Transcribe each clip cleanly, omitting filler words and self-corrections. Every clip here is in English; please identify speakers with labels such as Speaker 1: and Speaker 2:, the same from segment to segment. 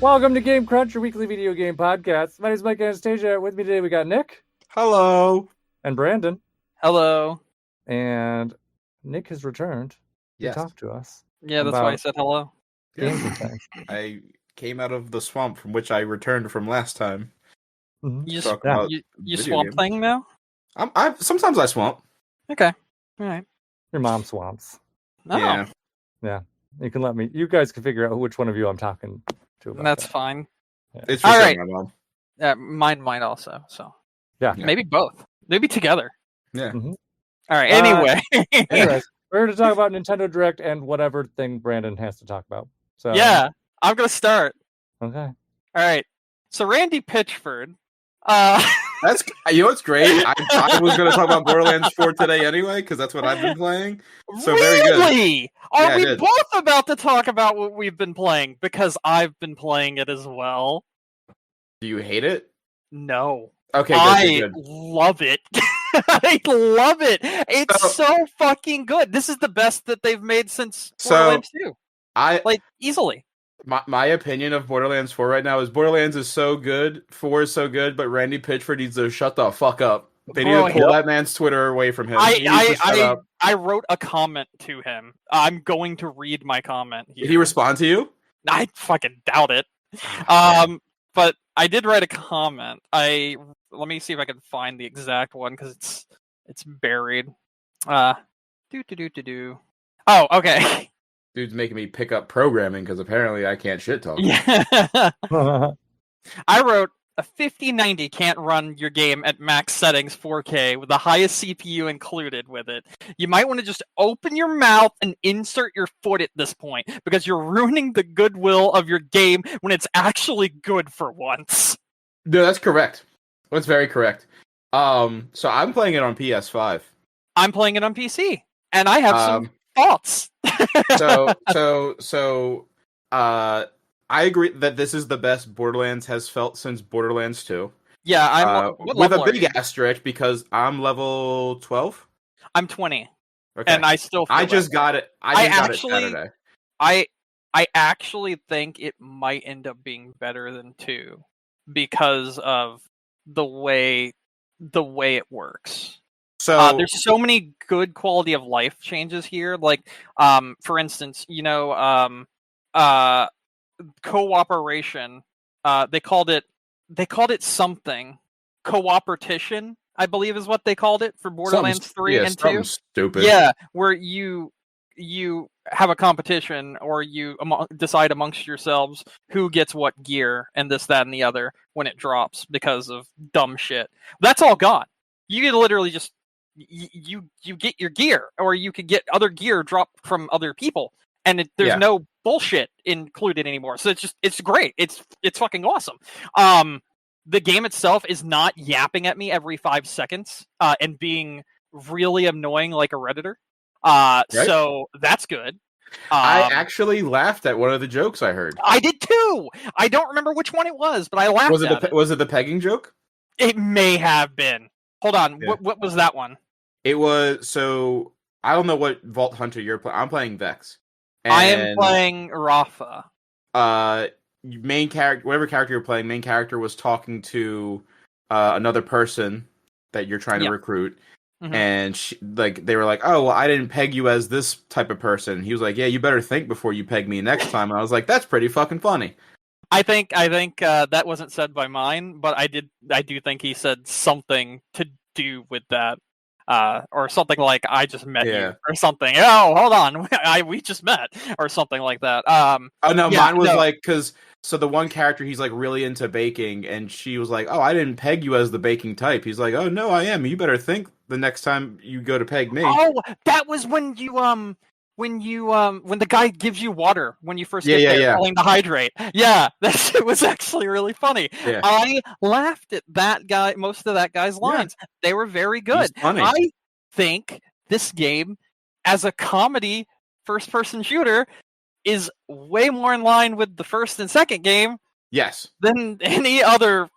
Speaker 1: Welcome to Game Crunch, your weekly video game podcast. My name is Mike Anastasia. With me today, we got Nick
Speaker 2: Hello.
Speaker 1: and Brandon.
Speaker 3: Hello.
Speaker 1: And Nick has returned to
Speaker 2: Yes.
Speaker 1: talk to us.
Speaker 3: Yeah, that's why I said hello.
Speaker 1: Games and things.
Speaker 2: I came out of the swamp from which I returned from last time.
Speaker 1: Mhm.
Speaker 3: You
Speaker 2: Talk
Speaker 3: just
Speaker 2: about
Speaker 3: you
Speaker 2: video
Speaker 3: swamp
Speaker 2: games.
Speaker 3: thing now?
Speaker 2: Sometimes I swamp.
Speaker 3: Okay. All right.
Speaker 1: Your mom swamps.
Speaker 3: Oh,
Speaker 2: Yeah,
Speaker 1: You can let me. You guys can figure out which one of you I'm talking to. About
Speaker 3: that's
Speaker 1: that.
Speaker 3: fine.
Speaker 2: it's for
Speaker 3: All
Speaker 2: sure
Speaker 3: right.
Speaker 2: my mom.
Speaker 3: Mine might also. So
Speaker 1: Yeah.
Speaker 3: maybe both. Maybe together.
Speaker 2: Yeah.
Speaker 1: Mhm.
Speaker 3: All right. Anyway.
Speaker 1: Anyways, we're going to talk about Nintendo Direct and whatever thing Brandon has to talk about. So
Speaker 3: Yeah, I'm gonna start.
Speaker 1: Okay.
Speaker 3: All right. So Randy Pitchford.
Speaker 2: That's what's great. I was going to talk about Borderlands 4 today anyway because that's what I've been playing. So very good.
Speaker 3: Really? Are
Speaker 2: Yeah, I
Speaker 3: we
Speaker 2: did.
Speaker 3: both about to talk about what we've been playing? Because I've been playing it as well.
Speaker 2: Do you hate it?
Speaker 3: No.
Speaker 2: Okay,
Speaker 3: I
Speaker 2: good.
Speaker 3: love it. I love it. It's
Speaker 2: So-
Speaker 3: so fucking good. This is the best that they've made since
Speaker 2: So-
Speaker 3: Borderlands 2.
Speaker 2: I
Speaker 3: Like, easily.
Speaker 2: my opinion of Borderlands 4 right now is Borderlands is so good, 4 is so good, but Randy Pitchford needs to shut the fuck up. They need
Speaker 3: Bro,
Speaker 2: to pull that man's Twitter away from him. He needs to shut up.
Speaker 3: I wrote a comment to him. I'm going to read my comment here.
Speaker 2: Did he respond to you?
Speaker 3: I fucking doubt it. But I did write a comment. Let me see if I can find the exact one because it's buried. Oh, okay.
Speaker 2: Dude's making me pick up programming because apparently I can't shit talk.
Speaker 3: Yeah. I wrote a 5090 can't run your game at max settings 4K with the highest CPU included with it. You might want to just open your mouth and insert your foot at this point because you're ruining the goodwill of your game when it's actually good for once.
Speaker 2: No, that's correct. That's very correct. So I'm playing it on PS5.
Speaker 3: I'm playing it on PC and I have some thoughts.
Speaker 2: I agree that this is the best Borderlands has felt since Borderlands 2.
Speaker 3: Yeah, what
Speaker 2: with a
Speaker 3: level are
Speaker 2: big
Speaker 3: you?
Speaker 2: asterisk because I'm level 12.
Speaker 3: I'm 20
Speaker 2: Okay.
Speaker 3: and I still feel
Speaker 2: I just
Speaker 3: that way.
Speaker 2: got it. I just got
Speaker 3: actually-
Speaker 2: it Saturday.
Speaker 3: I actually think it might end up being better than 2 because of the way it works.
Speaker 2: So
Speaker 3: There's so many good quality of life changes here. Like, for instance, cooperation. They called it something. Cooperation, I believe, is what they called it for Borderlands 3 and 2.
Speaker 2: something stupid.
Speaker 3: Yeah, where you have a competition or you decide amongst yourselves who gets what gear and this, that, and the other when it drops because of dumb shit. That's all gone. You can literally just you get your gear, or you could get other gear dropped from other people, and there's
Speaker 2: Yeah.
Speaker 3: no bullshit included anymore. So it's great. It's fucking awesome. The game itself is not yapping at me every 5 seconds and being really annoying like a Redditor. So that's good.
Speaker 2: I actually laughed at one of the jokes I heard.
Speaker 3: I did too. I don't remember which one it was, but I laughed at it.
Speaker 2: Was it the pegging joke?
Speaker 3: It may have been. Hold on.
Speaker 2: Yeah.
Speaker 3: What was that one?
Speaker 2: It was so I don't know what Vault Hunter you're playing. I'm playing Vex.
Speaker 3: I am playing Rafa.
Speaker 2: Main character, whatever character you're playing, main character was talking to another person that you're trying to recruit,
Speaker 3: Mhm.
Speaker 2: and they were like, "Oh, well, I didn't peg you as this type of person." He was like, "Yeah, you better think before you peg me next time." And I was like, "That's pretty fucking funny."
Speaker 3: I think that wasn't said by mine, but I do think he said something to do with that. Or something like "I just met you" or something. Oh, hold on, we just met, or something like that.
Speaker 2: Oh no,
Speaker 3: yeah,
Speaker 2: mine was
Speaker 3: no.
Speaker 2: like so the one character, he's like really into baking, and she was like, "Oh, I didn't peg you as the baking type." He's like, "Oh no, I am. You better think the next time you go to peg me."
Speaker 3: Oh, that was when when the guy gives you water when you first get there, telling to hydrate. Yeah, it was actually really funny.
Speaker 2: Yeah.
Speaker 3: I laughed at that guy, most of that guy's lines. They were very good.
Speaker 2: He's funny.
Speaker 3: I think this game, as a comedy first-person shooter, is way more in line with the first and second game
Speaker 2: Yes.
Speaker 3: than any other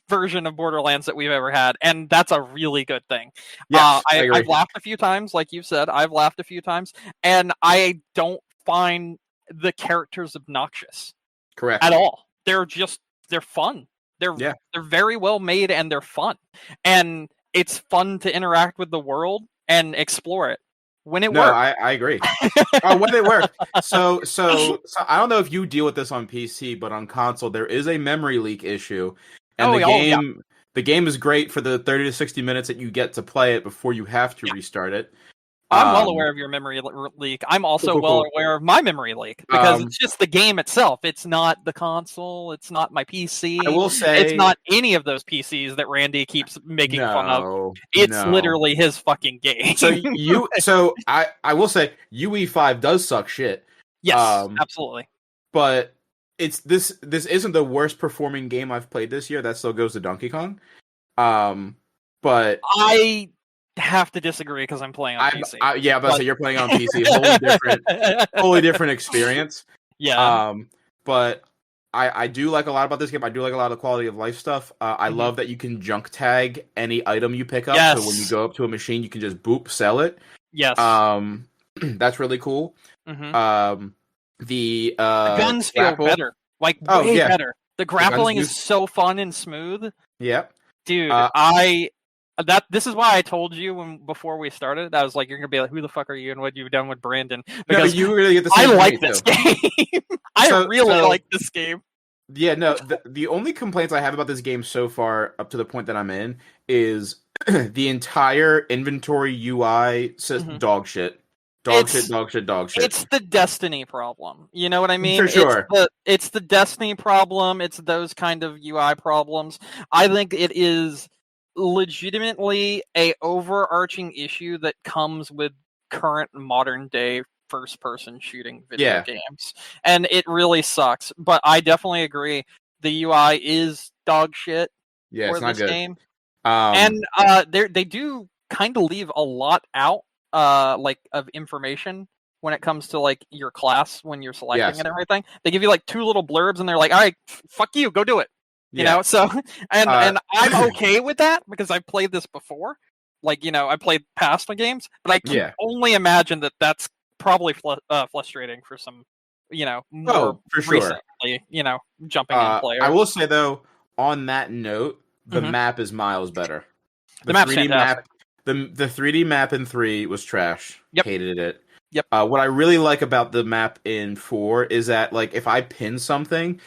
Speaker 3: version of Borderlands that we've ever had, and that's a really good thing.
Speaker 2: Yes, I agree.
Speaker 3: I've laughed a few times, like you've said. I've laughed a few times, and I don't find the characters obnoxious
Speaker 2: Correct.
Speaker 3: at all. they're fun.
Speaker 2: Yeah.
Speaker 3: They're very well made and they're fun. And it's fun to interact with the world and explore it when it
Speaker 2: No,
Speaker 3: works.
Speaker 2: I agree. When they work. So I don't know if you deal with this on PC, but on console there is a memory leak issue, and the game is great for the 30 to 60 minutes that you get to play it before you have to restart it.
Speaker 3: I'm well aware of your memory leak. I'm also well aware of my memory leak because it's just the game itself. It's not the console. It's not my PC.
Speaker 2: I will say
Speaker 3: it's not any of those PCs that Randy keeps making fun of. It's literally his fucking game.
Speaker 2: So I will say UE5 does suck shit.
Speaker 3: Yes, absolutely.
Speaker 2: But this isn't the worst performing game I've played this year. That still goes to Donkey Kong. But
Speaker 3: I have to disagree because I'm playing on PC.
Speaker 2: I'm about to say you're playing on PC. Wholly different experience.
Speaker 3: Yeah.
Speaker 2: But I do like a lot about this game. I do like a lot of the quality of life stuff. I love that you can junk tag any item you pick up.
Speaker 3: Yes.
Speaker 2: So when you go up to a machine, you can just boop, sell it.
Speaker 3: Yes.
Speaker 2: That's really cool. The
Speaker 3: guns feel better. Like way better. The grappling is so fun and smooth.
Speaker 2: Yep.
Speaker 3: Dude, this is why I told you before we started. I was like, you're gonna be like, who the fuck are you and what you've done with Brandon? Because
Speaker 2: you really get the same
Speaker 3: I like this game. I really like this game.
Speaker 2: Yeah, no. The only complaints I have about this game so far, up to the point that I'm in, is the entire inventory UI says dog shit. Dog shit.
Speaker 3: It's the Destiny problem. You know what I mean?
Speaker 2: For sure.
Speaker 3: It's the Destiny problem. It's those kind of UI problems. I think it is legitimately a overarching issue that comes with current modern day first person shooting video games, and it really sucks. But I definitely agree the UI is dog shit for
Speaker 2: it's not
Speaker 3: this
Speaker 2: good.
Speaker 3: game. And they do kind of leave a lot out like of information when it comes to like your class when you're selecting and everything. They give you like 2 little blurbs and they're like, all right, fuck you, go do it. You know, so and I'm okay with that because I've played this before. Like, you know, I played past games, but I can only imagine that that's probably frustrating for some, you know, more
Speaker 2: for sure.
Speaker 3: recently, you know, jumping in players.
Speaker 2: I will say though, on that note, the map is miles better.
Speaker 3: The map's fantastic.
Speaker 2: The 3D map in 3 was trash.
Speaker 3: Yep.
Speaker 2: Hated it.
Speaker 3: Yep.
Speaker 2: What I really like about the map in 4 is that, like, if I pin something,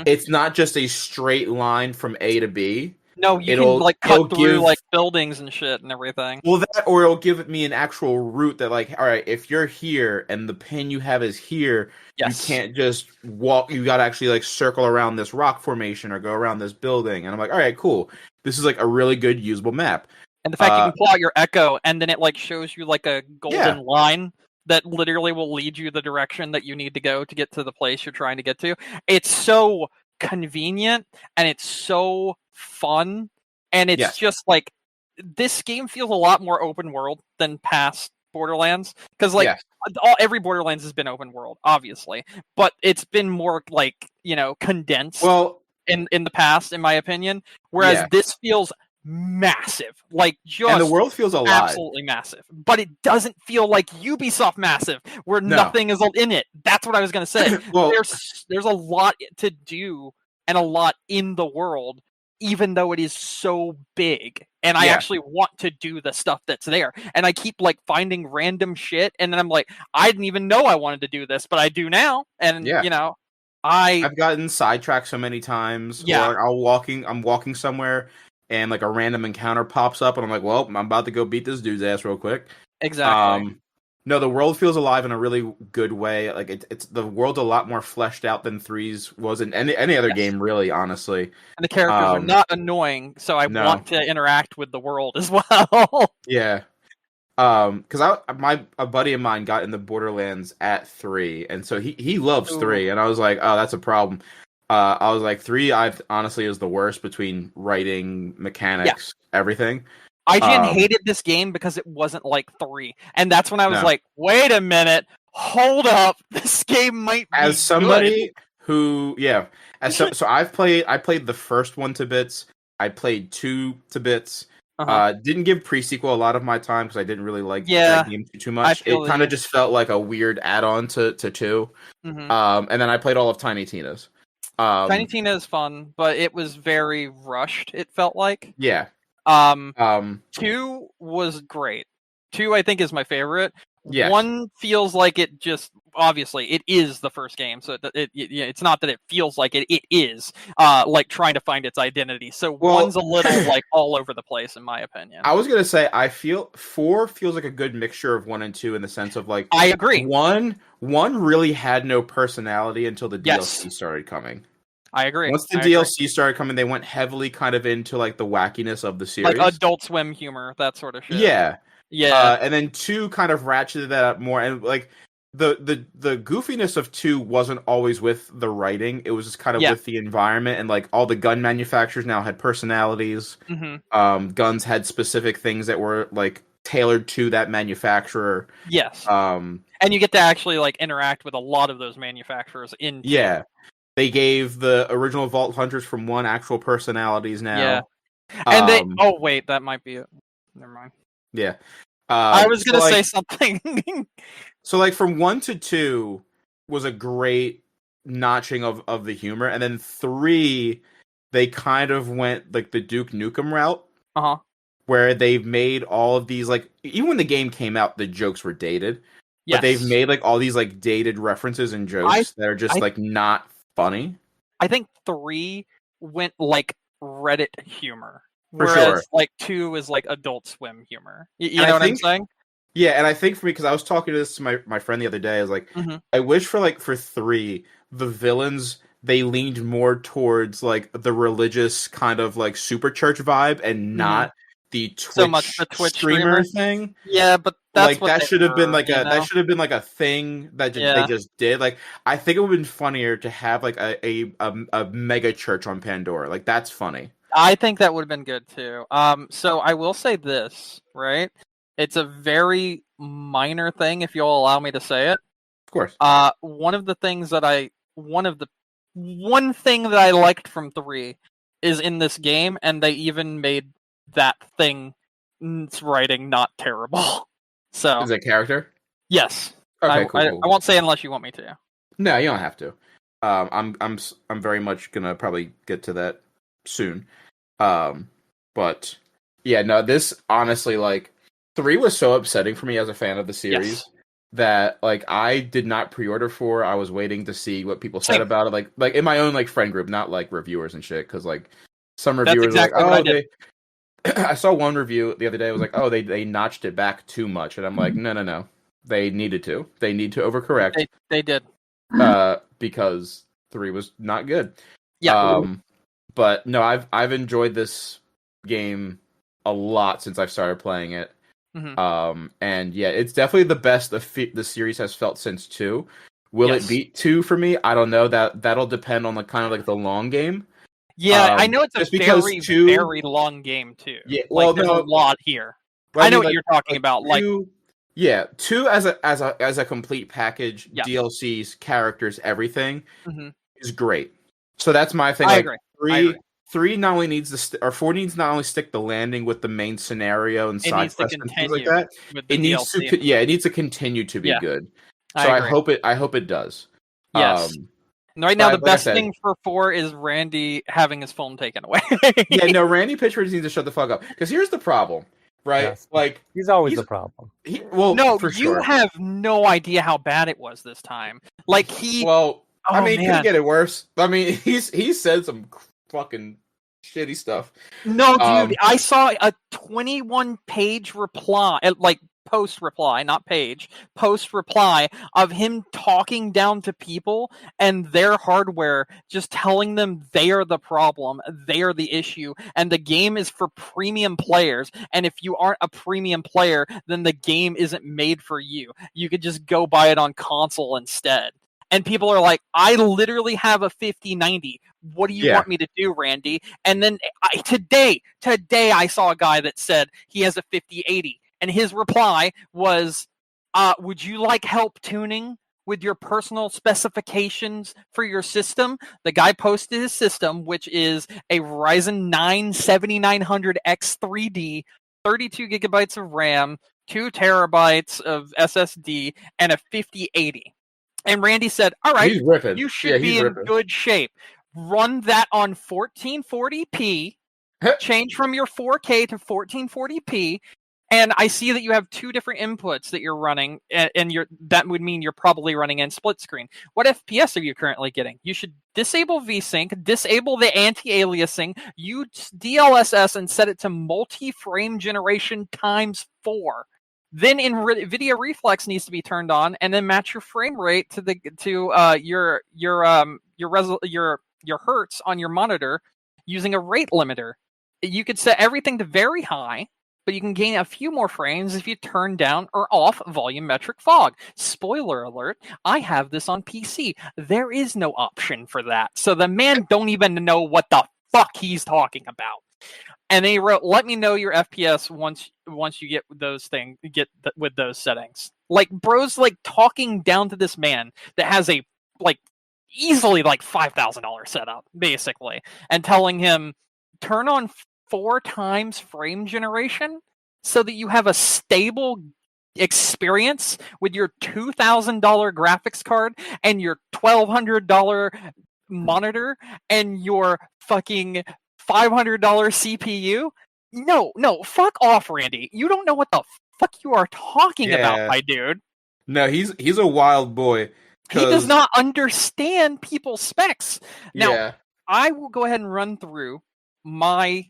Speaker 2: it's not just a straight line from A to B.
Speaker 3: No, you can like cut through like buildings and shit and everything.
Speaker 2: Well, that or it'll give me an actual route that, like, all right, if you're here and the pin you have is here, you can't just walk. You got to actually like circle around this rock formation or go around this building. And I'm like, all right, cool. This is like a really good usable map.
Speaker 3: And the fact you can pull out your echo and then it like shows you like a golden line that literally will lead you the direction that you need to go to get to the place you're trying to get to. It's so convenient and it's so fun, and it's just like this game feels a lot more open world than past Borderlands, because like every Borderlands has been open world, obviously, but it's been more like, you know, condensed in the past, in my opinion, whereas this feels massive, like just
Speaker 2: and the world feels alive,
Speaker 3: absolutely massive, but it doesn't feel like Ubisoft massive where nothing is in it. That's what I was going to say. Well, there's a lot to do and a lot in the world, even though it is so big, and I actually want to do the stuff that's there, and I keep like finding random shit, and then I'm like, I didn't even know I wanted to do this, but I do now, and you know, I've
Speaker 2: gotten sidetracked so many times. Or I'm walking somewhere and like a random encounter pops up, and I'm like, well, I'm about to go beat this dude's ass real quick.
Speaker 3: Exactly.
Speaker 2: No, the world feels alive in a really good way. Like it's the world's a lot more fleshed out than 3's was in any other game, really, honestly.
Speaker 3: And the characters are not annoying, so I want to interact with the world as well.
Speaker 2: Yeah. Because a buddy of mine got into Borderlands at 3, and so he loves 3, and I was like, oh, that's a problem. I was like, 3, honestly is the worst between writing, mechanics, everything.
Speaker 3: IGN hated this game because it wasn't like 3, and that's when I was like, wait a minute, hold up, this game might be
Speaker 2: as somebody
Speaker 3: good.
Speaker 2: Who so I played the first one to bits, I played 2 to bits. Didn't give pre-sequel a lot of my time because I didn't really like that game too much. It kind of just felt like a weird add-on to 2. And then I played all of Tiny Tina's.
Speaker 3: Tiny Tina is fun, but it was very rushed. It felt like.
Speaker 2: Yeah.
Speaker 3: 2 was great. 2, I think, is my favorite.
Speaker 2: Yes.
Speaker 3: 1 feels like it just obviously it is the first game, so it's not that it feels like it. It is like trying to find its identity. So
Speaker 2: Well-
Speaker 3: 1's a little like all over the place, in my opinion.
Speaker 2: I was gonna say I feel 4 feels like a good mixture of 1 and 2 in the sense of like
Speaker 3: I agree.
Speaker 2: One really had no personality until the
Speaker 3: Yes.
Speaker 2: DLC started coming.
Speaker 3: I agree.
Speaker 2: Once the
Speaker 3: I agree.
Speaker 2: DLC started coming, they went heavily kind of into like the wackiness of the series.
Speaker 3: like Adult Swim humor, that sort of shit.
Speaker 2: Yeah.
Speaker 3: Yeah.
Speaker 2: And then 2 kind of ratcheted that up more, and like the goofiness of 2 wasn't always with the writing; it was just kind of
Speaker 3: Yeah.
Speaker 2: with the environment, and like all the gun manufacturers now had personalities.
Speaker 3: hmm
Speaker 2: Guns had specific things that were like tailored to that manufacturer.
Speaker 3: Yes.
Speaker 2: Um,
Speaker 3: And you get to actually like interact with a lot of those manufacturers in 2.
Speaker 2: yeah, they gave the original Vault Hunters from 1 actual personalities now.
Speaker 3: Yeah. And they
Speaker 2: Um,
Speaker 3: oh wait, that might be it. Never mind.
Speaker 2: yeah.
Speaker 3: I was gonna
Speaker 2: so, like,
Speaker 3: say something.
Speaker 2: So like from 1 to 2 was a great notching of the humor, and then 3 they kind of went like the Duke Nukem route,
Speaker 3: Uh-huh.
Speaker 2: where they've made all of these like even when the game came out, the jokes were dated,
Speaker 3: Yes.
Speaker 2: but they've made like all these like dated references and jokes that are just
Speaker 3: I-
Speaker 2: like not funny.
Speaker 3: I think 3 went like Reddit humor.
Speaker 2: For
Speaker 3: Whereas
Speaker 2: sure.
Speaker 3: like 2 is like Adult Swim humor. You
Speaker 2: And I
Speaker 3: know what I'm
Speaker 2: think-
Speaker 3: saying?
Speaker 2: Yeah, and I think for me, because I was talking to this to my friend the other day, I was like,
Speaker 3: Mhm.
Speaker 2: I wish for 3, the villains they leaned more towards like the religious kind of like super church vibe and not the Twitch,
Speaker 3: So much the Twitch
Speaker 2: streamer
Speaker 3: streamer.
Speaker 2: thing.
Speaker 3: Yeah, but that's
Speaker 2: Like
Speaker 3: what
Speaker 2: that
Speaker 3: they
Speaker 2: should have been
Speaker 3: were,
Speaker 2: like
Speaker 3: you
Speaker 2: a
Speaker 3: know?
Speaker 2: that should have been like a thing that
Speaker 3: Yeah.
Speaker 2: they just did. Like I think it would have been funnier to have like a mega church on Pandora. Like that's funny.
Speaker 3: I think that would have been good too. So I will say this, right? It's a very minor thing, if you'll allow me to say it.
Speaker 2: Of course.
Speaker 3: One thing that I liked from 3 is in this game, and they even made that thing's writing not terrible. So
Speaker 2: Is it character?
Speaker 3: yes,
Speaker 2: Okay, cool.
Speaker 3: I won't say unless you want me to.
Speaker 2: No, you don't have to. I'm very much gonna probably get to that soon. But yeah, no, this honestly like 3 was so upsetting for me as a fan of the series
Speaker 3: Yes.
Speaker 2: that like I did not pre-order 4. I was waiting to see what people said
Speaker 3: Same.
Speaker 2: about it, like in my own like friend group, not like reviewers and shit. Because like some
Speaker 3: That's
Speaker 2: reviewers
Speaker 3: exactly
Speaker 2: were
Speaker 3: what I
Speaker 2: like,
Speaker 3: did.
Speaker 2: I saw one review the other day. It was like, oh, they notched it back too much, and I'm like, no, they needed to. They need to overcorrect.
Speaker 3: They did.
Speaker 2: Because 3 was not good.
Speaker 3: Yeah.
Speaker 2: But no, I've enjoyed this game a lot since I've started playing it.
Speaker 3: Mhm.
Speaker 2: And yeah, it's definitely the best the series has felt since 2. Will
Speaker 3: Yes.
Speaker 2: it beat 2 for me? I don't know. That'll depend on the kind of like the long game.
Speaker 3: Yeah, I know it's a
Speaker 2: just because
Speaker 3: very,
Speaker 2: 2
Speaker 3: very long game too.
Speaker 2: Yeah,
Speaker 3: Like,
Speaker 2: well,
Speaker 3: there's
Speaker 2: no,
Speaker 3: a lot here.
Speaker 2: but
Speaker 3: I know
Speaker 2: mean,
Speaker 3: what you're talking about. Like,
Speaker 2: 2, yeah, 2 as a complete package,
Speaker 3: Yeah.
Speaker 2: DLCs, characters, everything
Speaker 3: Mhm.
Speaker 2: is great. So that's my thing.
Speaker 3: I
Speaker 2: like,
Speaker 3: agree.
Speaker 2: 3 3 not only needs to or 4 needs not only stick the landing with the main scenario and
Speaker 3: It
Speaker 2: side
Speaker 3: needs to
Speaker 2: quests and things like
Speaker 3: continue
Speaker 2: that.
Speaker 3: with the
Speaker 2: It needs
Speaker 3: DLC.
Speaker 2: to it needs to continue to be
Speaker 3: Yeah,
Speaker 2: good.
Speaker 3: I
Speaker 2: So I
Speaker 3: agree.
Speaker 2: hope it does.
Speaker 3: Yes.
Speaker 2: Um,
Speaker 3: And right now, the
Speaker 2: like I
Speaker 3: best
Speaker 2: said-
Speaker 3: thing for 4 is Randy having his phone taken away.
Speaker 2: yeah, no, Randy Pitchford needs to shut the fuck up because here's the problem, right?
Speaker 1: Yes.
Speaker 2: Like
Speaker 1: He's always
Speaker 2: He's-
Speaker 1: the problem.
Speaker 3: No,
Speaker 2: for
Speaker 3: you
Speaker 2: sure.
Speaker 3: have no idea how bad it was this time. Like he,
Speaker 2: Well, I
Speaker 3: Oh,
Speaker 2: mean,
Speaker 3: man.
Speaker 2: could get it worse. I mean, he said some fucking shitty stuff.
Speaker 3: no, dude,
Speaker 2: um,
Speaker 3: I saw a 21-page reply, like post reply, not page, post reply of him talking down to people and their hardware, just telling them they are the problem, they are the issue, and the game is for premium players. And if you aren't a premium player, then the game isn't made for you. You could just go buy it on console instead. And people are like, I literally have a 5090. What do you
Speaker 2: Yeah.
Speaker 3: want me to do, Randy? And then today I saw a guy that said he has a 5080. And his reply was, would you like help tuning with your personal specifications for your system? The guy posted his system, which is a Ryzen 9 7900X3D, 32 gigabytes of RAM, 2 terabytes of SSD, and a 5080. And Randy said, all right,
Speaker 2: He's ripping.
Speaker 3: you
Speaker 2: Yeah,
Speaker 3: should be
Speaker 2: he's
Speaker 3: in
Speaker 2: ripping.
Speaker 3: good shape. run that on 1440p, change from your 4K to 1440p, and I see that you have two different inputs that you're running, and that would mean you're probably running in split screen. What FPS are you currently getting? You should disable VSync, disable the anti-aliasing, use DLSS, and set it to multi-frame generation times 4. Then NVIDIA Reflex needs to be turned on, and then match your frame rate to your hertz on your monitor using a rate limiter. You could set everything to very high, but you can gain a few more frames if you turn down or off volumetric fog. Spoiler alert, I have this on PC. There is no option for that. So the man don't even know what the fuck he's talking about. And then he wrote, "Let me know your FPS once you get with those settings." Like, bro's like talking down to this man that has a easily $5,000 setup, basically, and telling him turn on 4 times frame generation so that you have a stable experience with your $2,000 graphics card and your $1,200 monitor and your fucking $500 CPU. No, fuck off, Randy. You don't know what the fuck you are talking about, my dude.
Speaker 2: No, he's a wild boy.
Speaker 3: He does not understand people's specs. Now,
Speaker 2: yeah.
Speaker 3: I will go ahead and run through my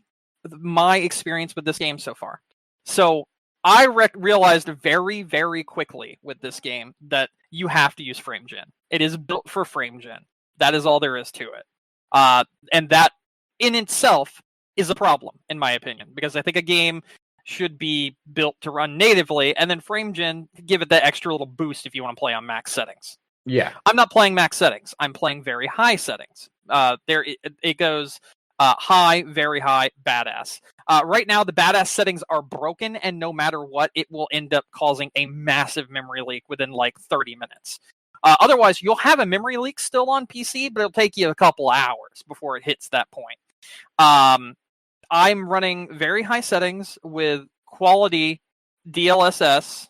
Speaker 3: experience with this game so far. So I realized very, very quickly with this game that you have to use FrameGen. It is built for FrameGen. That is all there is to it. And that in itself is a problem, in my opinion, because I think a game should be built to run natively, and then FrameGen give it that extra little boost if you want to play on max settings.
Speaker 2: Yeah.
Speaker 3: I'm not playing max settings. I'm playing very high settings. It goes high, very high, badass. Right now, the badass settings are broken, and no matter what, it will end up causing a massive memory leak within 30 minutes. Otherwise, you'll have a memory leak still on PC, but it'll take you a couple hours before it hits that point. I'm running very high settings with quality DLSS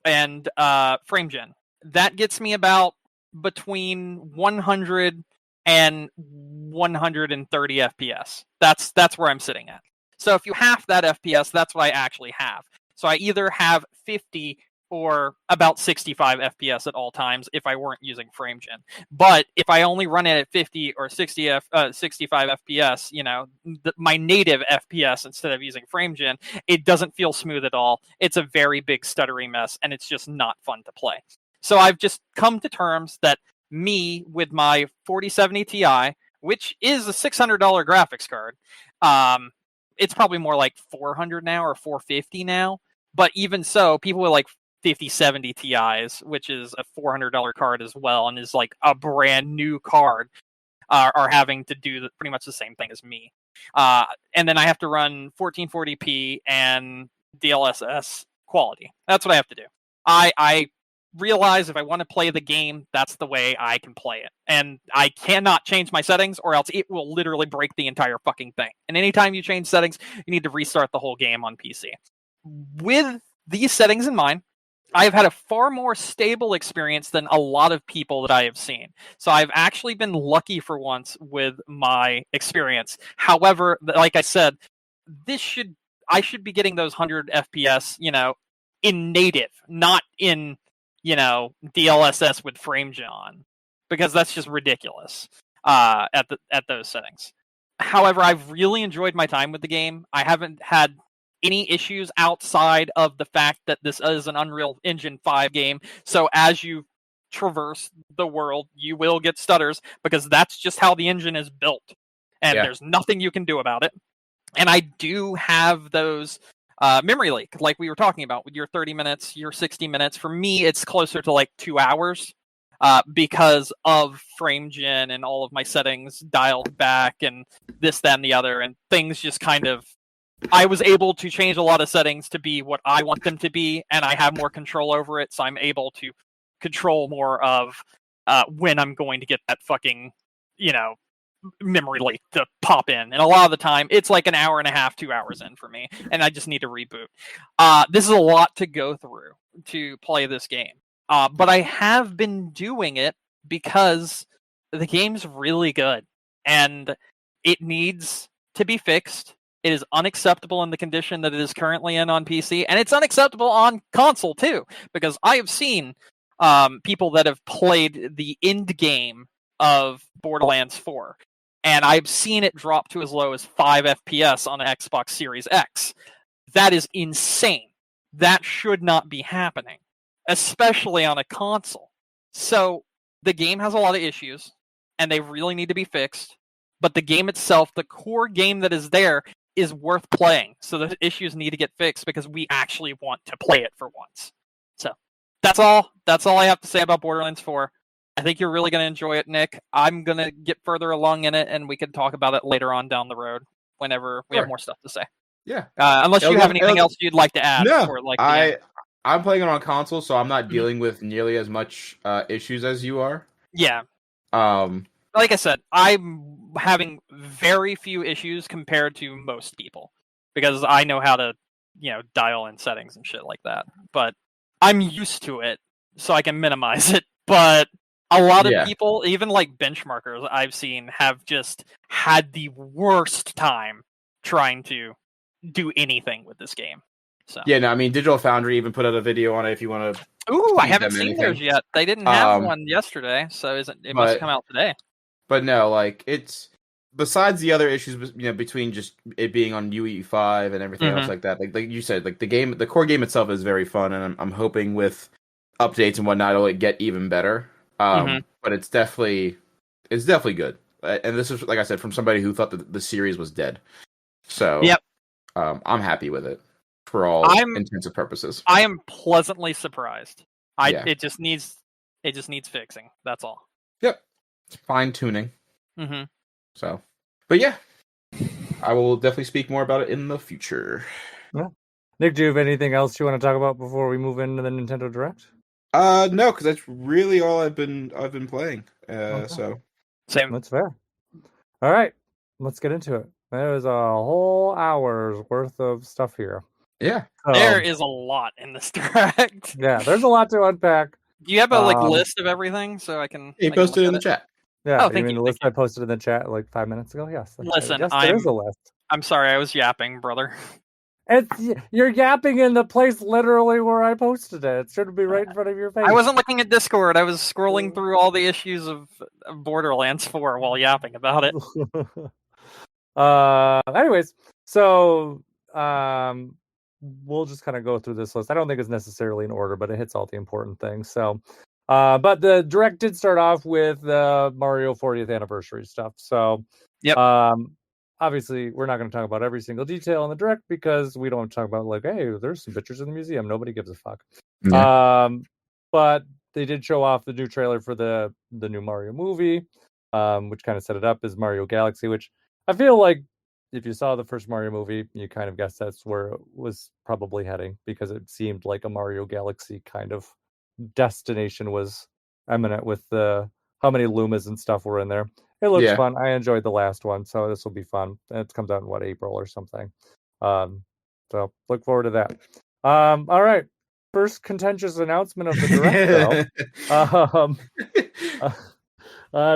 Speaker 3: and FrameGen. That gets me about between 100 and 130 FPS. That's where I'm sitting at. So if you half that FPS, that's what I actually have. So I either have 50 or about 65 FPS at all times if I weren't using FrameGen. But if I only run it at 50 or 65 FPS, my native FPS instead of using FrameGen, it doesn't feel smooth at all. It's a very big stuttery mess, and it's just not fun to play. So I've just come to terms that me with my 4070 Ti, which is a $600 graphics card, it's probably more like $400 now or $450 now. But even so, people with 5070 Ti's, which is a $400 card as well, and is a brand new card, are having to do pretty much the same thing as me. And then I have to run 1440p and DLSS quality. That's what I have to do. I realize if I want to play the game, that's the way I can play it. And I cannot change my settings, or else it will literally break the entire fucking thing. And anytime you change settings, you need to restart the whole game on PC. With these settings in mind, I've had a far more stable experience than a lot of people that I have seen. So I've actually been lucky for once with my experience. However, like I said, I should be getting those 100 FPS, in native, not in DLSS with FrameGen, because that's just ridiculous at those settings. However, I've really enjoyed my time with the game. I haven't had any issues outside of the fact that this is an Unreal Engine 5 game. So as you traverse the world, you will get stutters, because that's just how the engine is built. And there's nothing you can do about it. And I do have those memory leak, like we were talking about, with your 30 minutes, your 60 minutes. For me, it's closer to 2 hours because of FrameGen and all of my settings dialed back and this, that, and the other. And things just kind of... I was able to change a lot of settings to be what I want them to be, and I have more control over it, so I'm able to control more of when I'm going to get that fucking, memory leak to pop in. And a lot of the time, it's an hour and a half, 2 hours in for me, and I just need to reboot. This is a lot to go through to play this game. But I have been doing it because the game's really good. and it needs to be fixed. It is unacceptable in the condition that it is currently in on PC, and it's unacceptable on console too, because I have seen people that have played the end game of Borderlands 4, and I've seen it drop to as low as 5 FPS on an Xbox Series X. That is insane. That should not be happening, especially on a console. So the game has a lot of issues, and they really need to be fixed. But the game itself, the core game that is there, is worth playing. So the issues need to get fixed because we actually want to play it for once. So that's all. That's all I have to say about Borderlands 4. I think you're really going to enjoy it, Nick. I'm going to get further along in it, and we can talk about it later on down the road whenever we have more stuff to say.
Speaker 2: Yeah.
Speaker 3: Unless you have anything else you'd like to add.
Speaker 2: No,
Speaker 3: for, like,
Speaker 2: I'm playing it on console, so I'm not dealing with nearly as much issues as you are.
Speaker 3: Yeah.
Speaker 2: Um,
Speaker 3: Like I said, I'm having very few issues compared to most people because I know how to, dial in settings and shit like that. But I'm used to it, so I can minimize it. But a lot of people, even like benchmarkers I've seen, have just had the worst time trying to do anything with this game. So
Speaker 2: yeah, no, I mean, Digital Foundry even put out a video on it if you want to.
Speaker 3: Ooh, I haven't seen theirs yet. They didn't have one yesterday, so it must come out today.
Speaker 2: But no, like, it's besides the other issues, between just it being on UE5 and everything else like that. Like you said, like the core game itself is very fun, and I'm hoping with updates and whatnot it'll get even better. But it's definitely good. And this is, like I said, from somebody who thought that the series was dead. So I'm happy with it for all intents and purposes.
Speaker 3: I am pleasantly surprised. It just needs fixing. That's all.
Speaker 2: Yep. Fine tuning.
Speaker 3: Mm-hmm.
Speaker 2: So, but yeah, I will definitely speak more about it in the future.
Speaker 1: Yeah. Nick, do you have anything else you want to talk about before we move into the Nintendo Direct?
Speaker 2: No, because that's really all I've been playing. So
Speaker 3: same.
Speaker 1: That's fair. All right, let's get into it. There's a whole hour's worth of stuff here.
Speaker 2: Yeah,
Speaker 3: there is a lot in this Direct.
Speaker 1: Yeah, there's a lot to unpack.
Speaker 3: Do you have a list of everything so I can?
Speaker 2: You posted it in the chat.
Speaker 1: Yeah, you mean the list I posted in the chat like 5 minutes ago? Yes.
Speaker 3: Listen,
Speaker 1: yes, there is a list.
Speaker 3: I'm sorry, I was yapping, brother.
Speaker 1: You're yapping in the place literally where I posted it. It should be right in front of your face.
Speaker 3: I wasn't looking at Discord. I was scrolling through all the issues of Borderlands 4 while yapping about it.
Speaker 1: Anyways, so we'll just kind of go through this list. I don't think it's necessarily in order, but it hits all the important things. So, but the Direct did start off with the Mario 40th anniversary stuff. So, obviously, we're not going to talk about every single detail in the Direct because we don't want to talk about like, hey, there's some pictures in the museum. Nobody gives a fuck. Yeah. But they did show off the new trailer for the new Mario movie, which kind of set it up as Mario Galaxy, which I feel like if you saw the first Mario movie, you kind of guessed that's where it was probably heading because it seemed like a Mario Galaxy kind of destination was imminent with how many Lumas and stuff were in there. It looks fun. I enjoyed the last one, so this will be fun. It comes out in April or something. So look forward to that. All right. First contentious announcement of the Direct, though.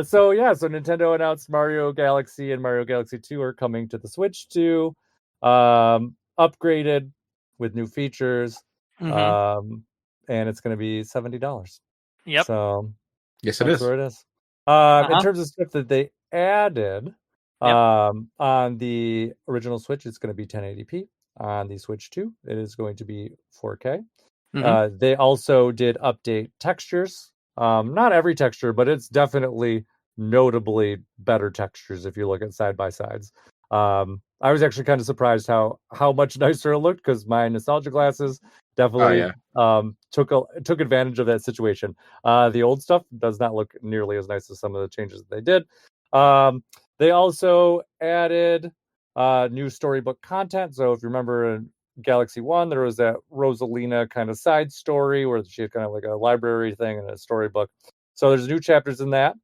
Speaker 1: So Nintendo announced Mario Galaxy and Mario Galaxy 2 are coming to the Switch 2, upgraded with new features, and it's going to be $70.
Speaker 3: Yep.
Speaker 1: So
Speaker 2: yes, it is.
Speaker 1: Where it is. In terms of stuff that they added on the original Switch, it's going to be 1080p. On the Switch 2, it is going to be 4K. They also did update textures. Not every texture, but it's definitely notably better textures if you look at side by sides. I was actually kind of surprised how much nicer it looked because my nostalgia glasses definitely took advantage of that situation. The old stuff does not look nearly as nice as some of the changes that they did. They also added new storybook content. So if you remember in Galaxy 1, there was that Rosalina kind of side story where she had kind of like a library thing and a storybook. So there's new chapters in that.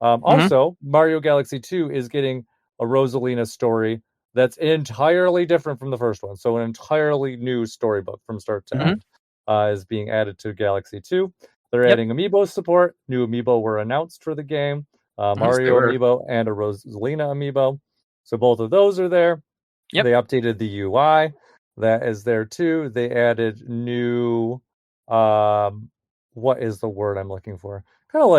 Speaker 1: Also, Mario Galaxy 2 is getting a Rosalina story that's entirely different from the first one. So an entirely new storybook from start to end is being added to Galaxy 2. They're adding amiibo support. New amiibo were announced for the game. Mario amiibo and a Rosalina amiibo. So both of those are there.
Speaker 3: Yep.
Speaker 1: They updated the UI. That is there too. They added new what is the word I'm looking for? Kind of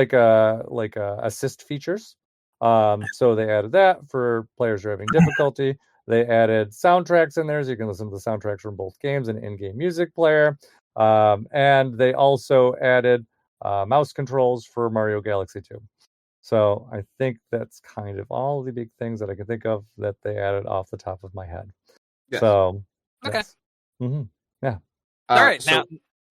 Speaker 1: like assist features. So they added that for players who are having difficulty. They added soundtracks in there, so you can listen to the soundtracks from both games and in-game music player. And they also added mouse controls for Mario Galaxy 2. So I think that's kind of all the big things that I can think of that they added off the top of my head.
Speaker 2: Yes.
Speaker 1: So
Speaker 3: okay,
Speaker 1: yes. Mm-hmm. Yeah.
Speaker 3: All right,
Speaker 2: so,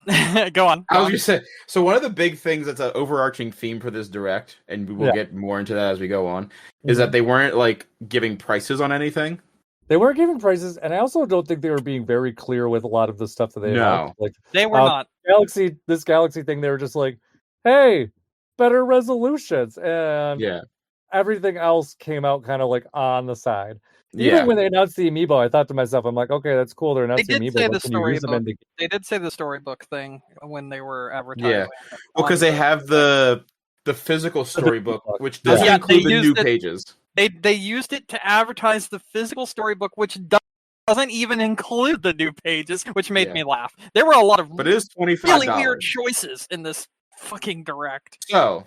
Speaker 3: now go on.
Speaker 2: I was just saying. So one of the big things that's an overarching theme for this direct, and we will get more into that as we go on, is that they weren't like giving prices on anything.
Speaker 1: They weren't giving prices, and I also don't think they were being very clear with a lot of the stuff that they announced. Like
Speaker 3: they were not.
Speaker 1: This Galaxy thing, they were just like, "Hey, better resolutions," and everything else came out kind of like on the side. Even when they announced the amiibo, I thought to myself, "I'm like, okay, that's cool. They're announcing the amiibo, but can you use them in the game?"
Speaker 3: They did say the storybook thing when they were advertising.
Speaker 2: Yeah, well, because they have the physical storybook, which doesn't include the new pages.
Speaker 3: They used it to advertise the physical storybook, which doesn't even include the new pages, which made me laugh. There were a lot of
Speaker 2: but it is $25.
Speaker 3: Really weird choices in this fucking direct.
Speaker 2: So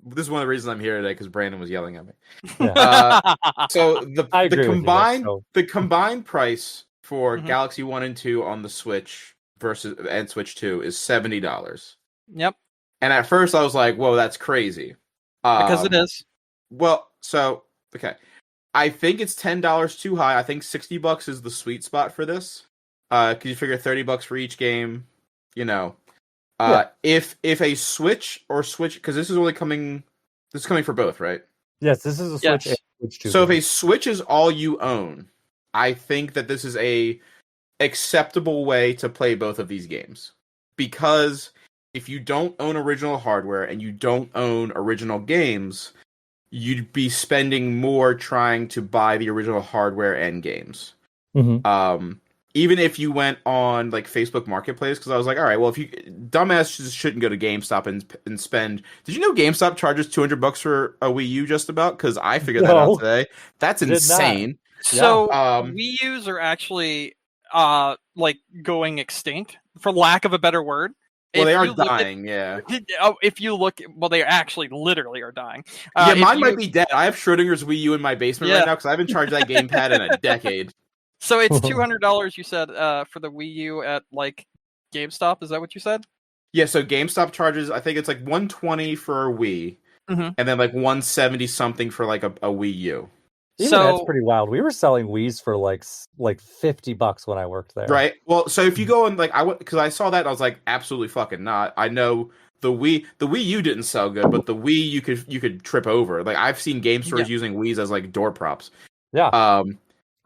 Speaker 2: this is one of the reasons I'm here today, because Brandon was yelling at me. Yeah. So the combined price for Galaxy 1 and 2 on the Switch and Switch 2 is $70.
Speaker 3: Yep.
Speaker 2: And at first I was like, whoa, that's crazy.
Speaker 3: Because it is.
Speaker 2: Well, so okay. I think it's $10 too high. I think $60 is the sweet spot for this. Cause you figure $30 for each game, you know. If a Switch, because this is coming for both, right?
Speaker 1: Yes, this is a Switch and Switch 2.
Speaker 2: So if a Switch is all you own, I think that this is a acceptable way to play both of these games. Because if you don't own original hardware and you don't own original games, you'd be spending more trying to buy the original hardware and games. Even if you went on like Facebook Marketplace, because I was like, all right, well, if you dumbasses shouldn't go to GameStop and spend. Did you know GameStop charges $200 for a Wii U just about? Because I figured that out today. That's insane.
Speaker 3: So Wii U's are actually like going extinct, for lack of a better word.
Speaker 2: Well, they are dying,
Speaker 3: If you look, they actually literally are dying.
Speaker 2: Mine might be dead. I have Schrodinger's Wii U in my basement right now because I haven't charged that gamepad in a decade.
Speaker 3: So it's $200, you said, for the Wii U at like GameStop. Is that what you said?
Speaker 2: Yeah. So GameStop charges, I think it's like $120 for a Wii, and then like $170 something for like a Wii U.
Speaker 1: Even that's pretty wild. We were selling Wii's for like $50 when I worked there.
Speaker 2: Right. Well, so if you go and like because I saw that and I was like, absolutely fucking not. I know the Wii U didn't sell good, but the Wii you could trip over. Like I've seen game stores using Wii's as like door props.
Speaker 1: Yeah.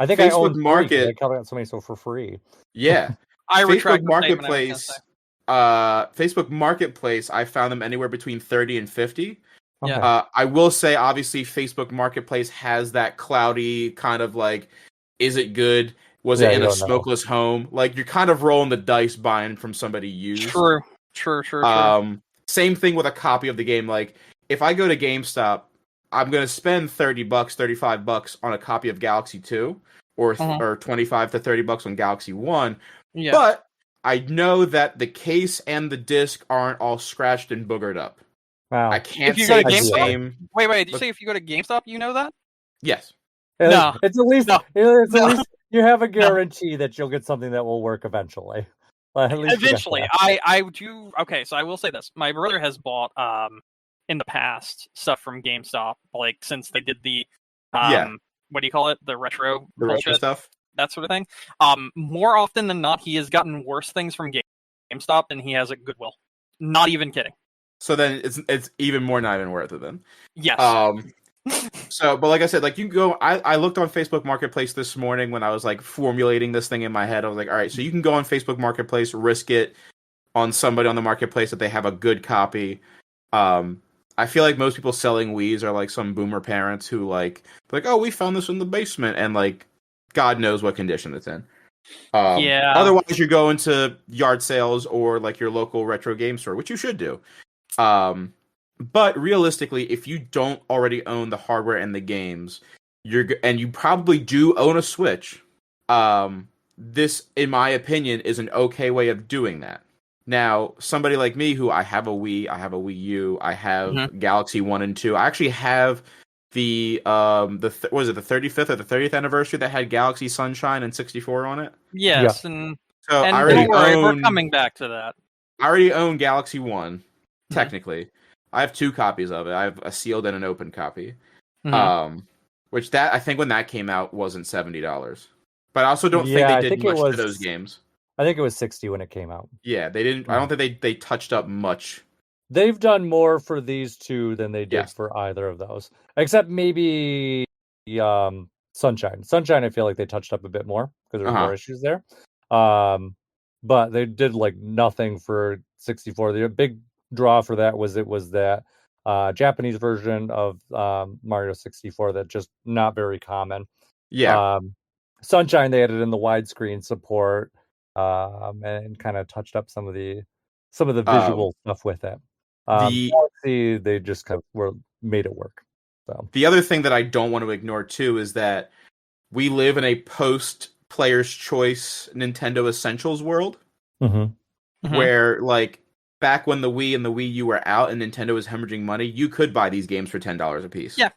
Speaker 1: I think
Speaker 2: Facebook Market.
Speaker 1: I got somebody for free.
Speaker 2: Yeah.
Speaker 3: I
Speaker 2: Facebook Marketplace. Facebook Marketplace. I found them anywhere between 30 and 50.
Speaker 3: Yeah.
Speaker 2: I will say, obviously, Facebook Marketplace has that cloudy kind of like, is it good? Was it in a smokeless home? Like, you're kind of rolling the dice buying from somebody used.
Speaker 3: True.
Speaker 2: Same thing with a copy of the game. Like, if I go to GameStop, I'm going to spend $30, $35 on a copy of Galaxy 2, or $25 to $30 on Galaxy 1.
Speaker 3: Yeah.
Speaker 2: But I know that the case and the disc aren't all scratched and boogered up.
Speaker 1: Wow.
Speaker 2: I can't say the same.
Speaker 3: Wait. Did you say if you go to GameStop, you know that?
Speaker 2: Yes.
Speaker 3: No.
Speaker 1: It's at least it's at least you have a guarantee that you'll get something that will work eventually.
Speaker 3: Eventually, I do. Okay, so I will say this: my brother has bought in the past stuff from GameStop, like since they did the what do you call it? The retro
Speaker 2: stuff,
Speaker 3: that sort of thing. More often than not, he has gotten worse things from GameStop than he has at Goodwill. Not even kidding.
Speaker 2: So then it's even more not even worth it then.
Speaker 3: Yes.
Speaker 2: But like I said, like you can go. I looked on Facebook Marketplace this morning when I was like formulating this thing in my head. I was like, all right, so you can go on Facebook Marketplace, risk it on somebody on the marketplace that they have a good copy. I feel like most people selling Wii's are like some boomer parents who like, oh, we found this in the basement, and like, God knows what condition it's in. Otherwise, you're going to yard sales or like your local retro game store, which you should do. But realistically, if you don't already own the hardware and the games, and you probably do own a Switch, this, in my opinion, is an okay way of doing that. Now, somebody like me, who I have a Wii, I have a Wii U, I have Galaxy 1 and 2. I actually have the was it the 35th or the 30th anniversary that had Galaxy Sunshine and 64 on it?
Speaker 3: Yes,
Speaker 1: Yeah.
Speaker 3: and
Speaker 2: I
Speaker 3: don't worry, we're coming back to that.
Speaker 2: I already own Galaxy 1, technically. I have 2 copies of it. I have a sealed and an open copy. Which that, I think when that came out, wasn't $70. But I also don't think they did much to those games.
Speaker 1: I think it was 60 when it came out.
Speaker 2: Yeah, they didn't. I don't think they touched up much.
Speaker 1: They've done more for these two than they did for either of those, except maybe Sunshine. Sunshine, I feel like they touched up a bit more because there were more issues there. But they did like nothing for 64. The big draw for that was that Japanese version of Mario 64 that just not very common.
Speaker 2: Yeah.
Speaker 1: Sunshine, they added in the widescreen support and kind of touched up some of the visual stuff with it. Galaxy, they just kind of made it work. So
Speaker 2: the other thing that I don't want to ignore too is that we live in a post Player's Choice Nintendo Essentials world, where like back when the Wii and the Wii U were out and Nintendo was hemorrhaging money, you could buy these games for $10 a piece.
Speaker 3: Yeah,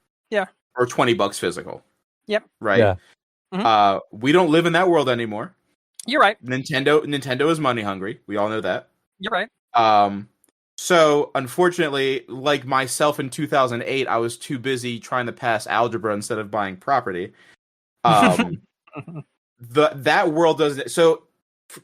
Speaker 2: or $20 physical.
Speaker 3: Yep.
Speaker 2: Right. Yeah. We don't live in that world anymore.
Speaker 3: You're right.
Speaker 2: Nintendo is money hungry. We all know that.
Speaker 3: You're right.
Speaker 2: So unfortunately, like myself in 2008, I was too busy trying to pass algebra instead of buying property. That world doesn't. So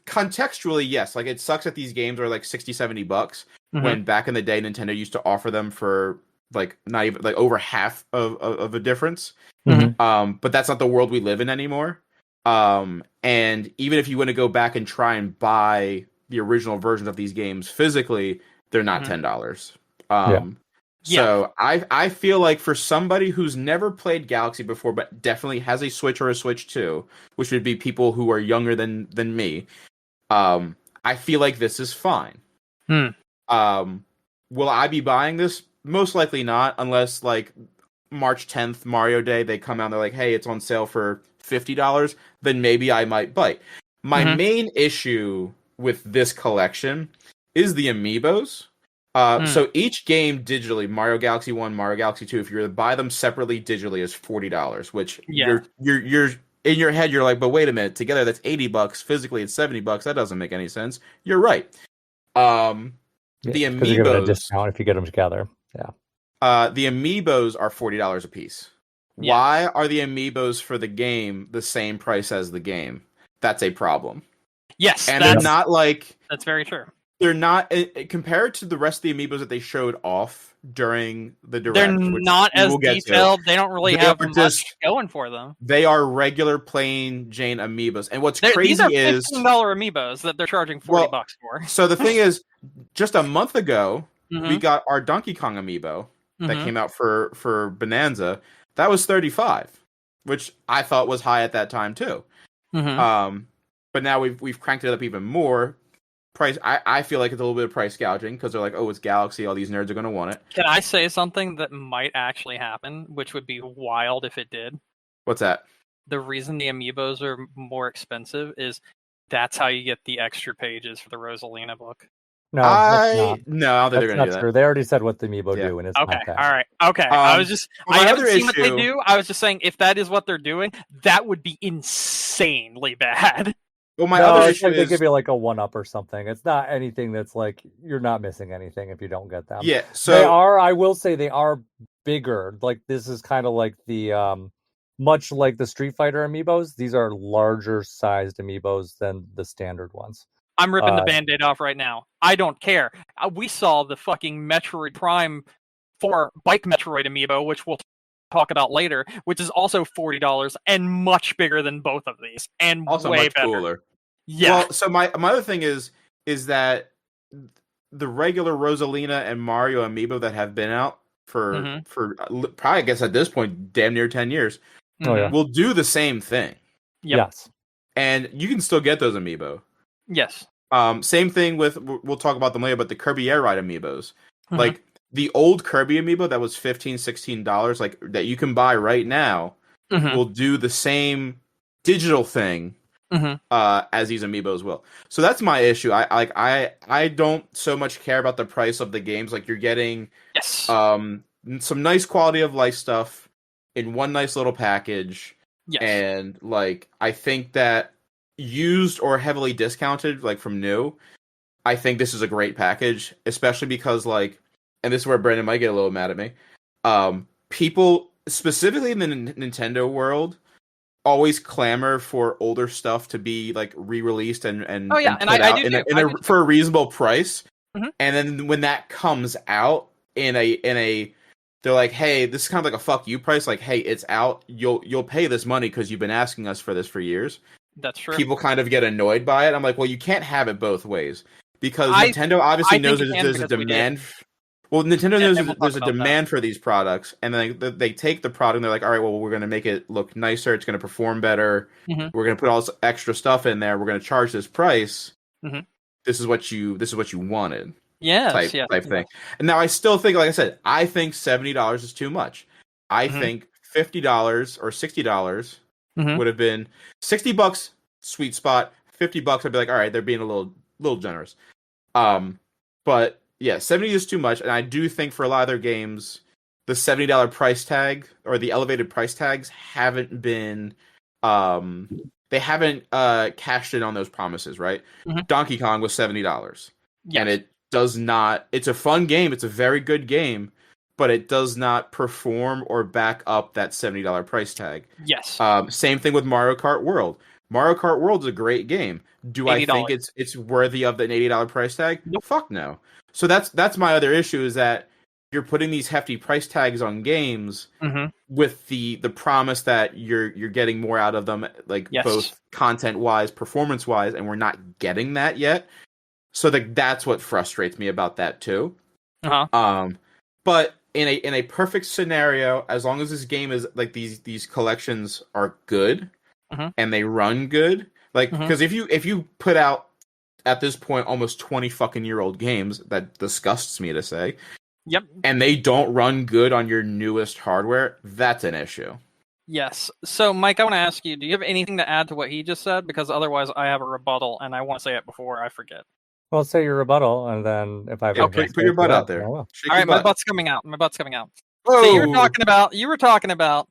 Speaker 2: contextually, yes, like it sucks that these games are like $60-$70 when back in the day Nintendo used to offer them for like not even like over half of a difference. But that's not the world we live in anymore. And even if you want to go back and try and buy the original versions of these games physically, they're not $10. So I feel like for somebody who's never played Galaxy before, but definitely has a Switch or a Switch 2, which would be people who are younger than me, I feel like this is fine. Will I be buying this? Most likely not, unless like March 10th, Mario Day, they come out and they're like, hey, it's on sale for $50, then maybe I might bite. My main issue with this collection is the amiibos. So each game digitally, Mario Galaxy 1, Mario Galaxy 2, if you're to buy them separately digitally, is $40, which you're in your head, you're like, but wait a minute, together that's $80, physically it's $70, that doesn't make any sense. You're right. The amiibos,
Speaker 1: you get a discount if you get them together.
Speaker 2: The amiibos are $40 a piece. Yeah. Why are the amiibos for the game the same price as the game? That's a problem.
Speaker 3: Yes,
Speaker 2: and they're not like
Speaker 3: that's very true.
Speaker 2: They're not compared to the rest of the amiibos that they showed off during the direct.
Speaker 3: They're not as detailed. They don't really have much going for them.
Speaker 2: They are regular plain Jane amiibos, and what's crazy
Speaker 3: these are
Speaker 2: is
Speaker 3: $15 amiibos that they're charging $40 for.
Speaker 2: So the thing is, just a month ago, we got our Donkey Kong amiibo that came out for Bonanza. That was $35, which I thought was high at that time too. But now we've cranked it up even more. Price, I feel like it's a little bit of price gouging because they're like, oh, it's Galaxy, all these nerds are going to want it.
Speaker 3: Can I say something that might actually happen, which would be wild if it did?
Speaker 2: What's that?
Speaker 3: The reason the amiibos are more expensive is that's how you get the extra pages for the Rosalina book.
Speaker 1: No, I don't think
Speaker 2: they're going to do that.
Speaker 1: True. They already said what the amiibo do, and it's
Speaker 3: okay.
Speaker 1: not that.
Speaker 3: All right. Okay. I haven't seen what they do. I was just saying, if that is what they're doing, that would be insanely bad.
Speaker 2: Well, other issue
Speaker 1: is they give you like a 1-up or something. It's not anything that's like you're not missing anything if you don't get them.
Speaker 2: Yeah, so
Speaker 1: they are. I will say they are bigger. Like this is kind of like the much like the Street Fighter amiibos. These are larger sized amiibos than the standard ones.
Speaker 3: I'm ripping the Band-Aid off right now. I don't care. We saw the fucking Metroid Prime 4 Bike Metroid amiibo, which we'll talk about later, which is also $40 and much bigger than both of these, and
Speaker 2: also
Speaker 3: way
Speaker 2: much
Speaker 3: better.
Speaker 2: Cooler.
Speaker 3: Yeah.
Speaker 2: Well, so my other thing is that the regular Rosalina and Mario amiibo that have been out for probably, I guess at this point, damn near 10 years, will do the same thing.
Speaker 3: Yep.
Speaker 1: Yes.
Speaker 2: And you can still get those amiibo.
Speaker 3: Yes.
Speaker 2: Same thing with, we'll talk about them later, but the Kirby Air Ride amiibos. Like, the old Kirby amiibo that was $15-$16, like that you can buy right now, will do the same digital thing as these amiibos will. So that's my issue. I don't so much care about the price of the games. Like, you're getting some nice quality of life stuff in one nice little package.
Speaker 3: Yes.
Speaker 2: And like, I think that used or heavily discounted, like from new, I think this is a great package, especially because, like, and this is where Brandon might get a little mad at me. People, specifically in the Nintendo world, always clamor for older stuff to be like re-released and put out for a reasonable price. And then when that comes out in a they're like, hey, this is kind of like a fuck you price. Like, hey, it's out. You'll pay this money because you've been asking us for this for years.
Speaker 3: That's true.
Speaker 2: People kind of get annoyed by it. I'm like, well, you can't have it both ways, because Nintendo obviously knows that there's a demand. Well, Nintendo knows there's a demand for these products, and then they take the product and they're like, all right, well, we're going to make it look nicer. It's going to perform better. We're going to put all this extra stuff in there. We're going to charge this price. This is what you wanted.
Speaker 3: Yes,
Speaker 2: type thing. And now I still think, like I said, I think $70 is too much. I think $50 or $60 would have been $60, sweet spot. $50, I'd be like, all right, they're being a little generous. But yeah, $70 is too much, and I do think for a lot of their games, the $70 price tag or the elevated price tags haven't been they haven't cashed in on those promises, right? Donkey Kong was $70. And it does not, it's a fun game, it's a very good game, but it does not perform or back up that $70 price tag.
Speaker 3: Yes.
Speaker 2: Same thing with Mario Kart World. Mario Kart World is a great game. Do $80. I think it's worthy of an $80 price tag?
Speaker 3: Nope.
Speaker 2: Fuck no. So that's my other issue, is that you're putting these hefty price tags on games with the promise that you're getting more out of them, like both content wise, performance wise, and we're not getting that yet. So that's what frustrates me about that too. But in a perfect scenario, as long as this game is like these collections are good and they run good, like because if you put out at this point almost 20 fucking year old games, that disgusts me to say.
Speaker 3: Yep.
Speaker 2: And they don't run good on your newest hardware, that's an issue.
Speaker 3: Yes. So, Mike, I want to ask you, do you have anything to add to what he just said? Because otherwise I have a rebuttal, and I want to say it before I forget.
Speaker 1: Well, say your rebuttal, and then if I
Speaker 2: put your butt out there.
Speaker 3: All right, my butt's coming out.
Speaker 2: Whoa.
Speaker 3: So you were talking about,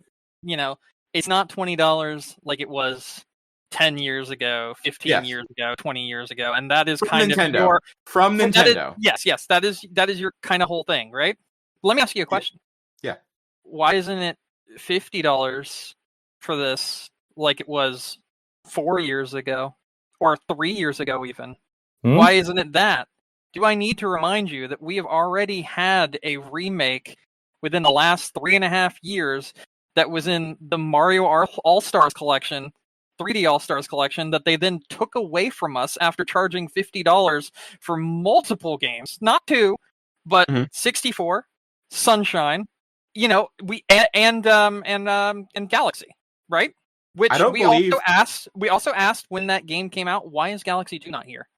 Speaker 3: it's not $20 like it was 10 years ago, 15 years ago, 20 years ago, and that is kind of your
Speaker 2: Nintendo.
Speaker 3: Yes, that is your kind of whole thing, right? Let me ask you a question.
Speaker 2: Yeah.
Speaker 3: Why isn't it $50 for this like it was 4 years ago or 3 years ago even? Why isn't it that? Do I need to remind you that we have already had a remake within the last 3.5 years that was in the Mario All-Stars collection, 3D All-Stars collection, that they then took away from us after charging $50 for multiple games? Not 2, but 64, Sunshine, and Galaxy, right? Which we also asked when that game came out, why is Galaxy 2 not here?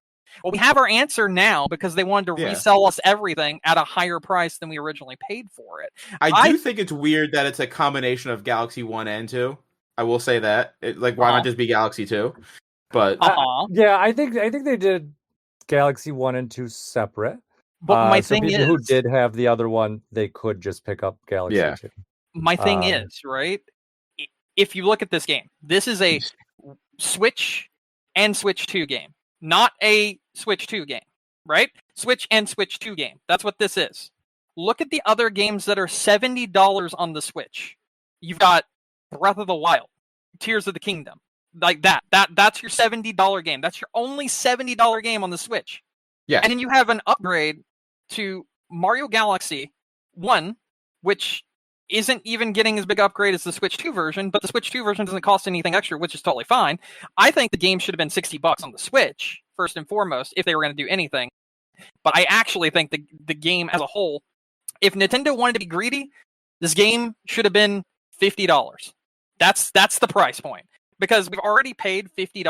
Speaker 3: Well, we have our answer now because they wanted to resell us everything at a higher price than we originally paid for it.
Speaker 2: I do think it's weird that it's a combination of Galaxy 1 and 2. I will say that. Why not just be Galaxy 2? But
Speaker 1: yeah, I think they did Galaxy 1 and 2 separate.
Speaker 3: But my thing is,
Speaker 1: who did have the other one, they could just pick up Galaxy 2.
Speaker 3: My thing is, right? If you look at this game, this is a Switch and Switch 2 game. Not a Switch 2 game, right? Switch and Switch 2 game. That's what this is. Look at the other games that are $70 on the Switch. You've got Breath of the Wild, Tears of the Kingdom, like that. That's your $70 game. That's your only $70 game on the Switch.
Speaker 2: Yeah.
Speaker 3: And then you have an upgrade to Mario Galaxy 1, which isn't even getting as big upgrade as the Switch 2 version, but the Switch 2 version doesn't cost anything extra, which is totally fine. I think the game should have been $60 on the Switch, first and foremost, if they were going to do anything. But I actually think the game as a whole, if Nintendo wanted to be greedy, this game should have been $50. That's the price point. Because we've already paid $50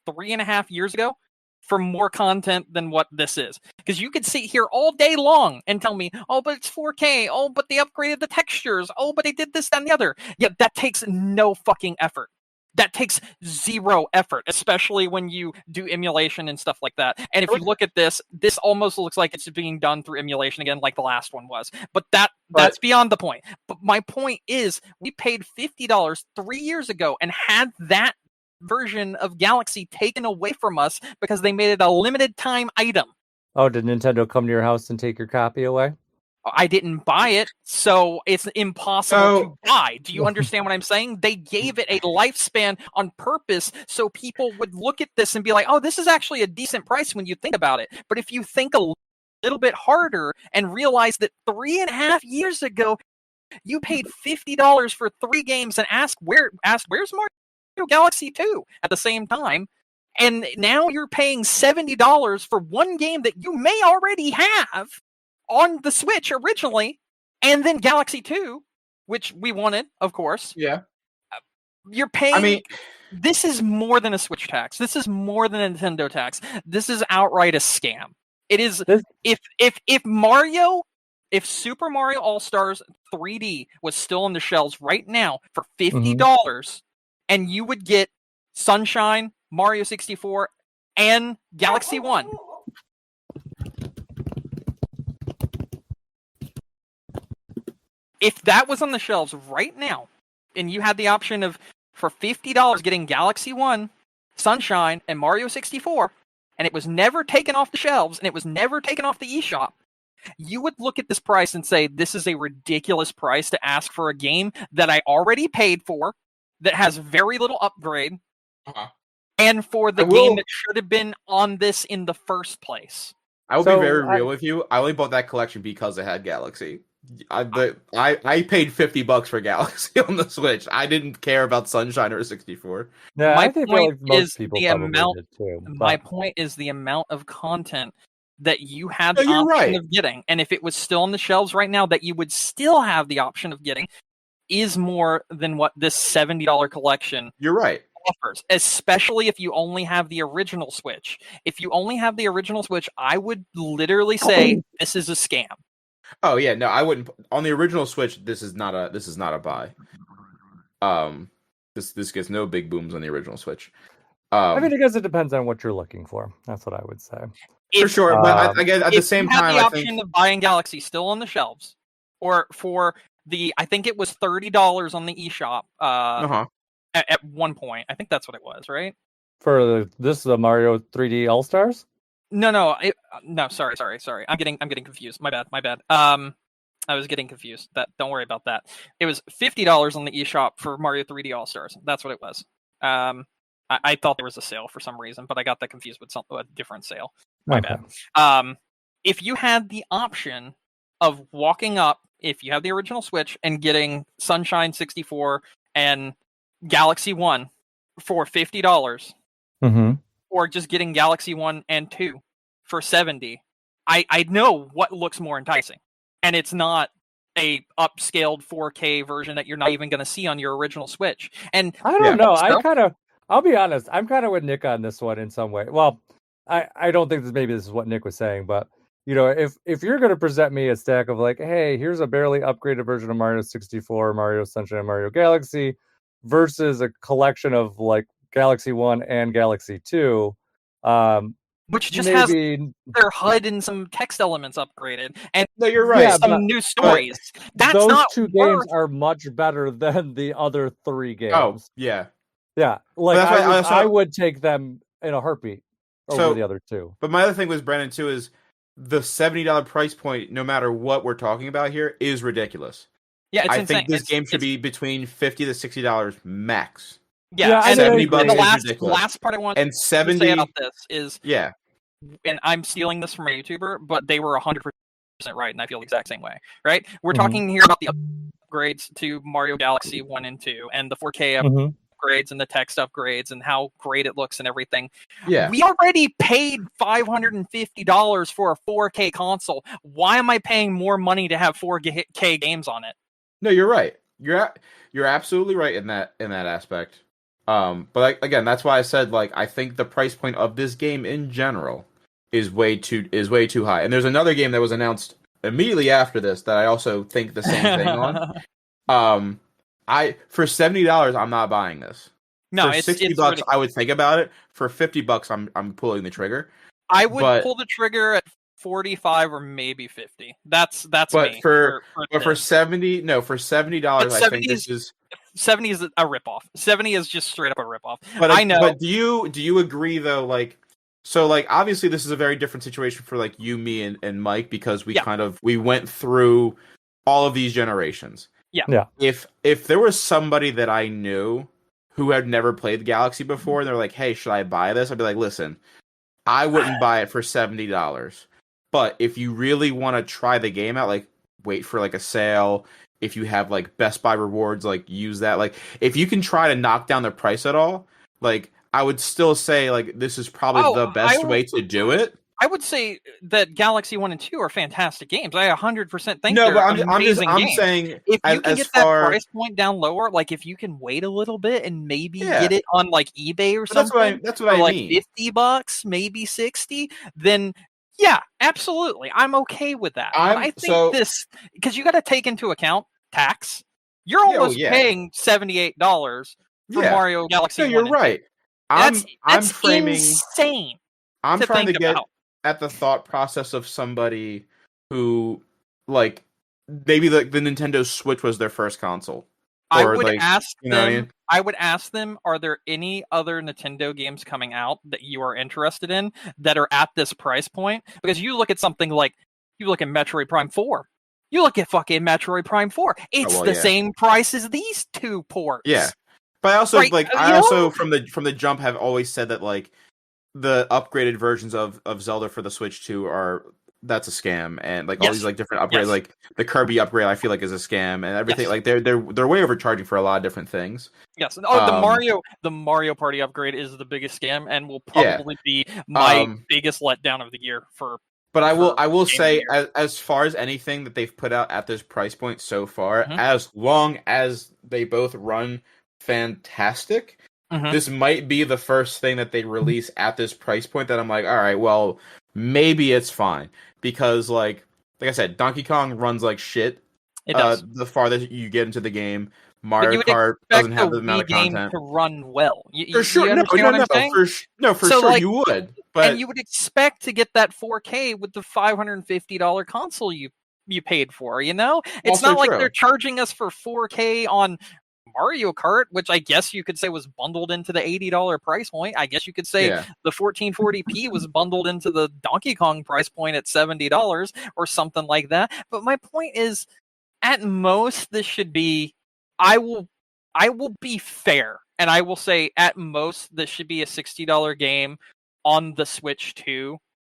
Speaker 3: 3.5 years ago for more content than what this is. Because you could sit here all day long and tell me, oh, but it's 4K. Oh, but they upgraded the textures. Oh, but they did this, that, and the other. Yeah, that takes no fucking effort. That takes zero effort, especially when you do emulation and stuff like that. And if you look at this almost looks like it's being done through emulation again, like the last one was. But that's beyond the point. But my point is, we paid $50 3 years ago and had that version of Galaxy taken away from us because they made it a limited time item.
Speaker 1: Oh, did Nintendo come to your house and take your copy away?
Speaker 3: I didn't buy it, so it's impossible to buy. Do you understand what I'm saying? They gave it a lifespan on purpose so people would look at this and be like, oh, this is actually a decent price when you think about it. But if you think a little bit harder and realize that 3.5 years ago, you paid $50 for 3 games and asked where's Mario Galaxy 2 at the same time, and now you're paying $70 for one game that you may already have on the Switch originally, and then Galaxy 2, which we wanted, of course.
Speaker 2: Yeah.
Speaker 3: You're paying... this is more than a Switch tax. This is more than a Nintendo tax. This is outright a scam. It is... If Super Mario All-Stars 3D was still on the shelves right now for $50, and you would get Sunshine, Mario 64, and Galaxy 1... If that was on the shelves right now, and you had the option of, for $50, getting Galaxy 1, Sunshine, and Mario 64, and it was never taken off the shelves, and it was never taken off the eShop, you would look at this price and say, this is a ridiculous price to ask for a game that I already paid for, that has very little upgrade, and for the game that should have been on this in the first place.
Speaker 2: I will be very real with you. I only bought that collection because it had Galaxy. I paid $50 for Galaxy on the Switch. I didn't care about Sunshine or 64.
Speaker 1: Yeah,
Speaker 3: my
Speaker 1: I think
Speaker 3: point
Speaker 1: most
Speaker 3: is
Speaker 1: people
Speaker 3: the amount.
Speaker 1: did too,
Speaker 3: My point is the amount of content that you had the
Speaker 2: you're
Speaker 3: option
Speaker 2: right.
Speaker 3: of getting, and if it was still on the shelves right now, that you would still have the option of getting, is more than what this $70 collection.
Speaker 2: You're right.
Speaker 3: Offers, especially if you only have the original Switch. If you only have the original Switch, I would literally say this is a scam.
Speaker 2: Oh yeah, no, I wouldn't. On the original Switch, this is not a buy. This gets no big booms on the original Switch.
Speaker 1: I mean, I guess it depends on what you're looking for. That's what I would say.
Speaker 2: For sure, but I guess at the same time,
Speaker 3: the
Speaker 2: I
Speaker 3: option of buying Galaxy still on the shelves, or for I think it was $30 on the eShop. At one point, I think that's what it was, right?
Speaker 1: For the Mario 3D All Stars?
Speaker 3: No, sorry. I'm getting confused. My bad. I was getting confused. Don't worry about that. It was $50 on the eShop for Mario 3D All Stars. That's what it was. I thought there was a sale for some reason, but I got that confused with a different sale. My bad. If you had the option of walking up, if you have the original Switch, and getting Sunshine 64 and Galaxy 1 for $50, or just getting Galaxy 1 and 2 for $70, I know what looks more enticing. And it's not a upscaled 4K version that you're not even going to see on your original Switch. And
Speaker 1: I don't know. I'll be honest, I'm kind of with Nick on this one in some way. Well, I don't think this is what Nick was saying, but you know, if you're going to present me a stack of like, hey, here's a barely upgraded version of Mario 64, Mario Sunshine, and Mario Galaxy, versus a collection of like Galaxy 1 and Galaxy 2,
Speaker 3: which just has their HUD and some text elements upgraded, and
Speaker 2: no, you're right.
Speaker 3: Some new stories. That's
Speaker 1: those
Speaker 3: not
Speaker 1: two games are much better than the other 3 games.
Speaker 2: Oh, yeah.
Speaker 1: Like I would take them in a heartbeat over the other 2.
Speaker 2: But my other thing with Brandon too is the $70 price point, no matter what we're talking about here, is ridiculous.
Speaker 3: Yeah, it's
Speaker 2: I
Speaker 3: insane.
Speaker 2: think this game should be between $50 to $60 max.
Speaker 3: Yeah, and
Speaker 2: $70
Speaker 3: the last part I want
Speaker 2: to say
Speaker 3: about this is, and I'm stealing this from a YouTuber, but they were 100% right, and I feel the exact same way. Right? We're talking here about the upgrades to Mario Galaxy 1 and 2, and the 4K upgrades and the text upgrades and how great it looks and everything.
Speaker 2: Yeah,
Speaker 3: we already paid $550 for a 4K console. Why am I paying more money to have 4K games on it?
Speaker 2: No, you're right. You're absolutely right in that aspect. But again, that's why I said I think the price point of this game in general is way too high. And there's another game that was announced immediately after this that I also think the same thing on. For $70, I'm not buying this.
Speaker 3: No,
Speaker 2: for
Speaker 3: it's
Speaker 2: $60,
Speaker 3: ridiculous.
Speaker 2: I would think about it. For $50, I'm pulling the trigger.
Speaker 3: I would pull the trigger at 45 or maybe 50. That's me.
Speaker 2: For $70, I think this is
Speaker 3: 70 is a ripoff. 70 is just straight up a ripoff.
Speaker 2: But
Speaker 3: I know.
Speaker 2: But do you agree though? Obviously this is a very different situation for you, me, and Mike because we went through all of these generations.
Speaker 3: Yeah.
Speaker 2: If there was somebody that I knew who had never played the Galaxy before, and they're like, "Hey, should I buy this?" I'd be like, "Listen, I wouldn't buy it for $70. But if you really want to try the game out, wait for a sale. If you have Best Buy rewards, use that. If you can try to knock down the price at all, I would still say this is probably the best way to do it.
Speaker 3: I would say that Galaxy 1 and 2 are fantastic games. I 100% think
Speaker 2: no,
Speaker 3: they're
Speaker 2: but
Speaker 3: amazing
Speaker 2: I'm
Speaker 3: games.
Speaker 2: saying
Speaker 3: if you can get that price point down lower, if you can wait a little bit and maybe get it on eBay or something,
Speaker 2: that's what I mean.
Speaker 3: $50, maybe 60, then yeah, absolutely, I'm okay with that. I think this because you got to take into account tax. You're almost paying $78 for Mario Galaxy.
Speaker 2: No, you're right.
Speaker 3: That's
Speaker 2: framing
Speaker 3: insane.
Speaker 2: I'm trying to get at the thought process of somebody who, maybe the Nintendo Switch was their first console.
Speaker 3: I would ask them. I would ask them: are there any other Nintendo games coming out that you are interested in that are at this price point? Because you look at something you look at Metroid Prime 4. You look at fucking Metroid Prime 4. It's the same price as these two ports.
Speaker 2: Yeah, but I also also from the jump have always said that the upgraded versions of Zelda for the Switch 2 that's a scam, and all these different upgrades, the Kirby upgrade I feel is a scam, and everything they're way overcharging for a lot of different things.
Speaker 3: Yes, the Mario Party upgrade is the biggest scam, and will probably be my biggest letdown of the year for.
Speaker 2: But I will say, as far as anything that they've put out at this price point so far, as long as they both run fantastic. This might be the first thing that they release at this price point that I'm all right, well, maybe it's fine. Because, like I said, Donkey Kong runs like shit.
Speaker 3: It does.
Speaker 2: The farthest you get into the game. Mario Kart doesn't have the amount of content
Speaker 3: to run well.
Speaker 2: For sure, for sure you would. But
Speaker 3: and you would expect to get that 4K with the $550 console you paid for. It's not like they're charging us for 4K on Mario Kart, which I guess you could say was bundled into the $80 price point. I guess you could say the 1440p was bundled into the Donkey Kong price point at $70 or something like that. But my point is, at most, this should be. I will be fair, and I will say at most this should be a $60 game on the Switch 2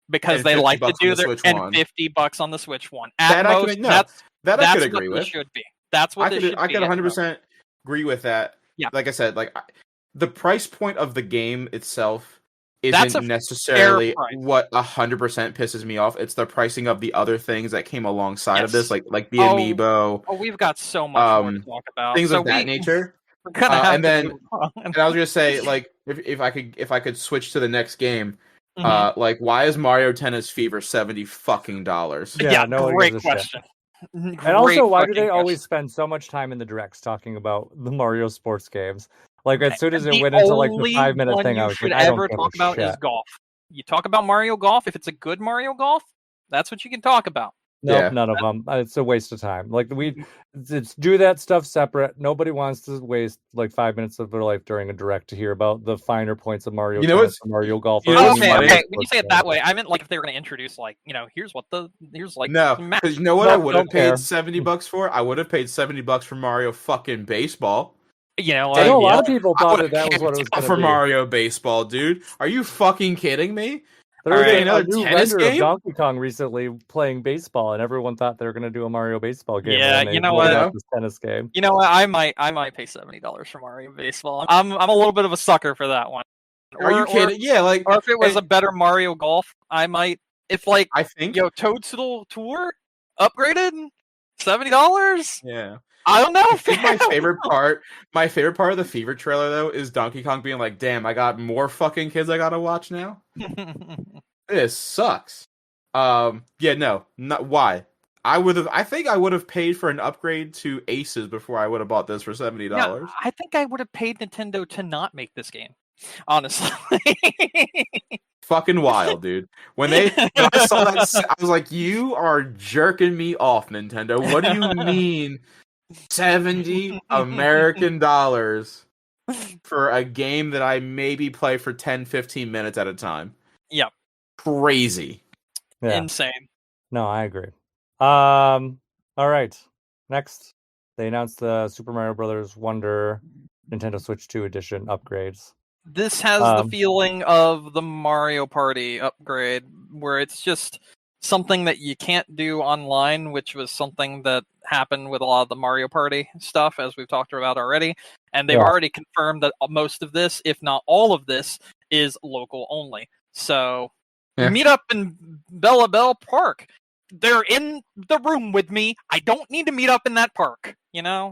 Speaker 3: because they like to do their $50 on the Switch 1. At most, that's
Speaker 2: I could agree with.
Speaker 3: Should be. That's what should be.
Speaker 2: I could 100% agree with that.
Speaker 3: Yeah.
Speaker 2: Like I said, the price point of the game itself isn't necessarily what 100% pisses me off. It's the pricing of the other things that came alongside of this, like the amiibo.
Speaker 3: Oh, we've got so much more to talk about.
Speaker 2: Things of that nature.
Speaker 3: We're gonna have
Speaker 2: and I was gonna say, if I could switch to the next game, why is Mario Tennis Fever $70
Speaker 3: Yeah, great question.
Speaker 1: And also, why do they always spend so much time in the directs talking about the Mario sports games? As soon as it went into the 5-minute thing, I was like, I don't
Speaker 3: talk about is golf. You talk about Mario Golf. If it's a good Mario Golf, that's what you can talk about.
Speaker 1: Nope, none of them. It's a waste of time. Do that stuff separate. Nobody wants to waste 5 minutes of their life during a direct to hear about the finer points of Mario. Mario Golf.
Speaker 3: Okay. When you say it that way, I meant if they were going to introduce here's
Speaker 2: no, because you know what I would have paid $70 for? I would have paid $70 for Mario fucking Baseball.
Speaker 1: I know a lot of people thought that was what it was going to be.
Speaker 2: For Mario Baseball, dude. Are you fucking kidding me?
Speaker 1: There was another new render of Donkey Kong recently playing baseball, and everyone thought they were going to do a Mario baseball game.
Speaker 3: Yeah, you know what?
Speaker 1: This tennis game.
Speaker 3: You know what? I might pay $70 for Mario baseball. I'm a little bit of a sucker for that one.
Speaker 2: Are you kidding?
Speaker 3: Or if it was a better Mario Golf, I might. If
Speaker 2: I think
Speaker 3: Toadstool Tour upgraded $70.
Speaker 2: Yeah.
Speaker 3: I don't know.
Speaker 2: I think my favorite part of the Fever trailer though is Donkey Kong being like, "Damn, I got more fucking kids I gotta watch now. This sucks." Yeah, no, not why. I think I would have paid for an upgrade to Aces before I would have bought this for $70.
Speaker 3: Yeah, I think I would have paid Nintendo to not make this game. Honestly.
Speaker 2: Fucking wild, dude. When I saw that, I was like, "You are jerking me off, Nintendo. What do you mean 70 American dollars for a game that I maybe play for 10, 15 minutes at a time?"
Speaker 3: Yep.
Speaker 2: Crazy.
Speaker 1: Yeah.
Speaker 3: Insane.
Speaker 1: No, I agree. All right. Next, they announced the Super Mario Brothers Wonder Nintendo Switch 2 edition upgrades.
Speaker 3: This has the feeling of the Mario Party upgrade, where it's just something that you can't do online, which was something that happened with a lot of the Mario Party stuff, as we've talked about already. And they've already confirmed that most of this, if not all of this, is local only. So meet up in Bella Bell Park. They're in the room with me. I don't need to meet up in that park. You know,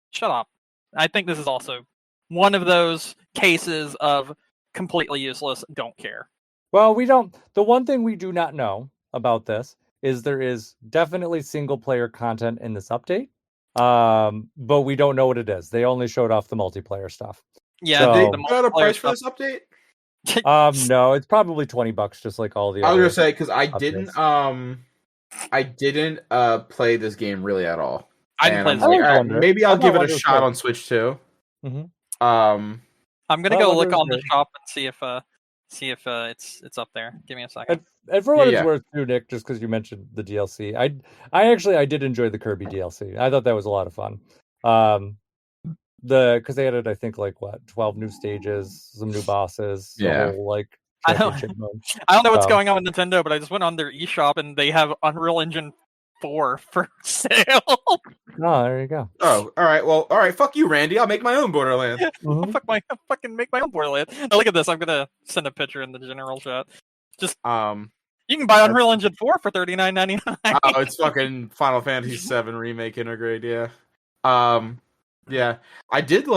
Speaker 3: shut up. I think this is also one of those cases of completely useless, don't care.
Speaker 1: Well, the one thing we do not know about this is there is definitely single player content in this update. But we don't know what it is. They only showed off the multiplayer stuff.
Speaker 3: Yeah,
Speaker 1: So,
Speaker 2: They got a price for this update?
Speaker 1: No, it's probably $20 just like all the
Speaker 2: I was
Speaker 1: other
Speaker 2: gonna say, because
Speaker 1: updates.
Speaker 2: I didn't play this game really at all.
Speaker 3: I didn't play
Speaker 2: And
Speaker 3: this
Speaker 2: I'm
Speaker 3: game.
Speaker 2: like, all right, maybe I'll give it a shot on Switch too.
Speaker 1: Mhm.
Speaker 3: I'm gonna go look on the shop and see if it's up there. Give me a second.
Speaker 1: And for what it's worth too, Nick, just because you mentioned the DLC, I did enjoy the Kirby DLC. I thought that was a lot of fun. Because they added, I think, 12 new stages, some new bosses,
Speaker 2: Yeah.
Speaker 1: whole,
Speaker 3: I don't
Speaker 1: mode.
Speaker 3: I don't know what's going on with Nintendo, but I just went on their eShop and they have Unreal Engine 4 for sale.
Speaker 1: Oh, there you go.
Speaker 2: Oh, all right. Well, all right. Fuck you, Randy. I'll make my own Borderlands.
Speaker 3: I'll fucking make my own Borderlands. Now look at this. I'm gonna send a picture in the general chat. Just you can buy Unreal Engine 4 for $39.99.
Speaker 2: Oh, it's fucking Final Fantasy VII Remake Integrate. Yeah. Yeah. I did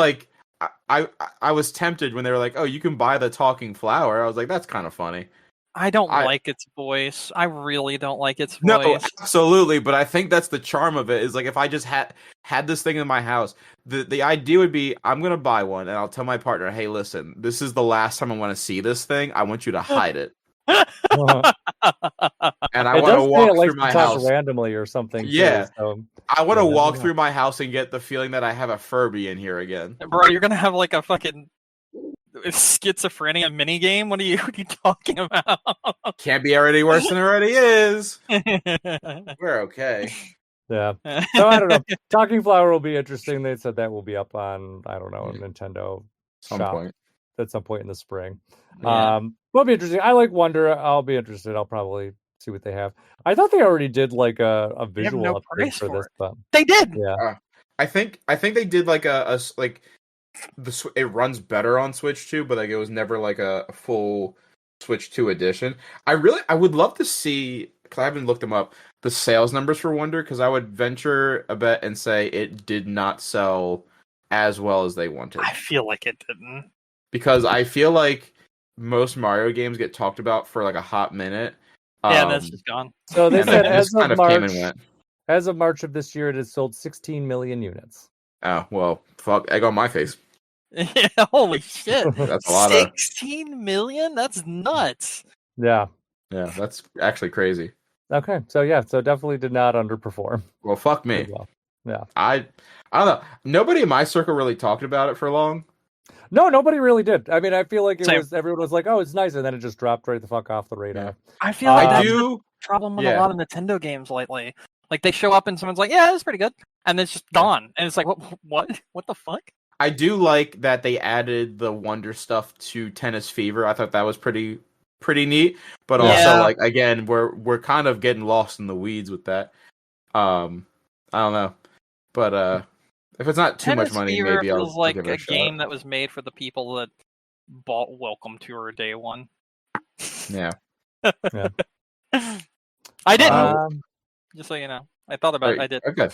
Speaker 2: I was tempted when they were like, "Oh, you can buy the talking flower." I was like, "That's kind of funny."
Speaker 3: I don't like its voice. I really don't like its voice.
Speaker 2: No, absolutely, but I think that's the charm of it. Is like if I just had this thing in my house, the idea would be I'm gonna buy one and I'll tell my partner, "Hey, listen, this is the last time I want to see this thing. I want you to hide it." And I want to walk through my house
Speaker 1: randomly or something.
Speaker 2: Yeah,
Speaker 1: too, so.
Speaker 2: I want to walk through my house and get the feeling that I have a Furby in here again.
Speaker 3: Bro, you're gonna have like a fucking schizophrenia minigame? What are you talking about?
Speaker 2: Can't be already worse than it already is. We're okay.
Speaker 1: Yeah. So I don't know. Talking Flower will be interesting. They said that will be up on, I don't know, Nintendo shop at some point in the spring.
Speaker 3: Yeah.
Speaker 1: Will be interesting. I like Wonder. I'll be interested. I'll probably see what they have. I thought they already did like a visual upgrade for this, but
Speaker 3: they did.
Speaker 1: Yeah.
Speaker 2: I think they did like it runs better on Switch 2, but like it was never like a full Switch 2 edition. I would love to see, because I haven't looked them up, the sales numbers for Wonder, because I would venture a bet and say it did not sell as well as they wanted.
Speaker 3: I feel like it didn't.
Speaker 2: Because I feel like most Mario games get talked about for like a hot minute.
Speaker 3: Yeah, that's just gone.
Speaker 1: So they said as of March,
Speaker 2: came and went.
Speaker 1: As of March of this year, it has sold 16 million units.
Speaker 2: Oh, well, fuck, egg on my face.
Speaker 3: Yeah, holy shit.
Speaker 2: That's a lot
Speaker 3: 16 million? That's nuts.
Speaker 1: Yeah.
Speaker 2: Yeah, that's actually crazy.
Speaker 1: Okay, so definitely did not underperform.
Speaker 2: Well, fuck me.
Speaker 1: Well. Yeah.
Speaker 2: I don't know. Nobody in my circle really talked about it for long.
Speaker 1: No, nobody really did. I mean, I feel like everyone was like, "Oh, it's nice," and then it just dropped right the fuck off the radar.
Speaker 2: Yeah.
Speaker 3: I feel like that's the problem with a lot of Nintendo games lately. Like they show up and someone's like, "Yeah, it's pretty good," and then it's just gone, and it's like, "What the fuck?"
Speaker 2: I do like that they added the Wonder stuff to Tennis Fever. I thought that was pretty neat, but also like again, we're kind of getting lost in the weeds with that. I don't know, but if it's not too much money,
Speaker 3: Fever
Speaker 2: maybe I'll
Speaker 3: feels like
Speaker 2: give it a
Speaker 3: game that was made for the people that bought Welcome Tour Day 1.
Speaker 2: Yeah.
Speaker 3: I didn't. Just so you know, I thought about it. I did.
Speaker 2: Okay.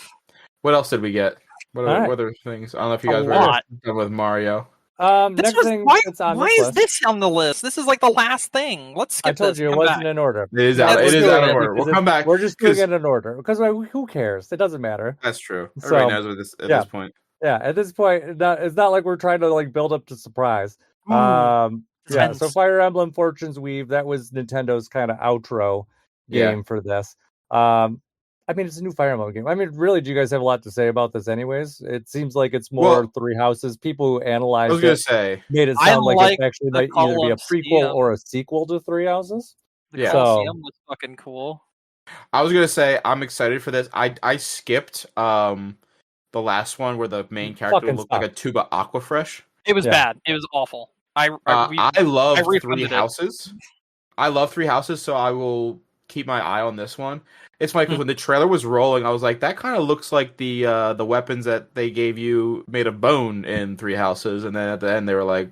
Speaker 2: What else did we get? What other things? I don't know if you guys were done with Mario.
Speaker 1: Next thing that's on
Speaker 3: why is this on the list? This is like the last thing. Let's skip
Speaker 1: I told
Speaker 3: this.
Speaker 1: you it wasn't in order.
Speaker 2: It is out of order. We'll come back.
Speaker 1: We're just doing it in order because who cares? It doesn't matter.
Speaker 2: That's true. Everybody knows what this at this point.
Speaker 1: Yeah, at this point, it's not like we're trying to like build up to surprise. Yeah, so Fire Emblem Fortune's Weave, that was Nintendo's kind of outro game for this. I mean, it's a new Fire Emblem game. I mean, really, do you guys have a lot to say about this anyways? It seems like it's more Three Houses. People who analyzed made it sound like it actually might either be a prequel or a sequel to Three Houses.
Speaker 3: The Colosseum was fucking cool.
Speaker 2: I was going to say, I'm excited for this. I skipped the last one where the main character looked like a tube of Aquafresh.
Speaker 3: It was bad. It was awful. I love
Speaker 2: Three Houses. I love Three Houses, so I will keep my eye on this one. It's funny because when the trailer was rolling, I was like, that kind of looks like the weapons that they gave you made of bone in Three Houses, and then at the end they were like,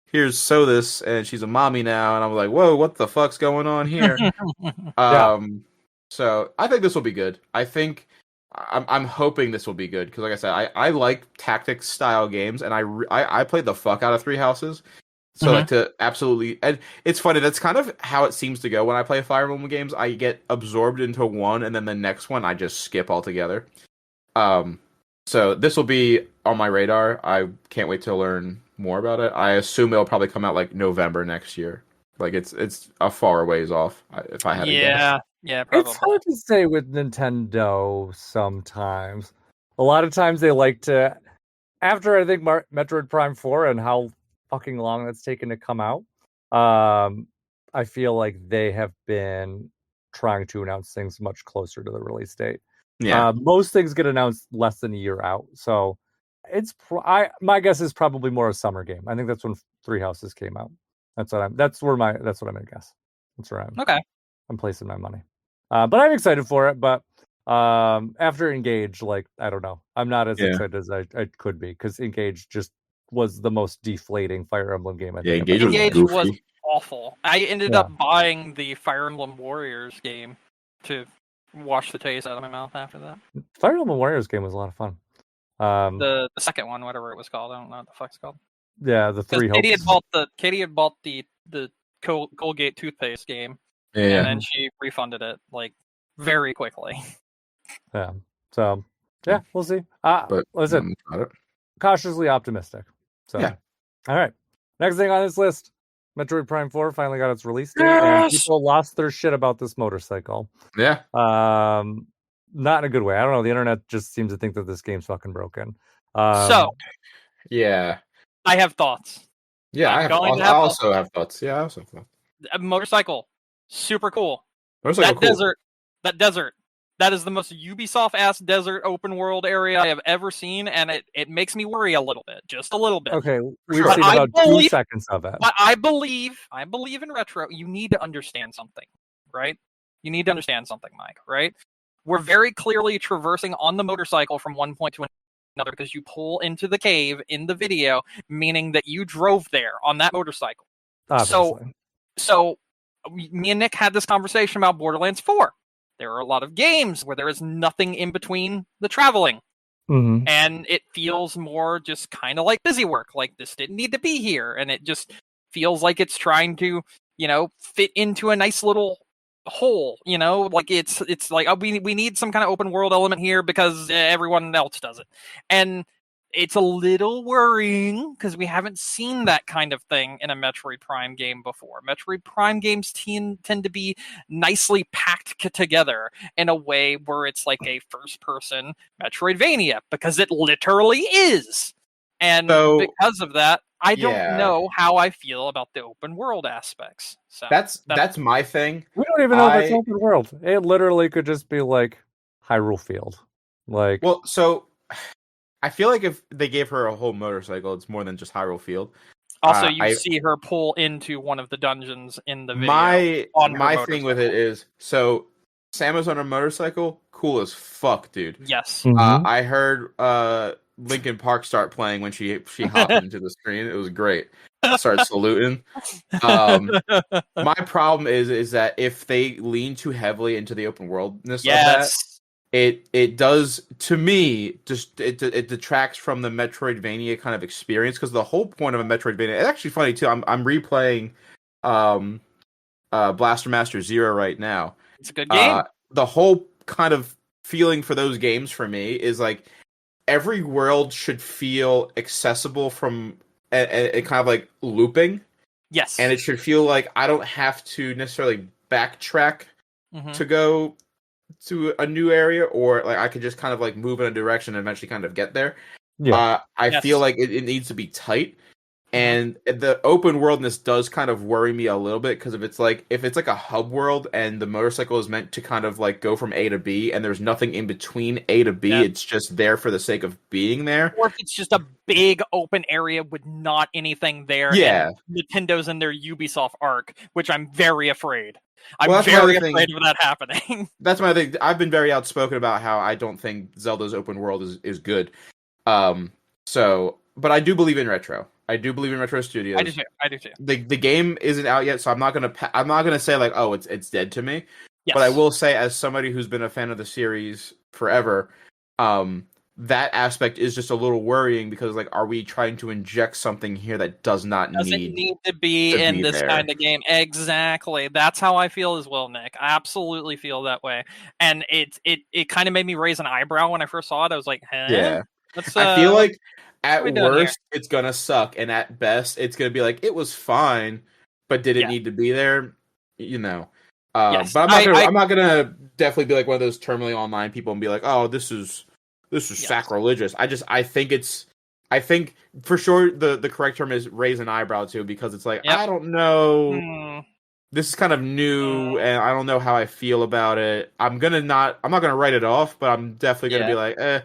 Speaker 2: here's Sothis, and she's a mommy now, and I was like, whoa, what the fuck's going on here? So I think this will be good. I think I'm hoping this will be good because, like I said, I like tactics style games, and I played the fuck out of Three Houses. So like to absolutely, and it's funny. That's kind of how it seems to go when I play Fire Emblem games. I get absorbed into one, and then the next one I just skip altogether. So this will be on my radar. I can't wait to learn more about it. I assume it'll probably come out like November next year. Like it's a far ways off. If I had to guess.
Speaker 3: Yeah, probably.
Speaker 1: It's hard to say with Nintendo sometimes. A lot of times they like to, after I think Metroid Prime 4 and how fucking long that's taken to come out, I feel like they have been trying to announce things much closer to the release date.
Speaker 2: Yeah,
Speaker 1: most things get announced less than a year out, so it's my guess is probably more a summer game. I think that's when Three Houses came out. That's what I'm gonna guess. That's where I'm placing my money. But I'm excited for it. But after Engage, like I don't know, I'm not as excited as I could be because Engage just was the most deflating Fire Emblem game. I think
Speaker 3: Engage was awful. I ended up buying the Fire Emblem Warriors game to wash the taste out of my mouth after that.
Speaker 1: Fire Emblem Warriors game was a lot of fun.
Speaker 3: The second one, whatever it was called, I don't know what the fuck's called.
Speaker 1: Yeah, the Three Hopes.
Speaker 3: Katie had bought the Colgate toothpaste game, and then she refunded it like very quickly.
Speaker 1: Yeah. So we'll see. But listen, cautiously optimistic. So all right. Next thing on this list, Metroid Prime 4 finally got its release date, and people lost their shit about this motorcycle.
Speaker 2: Yeah.
Speaker 1: Not in a good way. I don't know. The internet just seems to think that this game's fucking broken.
Speaker 2: Yeah.
Speaker 3: I have thoughts.
Speaker 2: Yeah, I also have thoughts. Yeah, I also have thoughts.
Speaker 3: A motorcycle, super cool.
Speaker 2: That
Speaker 3: desert. That is the most Ubisoft-ass desert open world area I have ever seen, and it makes me worry a little bit, just a little bit.
Speaker 1: Okay, we've seen about 2 seconds of it.
Speaker 3: But I believe in retro. You need to understand something, right? You need to understand something, Mike, right? We're very clearly traversing on the motorcycle from one point to another because you pull into the cave in the video, meaning that you drove there on that motorcycle.
Speaker 1: Obviously.
Speaker 3: So me and Nick had this conversation about Borderlands 4. There are a lot of games where there is nothing in between the traveling.
Speaker 1: Mm-hmm.
Speaker 3: And it feels more just kind of like busy work. Like this didn't need to be here. And it just feels like it's trying to, fit into a nice little hole, like it's like we need some kind of open world element here because everyone else does it. And it's a little worrying because we haven't seen that kind of thing in a Metroid Prime game before. Metroid Prime games tend to be nicely packed together in a way where it's like a first-person Metroidvania, because it literally is. And because of that, I don't know how I feel about the open world aspects. So
Speaker 2: that's my thing.
Speaker 1: We don't even know if it's open world. It literally could just be like Hyrule Field.
Speaker 2: So I feel like if they gave her a whole motorcycle, it's more than just Hyrule Field.
Speaker 3: Also, you see her pull into one of the dungeons in the video.
Speaker 2: My thing with it is, so Samus on her motorcycle, cool as fuck, dude.
Speaker 3: Yes.
Speaker 1: Mm-hmm.
Speaker 2: I heard Linkin Park start playing when she hopped into the screen. It was great. Started saluting. My problem is that if they lean too heavily into the open worldness of that, it does, to me, just it detracts from the Metroidvania kind of experience, because the whole point of a Metroidvania, it's actually funny too. I'm replaying Blaster Master Zero right now.
Speaker 3: It's a good game.
Speaker 2: The whole kind of feeling for those games for me is like every world should feel accessible from and kind of like looping.
Speaker 3: Yes.
Speaker 2: And it should feel like I don't have to necessarily backtrack to go to a new area, or like I could just kind of like move in a direction and eventually kind of get there.
Speaker 1: Yeah.
Speaker 2: I feel like it needs to be tight. And the open worldness does kind of worry me a little bit, because if it's like a hub world and the motorcycle is meant to kind of like go from A to B and there's nothing in between A to B, it's just there for the sake of being there.
Speaker 3: Or if it's just a big open area with not anything there.
Speaker 2: Yeah.
Speaker 3: And Nintendo's in their Ubisoft arc, which I'm very afraid. I'm very afraid of that happening.
Speaker 2: That's my thing. I've been very outspoken about how I don't think Zelda's open world is good. But I do believe in Retro. I do believe in Retro Studios.
Speaker 3: I do too.
Speaker 2: The game isn't out yet, so I'm not gonna say like, oh, it's dead to me.
Speaker 3: Yes.
Speaker 2: But I will say, as somebody who's been a fan of the series forever, that aspect is just a little worrying, because like, are we trying to inject something here that doesn't need
Speaker 3: to be in this
Speaker 2: there.
Speaker 3: kind of game? Exactly. That's how I feel as well, Nick. I absolutely feel that way. And it kind of made me raise an eyebrow when I first saw it. I was like, huh?
Speaker 2: Yeah. I feel like at worst it's gonna suck, and at best it's gonna be like, it was fine, but did it need to be there? You know.
Speaker 3: Yes.
Speaker 2: But I'm not gonna definitely be like one of those terminally online people and be like, oh, this is sacrilegious. I think for sure the correct term is raise an eyebrow too, because it's like, I don't know. This is kind of new, and I don't know how I feel about it. I'm not gonna write it off, but I'm definitely gonna be like, eh.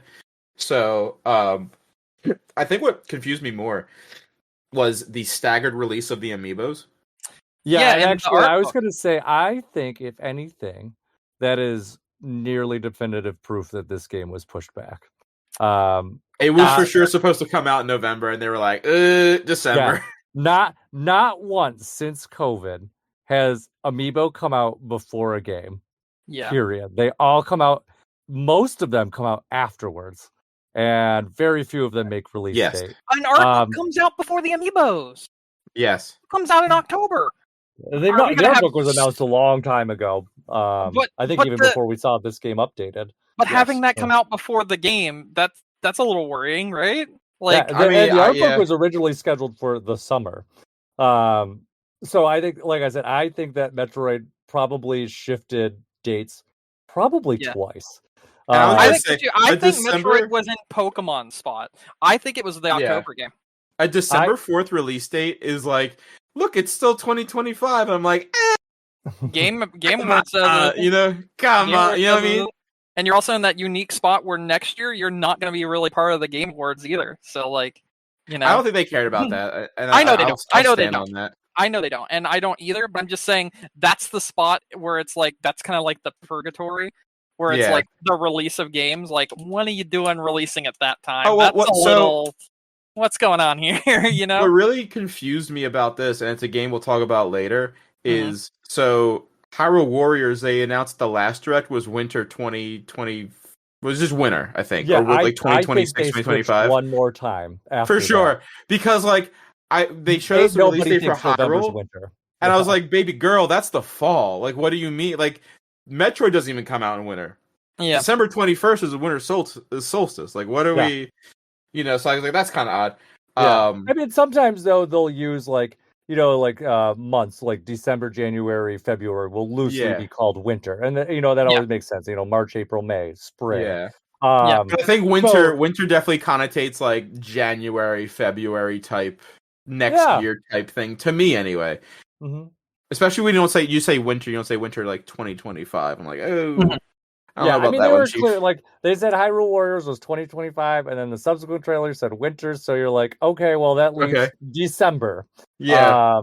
Speaker 2: So, I think what confused me more was the staggered release of the amiibos.
Speaker 1: Yeah, actually, I was going to say, I think, if anything, that is nearly definitive proof that this game was pushed back.
Speaker 2: It was for sure supposed to come out in November, and they were like, December.
Speaker 1: Yeah, not once since COVID has amiibo come out before a game.
Speaker 3: Yeah.
Speaker 1: Period. They all come out. Most of them come out afterwards, and very few of them make release date.
Speaker 3: An art book comes out before the amiibos.
Speaker 2: Yes.
Speaker 3: It comes out in October.
Speaker 1: The art book was announced a long time ago. I think even before we saw this game updated.
Speaker 3: But having that come out before the game, that's a little worrying, right? Like,
Speaker 1: the art book was originally scheduled for the summer. So I think, like I said, I think that Metroid probably shifted dates twice.
Speaker 3: I think Metroid was in Pokemon spot. I think it was the October game.
Speaker 2: A December 4th release date is like, look, it's still 2025. I'm like,
Speaker 3: Game Awards says,
Speaker 2: come on, you know what I mean?
Speaker 3: And you're also in that unique spot where next year you're not going to be really part of the Game Awards either. So, like, I
Speaker 2: don't think they cared about that. And
Speaker 3: I know they don't. I know they don't.
Speaker 2: On that.
Speaker 3: I know they don't, and I don't either. But I'm just saying that's the spot where it's like, that's kind of like the purgatory, where it's like the release of games. Like, what are you doing releasing at that time? What's going on here?
Speaker 2: What really confused me about this, and it's a game we'll talk about later, is so Hyrule Warriors, they announced the last direct was winter 2020. Was just winter, I think.
Speaker 1: Yeah,
Speaker 2: or like 2026, 2025.
Speaker 1: One more time.
Speaker 2: For sure. Because like they chose the release date for Hyrule.
Speaker 1: Winter.
Speaker 2: And I was like, baby girl, that's the fall. Like, what do you mean? Like, Metroid doesn't even come out in winter.
Speaker 3: Yeah.
Speaker 2: December 21st is the winter solstice. Like, what are we? So I was like, that's kind of odd.
Speaker 1: Yeah. I mean, sometimes though they'll use like months, like December, January, February will loosely be called winter, and that always makes sense. March, April, May, spring.
Speaker 2: Yeah. I think winter definitely connotates like January, February type next year type thing to me anyway.
Speaker 1: Mm-hmm.
Speaker 2: Especially when you say winter, you don't say winter like 2025. I'm like, oh.
Speaker 1: I mean, they were clear. Like they said, Hyrule Warriors was 2025, and then the subsequent trailer said winter. So you're like, okay, well that leaves December.
Speaker 2: Yeah.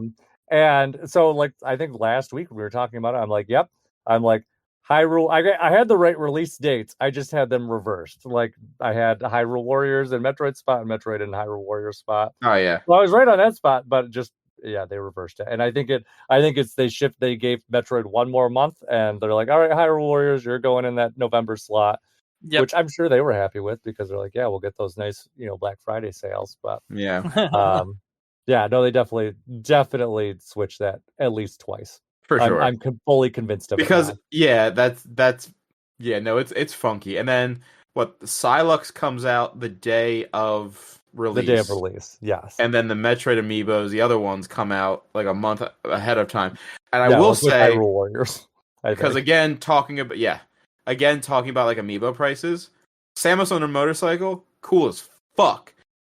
Speaker 1: And so like I think last week we were talking about it. I'm like, yep. I'm like Hyrule. I had the right release dates. I just had them reversed. Like I had Hyrule Warriors and Metroid spot, and Metroid and Hyrule Warriors spot.
Speaker 2: Oh yeah.
Speaker 1: Well, I was right on that spot, but just. Yeah, they reversed it, and I think they gave Metroid one more month, and they're like, all right, Hyrule Warriors, you're going in that November slot. which I'm sure they were happy with because they're like, yeah, we'll get those nice, Black Friday sales. But
Speaker 2: yeah,
Speaker 1: yeah, no, they definitely switched that at least twice.
Speaker 2: for sure.
Speaker 1: I'm fully convinced of
Speaker 2: because
Speaker 1: it now.
Speaker 2: yeah, that's yeah, no, it's funky. And then what? The Psylux comes out the day of release.
Speaker 1: The day of release, yes.
Speaker 2: And then the Metroid Amiibos, the other ones, come out like a month ahead of time. And I will say,
Speaker 1: Hyrule Warriors,
Speaker 2: because again talking about like Amiibo prices, Samus on a motorcycle, cool as fuck.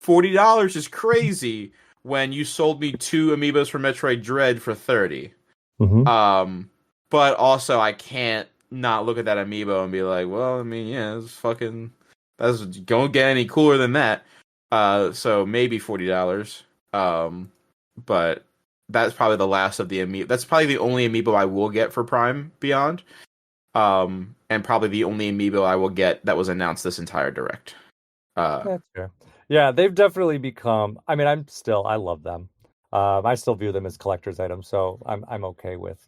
Speaker 2: $40 is crazy when you sold me 2 Amiibos for Metroid Dread for $30.
Speaker 1: Mm-hmm.
Speaker 2: But also I can't not look at that Amiibo and be like, well, I mean, yeah, that's don't get any cooler than that. So maybe $40. But that's probably the last of the Amiibo. That's probably the only Amiibo I will get for Prime Beyond. And probably the only Amiibo I will get that was announced this entire direct.
Speaker 1: That's fair. Yeah, they've definitely become. I mean, I love them. I still view them as collector's items, so I'm okay with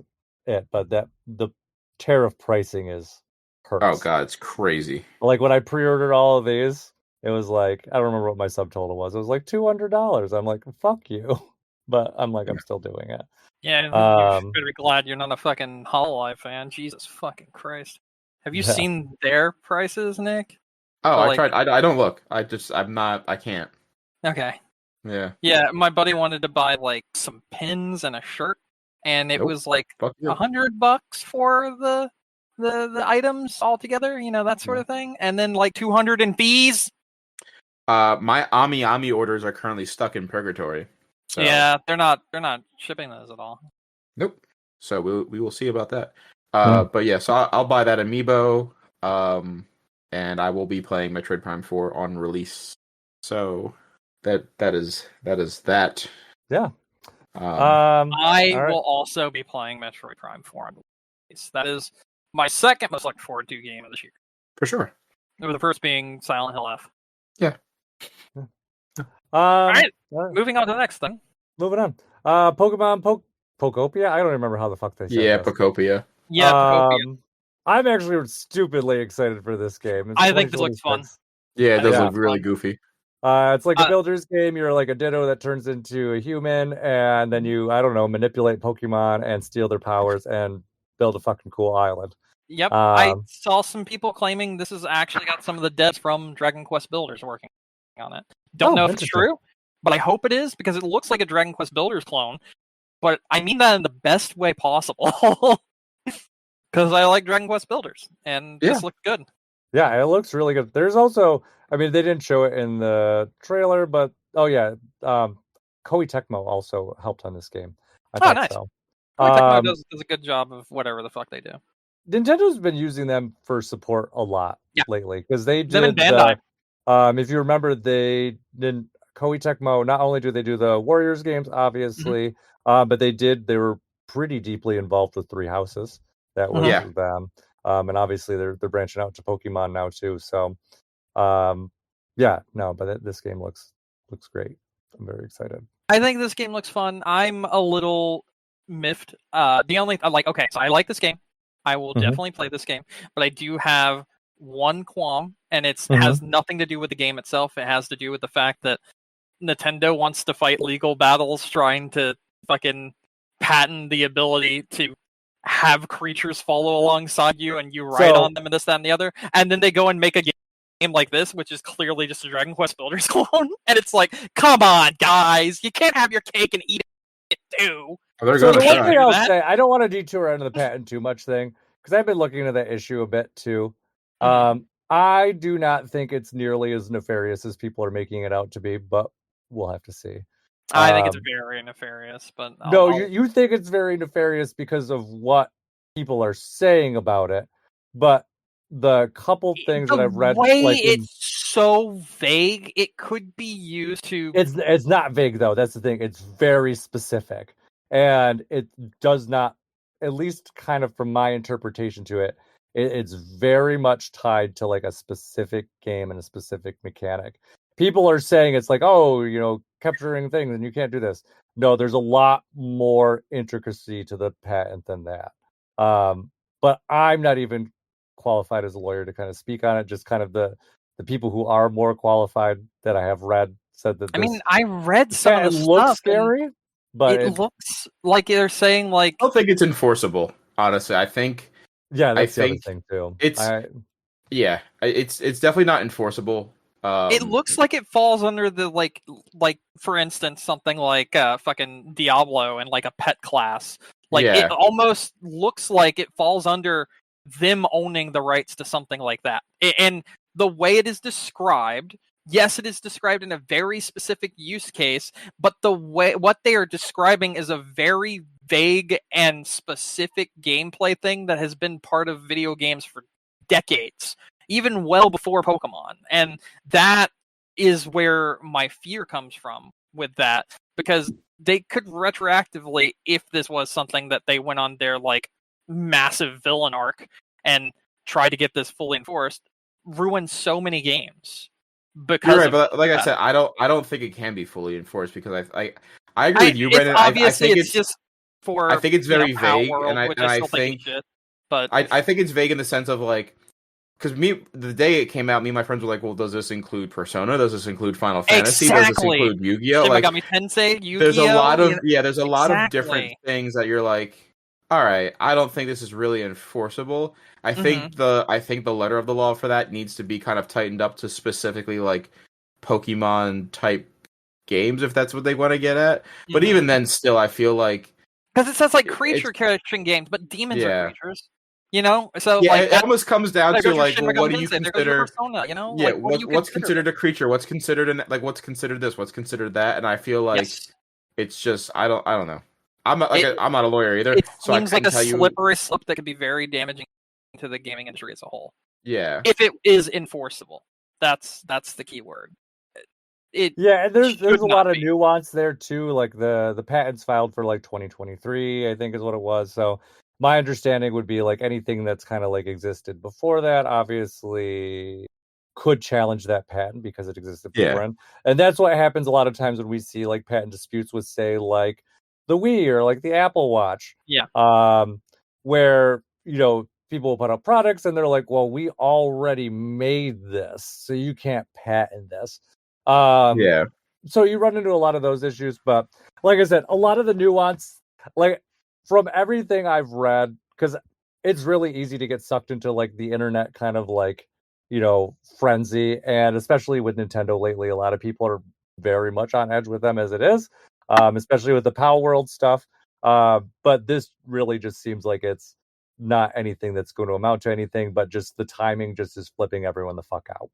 Speaker 1: it. But the tariff pricing is hurts.
Speaker 2: Oh god, it's crazy.
Speaker 1: Like when I pre-ordered all of these, it was like, I don't remember what my subtotal was. It was like $200. I'm like, fuck you. But I'm like, I'm still doing it.
Speaker 3: Yeah, you better be glad you're not a fucking Hololive fan. Jesus fucking Christ. Have you seen their prices, Nick?
Speaker 2: Oh, I tried. I don't look. I can't.
Speaker 3: Okay.
Speaker 2: Yeah.
Speaker 3: Yeah, my buddy wanted to buy like some pins and a shirt, and it was like $100 for the items all together, that sort of thing, and then like 200 in fees.
Speaker 2: My Ami orders are currently stuck in purgatory. So.
Speaker 3: Yeah, they're not shipping those at all.
Speaker 2: Nope. So we will see about that. But yeah, so I'll buy that Amiibo. And I will be playing Metroid Prime 4 on release. So that is that.
Speaker 1: Yeah.
Speaker 3: I will also be playing Metroid Prime 4 on release. That is my second most looked forward to game of this year.
Speaker 2: For sure.
Speaker 3: The first being Silent Hill F.
Speaker 2: Yeah.
Speaker 3: All right. Moving on to the next thing.
Speaker 1: Moving on. Pokemon Pokopia? I don't remember how the fuck they said
Speaker 2: Yeah,
Speaker 1: this.
Speaker 2: Pokopia.
Speaker 3: Yeah, Pokopia.
Speaker 1: I'm actually stupidly excited for this game.
Speaker 3: I think this looks fun.
Speaker 2: Yeah, it does look really goofy.
Speaker 1: It's like a builder's game. You're like a Ditto that turns into a human, and then you, I don't know, manipulate Pokemon and steal their powers and build a fucking cool island.
Speaker 3: Yep, I saw some people claiming this has actually got some of the devs from Dragon Quest Builders working on it. Don't know if it's true, but I hope it is because it looks like a Dragon Quest Builders clone. But I mean that in the best way possible. Because I like Dragon Quest Builders, and this looked good. Yeah,
Speaker 1: it looks really good. There's also, I mean, they didn't show it in the trailer, but Koei Tecmo also helped on this game. I thought
Speaker 3: nice.
Speaker 1: So.
Speaker 3: Koei Tecmo does a good job of whatever the fuck they do.
Speaker 1: Nintendo's been using them for support a lot lately because they did.
Speaker 3: Bandai.
Speaker 1: If you remember, they did Koei Tecmo. Not only do they do the Warriors games, obviously, but they were pretty deeply involved with Three Houses. That was them, and obviously they're branching out to Pokemon now too. So, but this game looks great. I'm very excited.
Speaker 3: I think this game looks fun. I'm a little miffed. So I like this game. I will definitely play this game, but I do have one qualm, and it has nothing to do with the game itself. It has to do with the fact that Nintendo wants to fight legal battles, trying to fucking patent the ability to have creatures follow alongside you and you ride on them and this, that, and the other. And then they go and make a game like this, which is clearly just a Dragon Quest Builders clone. And it's like, come on, guys. You can't have your cake and eat it too.
Speaker 1: So the one thing I'll say, I don't want to detour into the patent too much thing, because I've been looking into that issue a bit too. I do not think it's nearly as nefarious as people are making it out to be, but we'll have to see.
Speaker 3: I think it's very nefarious, but
Speaker 1: you think it's very nefarious because of what people are saying about it, but the couple things that I've read,
Speaker 3: it's so vague, it could be used to.
Speaker 1: It's not vague though. That's the thing. It's very specific, and it does not, at least kind of from my interpretation to it, it's very much tied to like a specific game and a specific mechanic. People are saying it's like, capturing things and you can't do this. No, there's a lot more intricacy to the patent than that. But I'm not even qualified as a lawyer to kind of speak on it. Just kind of the people who are more qualified that I have read said that.
Speaker 3: I mean, I read some of the
Speaker 1: looks
Speaker 3: stuff.
Speaker 1: scary, but
Speaker 3: it looks like they're saying like.
Speaker 2: I don't think it's enforceable. Honestly, I think.
Speaker 1: Yeah, that's the other thing too.
Speaker 2: Yeah, it's definitely not enforceable.
Speaker 3: It looks like it falls under the like for instance something like fucking Diablo and like a pet class. Like it almost looks like it falls under them owning the rights to something like that. And the way it is described, yes, it is described in a very specific use case, but the way what they are describing is a very vague and specific gameplay thing that has been part of video games for decades, even well before Pokemon. And that is where my fear comes from with that, because they could retroactively, if this was something that they went on their like massive villain arc and tried to get this fully enforced, ruin so many games. Because
Speaker 2: you're right, but like I said, I don't think it can be fully enforced because I agree with you, Brendan.
Speaker 3: Obviously, I think it's just for.
Speaker 2: I think it's very vague,
Speaker 3: World,
Speaker 2: and I think
Speaker 3: shit, but
Speaker 2: I think it's vague in the sense of like. Because the day it came out, me and my friends were like, "Well, does this include Persona? Does this include Final Fantasy? Does this include Yu-Gi-Oh?"
Speaker 3: Shin
Speaker 2: Like,
Speaker 3: Megami Tensei, Yu-Gi-Oh.
Speaker 2: There's a lot of different things that you're like, "All right, I don't think this is really enforceable." I think the letter of the law for that needs to be kind of tightened up to specifically like Pokemon type games, if that's what they want to get at. But even then, still, I feel like
Speaker 3: because it says like creature catching games, but demons are creatures. You know, so
Speaker 2: yeah,
Speaker 3: like
Speaker 2: it almost comes down to like, well, what do you
Speaker 3: consider?
Speaker 2: Persona,
Speaker 3: you know,
Speaker 2: yeah,
Speaker 3: like,
Speaker 2: what's considered a creature? What's considered what's considered this? What's considered that? And I feel like it's just I don't know. I'm not a lawyer either.
Speaker 3: It
Speaker 2: so
Speaker 3: seems like a slippery slope that could be very damaging to the gaming industry as a whole.
Speaker 2: Yeah,
Speaker 3: if it is enforceable, that's the key word.
Speaker 1: And there's a lot of nuance there too. Like the patents filed for like 2023, I think is what it was. So. My understanding would be like anything that's kind of like existed before that, obviously could challenge that patent because it existed beforehand. And that's what happens a lot of times when we see like patent disputes with, say, like the Wii or like the Apple Watch. Where, you know, people will put up products and they're like, well, we already made this, so you can't patent this. So you run into a lot of those issues. But like I said, a lot of the nuance, like, from everything I've read, because it's really easy to get sucked into like the internet kind of like, you know, frenzy, and especially with Nintendo lately, a lot of people are very much on edge with them as it is, especially with the Power World stuff. But this really just seems like it's not anything that's going to amount to anything, but just the timing just is flipping everyone the fuck out.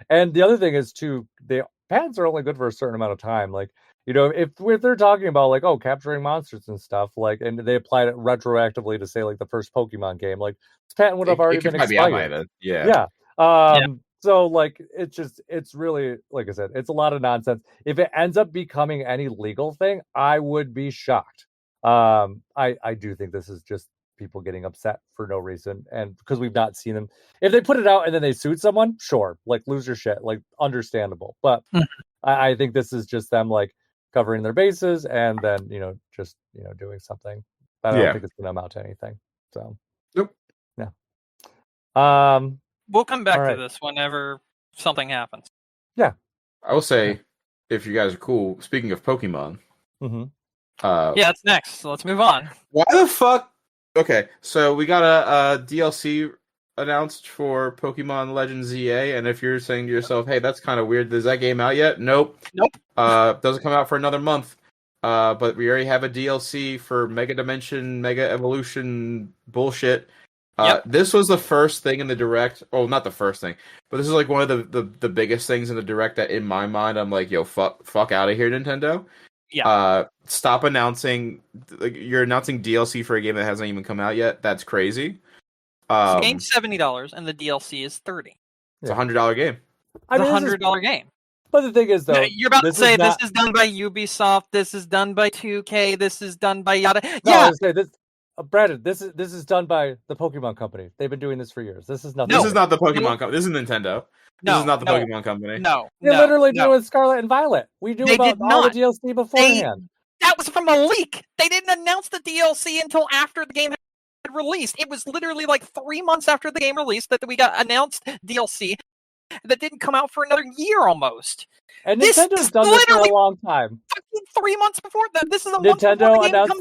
Speaker 1: And the other thing is too, the patents are only good for a certain amount of time. Like, you know, if they're talking about like, oh, capturing monsters and stuff, like, and they applied it retroactively to say like the first Pokemon game, like this patent would have already been expired. So like it's really, like I said, it's a lot of nonsense. If it ends up becoming any legal thing, I would be shocked. I do think this is just people getting upset for no reason, and because we've not seen them. If they put it out and then they sued someone, sure, like lose your shit, like understandable. But I think this is just them like covering their bases and then, you know, just, you know, doing something. But I don't think it's going to amount to anything. So,
Speaker 2: nope.
Speaker 1: Yeah.
Speaker 3: We'll come back to this whenever something happens.
Speaker 1: Yeah.
Speaker 2: I will say, if you guys are cool, speaking of Pokemon.
Speaker 3: It's next. So let's move on.
Speaker 2: Why the fuck? Okay, so we got a DLC announced for Pokemon Legends ZA, and if you're saying to yourself, hey, that's kind of weird, is that game out yet? Nope. Doesn't come out for another month. But we already have a DLC for Mega Dimension, Mega Evolution bullshit. This was the first thing in the Direct. Oh, not the first thing, but this is like one of the biggest things in the Direct that in my mind, I'm like, yo, fuck out of here, Nintendo. Stop announcing. Like, you're announcing DLC for a game that hasn't even come out yet. That's crazy.
Speaker 3: The game's $70 and the DLC is $30.
Speaker 2: It's $100 game.
Speaker 3: It's a $100 game.
Speaker 1: But the thing is, though,
Speaker 3: you're about to say this is done by Ubisoft. This is done by 2K. This is done by yada.
Speaker 1: Brandon, this is done by the Pokemon Company. They've been doing this for years. This is nothing.
Speaker 2: This is not the Pokemon Company. This is Nintendo. This is not the Pokemon Company.
Speaker 1: They literally did it with Scarlet and Violet. We knew about all the DLC beforehand.
Speaker 3: That was from a leak. They didn't announce the DLC until after the game had released. It was literally like 3 months after the game released that we got announced DLC that didn't come out for another year almost.
Speaker 1: And Nintendo's done this for a long time.
Speaker 3: 3 months before that. This is a
Speaker 1: Nintendo announced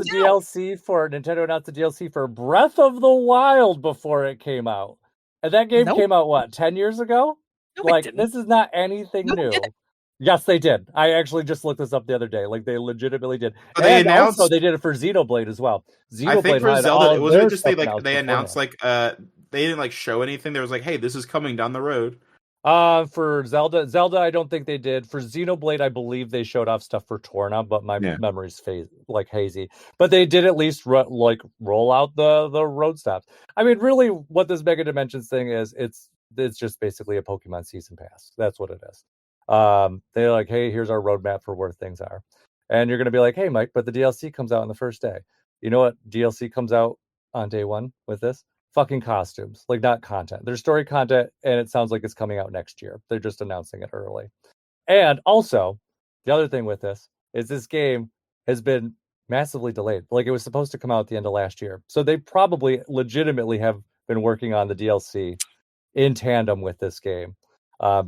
Speaker 1: the DLC for Breath of the Wild before it came out. And that game came out, what, 10 years ago?
Speaker 3: No,
Speaker 1: like, this is not anything new. Yes, they did. I actually just looked this up the other day. Like, they legitimately did.
Speaker 2: But they announced...
Speaker 1: also, they did it for Xenoblade as well.
Speaker 2: I think for Zelda, it wasn't just they announced, like, they didn't, like, show anything. They was like, hey, this is coming down the road.
Speaker 1: For Zelda, I don't think they did. For Xenoblade, I believe they showed off stuff for Torna, but my memory's hazy. But they did at least roll out the road stops. I mean, really, what this Mega Dimensions thing is, it's just basically a Pokemon season pass. That's what it is. They're like, hey, here's our roadmap for where things are, and you're gonna be like, hey, Mike, but the DLC comes out on the first day. You know what DLC comes out on day one with this? Fucking costumes, like, not content. There's story content, and it sounds like it's coming out next year. They're just announcing it early. And also, the other thing with this is this game has been massively delayed. Like, it was supposed to come out at the end of last year. So they probably legitimately have been working on the DLC in tandem with this game,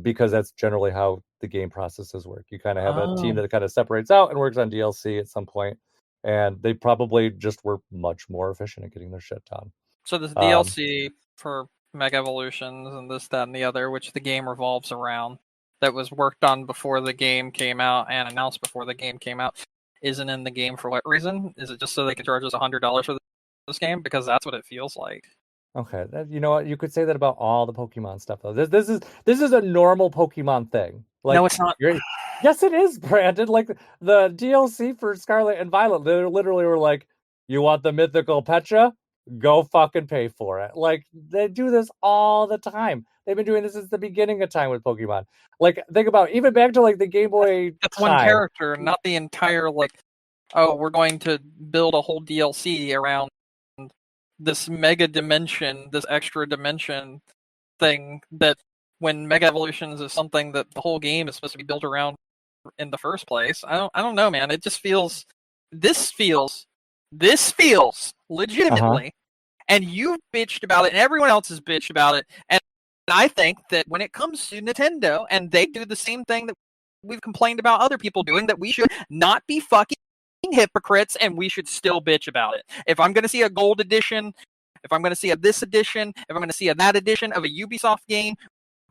Speaker 1: because that's generally how the game processes work. You kind of have a team that kind of separates out and works on DLC at some point, and they probably just were much more efficient at getting their shit done.
Speaker 3: So this DLC for Mega Evolutions and this, that, and the other, which the game revolves around, that was worked on before the game came out and announced before the game came out, isn't in the game for what reason? Is it just so they can charge us $100 for this game? Because that's what it feels like.
Speaker 1: Okay, you know what? You could say that about all the Pokemon stuff, though. This is a normal Pokemon thing. Like,
Speaker 3: no, it's not.
Speaker 1: Yes, it is, Brandon. Like, the DLC for Scarlet and Violet, they literally were like, "You want the mythical Pecha? Go fucking pay for it." Like, they do this all the time. They've been doing this since the beginning of time with Pokemon. Like, think about even back to like the Game Boy.
Speaker 3: That's one character, not the entire like. Oh, we're going to build a whole DLC around this Mega Dimension, this extra dimension thing. That when Mega Evolutions is something that the whole game is supposed to be built around in the first place. I don't know, man. It just feels. This feels legitimately, and you've bitched about it, and everyone else has bitched about it, and I think that when it comes to Nintendo, and they do the same thing that we've complained about other people doing, that we should not be fucking hypocrites, and we should still bitch about it. If I'm going to see a gold edition, if I'm going to see a this edition, if I'm going to see a that edition of a Ubisoft game,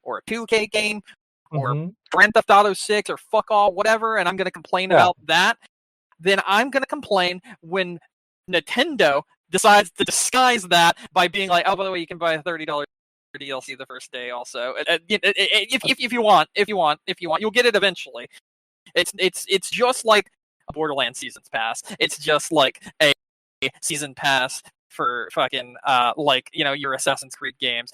Speaker 3: or a 2K game, or Grand Theft Auto 6, or fuck all, whatever, and I'm going to complain about that, then I'm going to complain when Nintendo decides to disguise that by being like, oh, by the way, you can buy a $30 DLC the first day also. If you want, you'll get it eventually. It's just like a Borderlands Seasons Pass. It's just like a Season Pass for fucking, your Assassin's Creed games.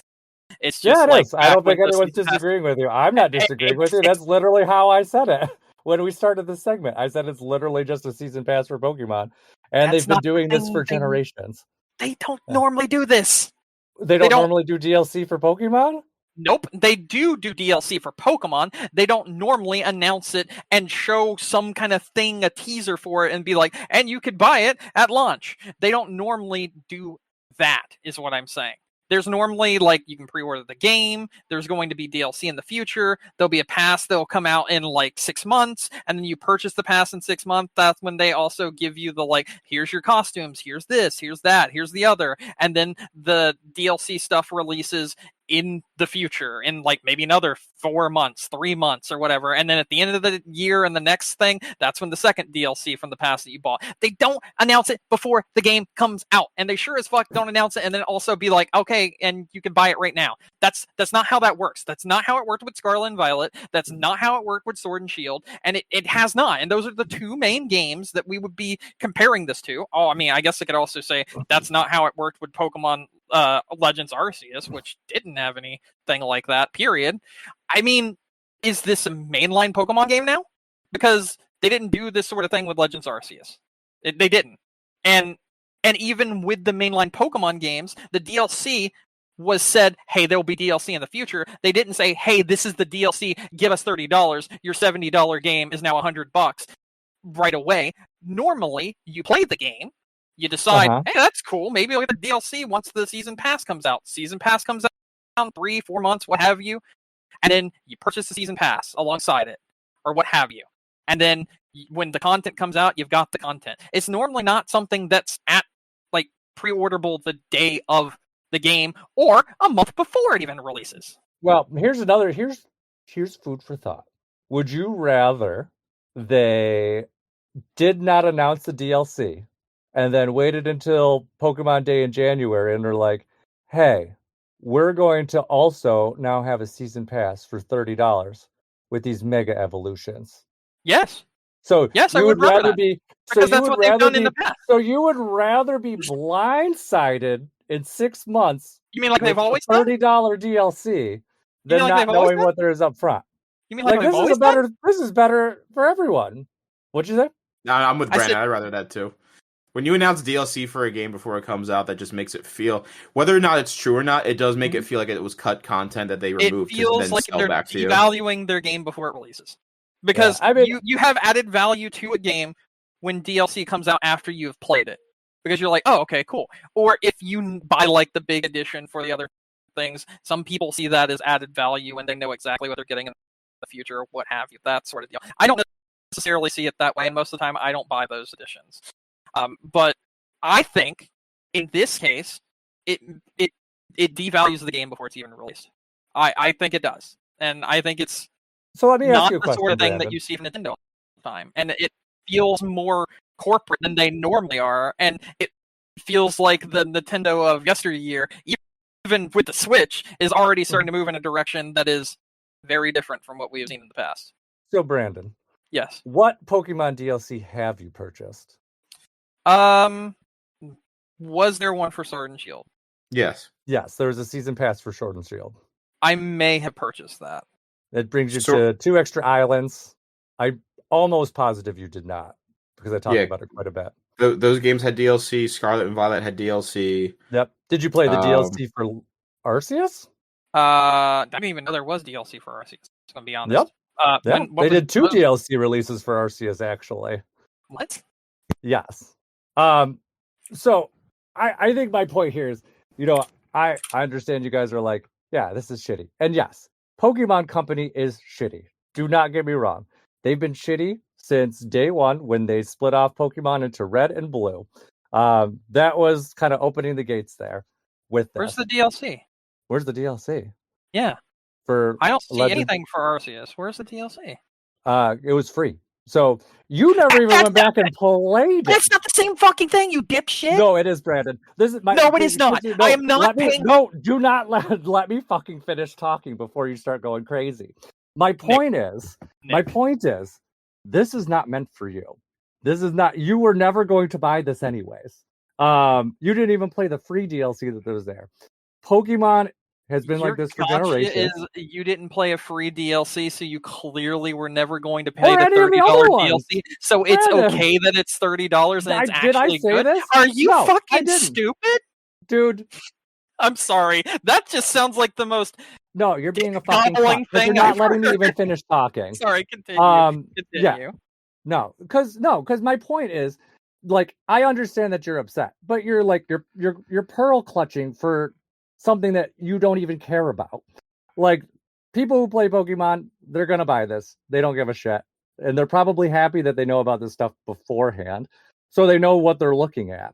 Speaker 3: It's just
Speaker 1: it is. I don't think anyone's disagreeing with you. I'm not disagreeing with you. That's literally how I said it. When we started this segment, I said it's literally just a season pass for Pokemon, and they've been doing this for generations.
Speaker 3: They don't normally do this.
Speaker 1: They don't normally do DLC for Pokemon?
Speaker 3: Nope, they do DLC for Pokemon. They don't normally announce it and show some kind of thing, a teaser for it, and be like, and you could buy it at launch. They don't normally do that, is what I'm saying. There's normally, like, you can pre-order the game, there's going to be DLC in the future, there'll be a pass that'll come out in, like, 6 months, and then you purchase the pass in 6 months. That's when they also give you the, like, here's your costumes, here's this, here's that, here's the other, and then the DLC stuff releases in the future, in, like, maybe another 4 months, 3 months, or whatever, and then at the end of the year and the next thing, that's when the second DLC from the pass that you bought. They don't announce it before the game comes out, and they sure as fuck don't announce it and then also be like, okay, and you can buy it right now. That's not how that works. That's not how it worked with Scarlet and Violet. That's not how it worked with Sword and Shield, and it has not, and those are the two main games that we would be comparing this to. Oh, I mean, I guess I could also say that's not how it worked with Pokemon Legends Arceus, which didn't have anything like that, period. I mean, is this a mainline Pokemon game now? Because they didn't do this sort of thing with Legends Arceus. They didn't. And even with the mainline Pokemon games, the DLC was said, hey, there will be DLC in the future. They didn't say, hey, this is the DLC, give us $30. Your $70 game is now $100 right away. Normally, you play the game, You decide, hey, that's cool. Maybe I'll get the DLC once the season pass comes out. Season pass comes out in 3-4 months, what have you, and then you purchase the season pass alongside it, or what have you. And then when the content comes out, you've got the content. It's normally not something that's at like pre-orderable the day of the game or a month before it even releases.
Speaker 1: Well, here's food for thought. Would you rather they did not announce the DLC and then waited until Pokemon Day in January and they're like, hey, we're going to also now have a season pass for $30 with these mega evolutions?
Speaker 3: Yes.
Speaker 1: So
Speaker 3: yes,
Speaker 1: you would rather be
Speaker 3: because that's what they've done in the past.
Speaker 1: So you would rather be blindsided in 6 months.
Speaker 3: You mean like they've always
Speaker 1: $30 DLC than not knowing what there is up front?
Speaker 3: You mean like this
Speaker 1: is better for everyone. What'd you say?
Speaker 2: No, I'm with Brandon. I'd rather that too. When you announce DLC for a game before it comes out, that just makes it feel, whether or not it's true or not, it does make it feel like it was cut content that they removed.
Speaker 3: It feels like they're devaluing their game before it releases. Because you have added value to a game when DLC comes out after you've played it. Because you're like, oh, okay, cool. Or if you buy like the big edition for the other things, some people see that as added value and they know exactly what they're getting in the future, or what have you, that sort of deal. I don't necessarily see it that way, and most of the time I don't buy those editions. But I think in this case, it devalues the game before it's even released. I think it does, and I think it's
Speaker 1: so. Let me ask you a
Speaker 3: question,
Speaker 1: the
Speaker 3: sort of thing
Speaker 1: Brandon.
Speaker 3: that you see from Nintendo all the time, and it feels more corporate than they normally are, and it feels like the Nintendo of yesteryear, even with the Switch, is already starting to move in a direction that is very different from what we've seen in the past.
Speaker 1: So, Brandon,
Speaker 3: yes,
Speaker 1: what Pokemon DLC have you purchased?
Speaker 3: Was there one for Sword and Shield?
Speaker 2: Yes.
Speaker 1: Yes, there was a season pass for Sword and Shield.
Speaker 3: I may have purchased that.
Speaker 1: It brings you to 2 extra islands. I'm almost positive you did not, because I talked about it quite a bit.
Speaker 2: Those games had DLC. Scarlet and Violet had DLC.
Speaker 1: Yep. Did you play the DLC for Arceus?
Speaker 3: I didn't even know there was DLC for Arceus. I'm gonna be honest.
Speaker 1: Yep. They did 2 DLC releases for Arceus, actually.
Speaker 3: What?
Speaker 1: Yes. So I think my point here is, I understand you guys are like, yeah, this is shitty. And yes, Pokemon Company is shitty. Do not get me wrong. They've been shitty since day one when they split off Pokemon into Red and Blue. That was kind of opening the gates there with that.
Speaker 3: Where's the DLC?
Speaker 1: Where's the DLC?
Speaker 3: Yeah. I don't see anything for Arceus. Where's the DLC?
Speaker 1: It was free. So you never even went back and played it.
Speaker 3: That's not the same fucking thing, you dipshit.
Speaker 1: No, it is, Brandon. This is
Speaker 3: no, it is not. I am not paying.
Speaker 1: No, do not let me fucking finish talking before you start going crazy. My point is, this is not meant for you. This is not. You were never going to buy this anyways. You didn't even play the free DLC that was there. Pokemon has been like this for generations.
Speaker 3: You didn't play a free DLC, so you clearly were never going to pay the $30 DLC. So it's okay that it's $30 and it's actually good.
Speaker 1: This?
Speaker 3: Are you fucking stupid?
Speaker 1: Dude.
Speaker 3: I'm sorry. That just sounds like the most...
Speaker 1: No, you're being a fucking cunt. You're not letting me even finish talking.
Speaker 3: Sorry, continue.
Speaker 1: Yeah. No, because my point is, like, I understand that you're upset, but you're like you're pearl clutching for something that you don't even care about. Like, people who play Pokemon, they're gonna buy this. They don't give a shit, and they're probably happy that they know about this stuff beforehand, so they know what they're looking at.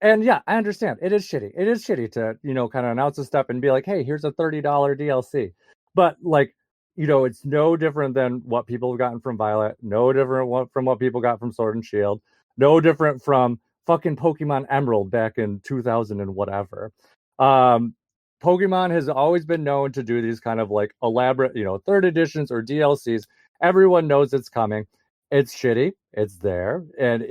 Speaker 1: And yeah, I understand. It is shitty. It is shitty to, kind of announce this stuff and be like, hey, here's a $30 DLC. But, like, it's no different than what people have gotten from Violet, no different from what people got from Sword and Shield, no different from fucking Pokemon Emerald back in 2000 and whatever. Pokemon has always been known to do these kind of like elaborate, third editions or DLCs. Everyone knows it's coming. It's shitty. It's there.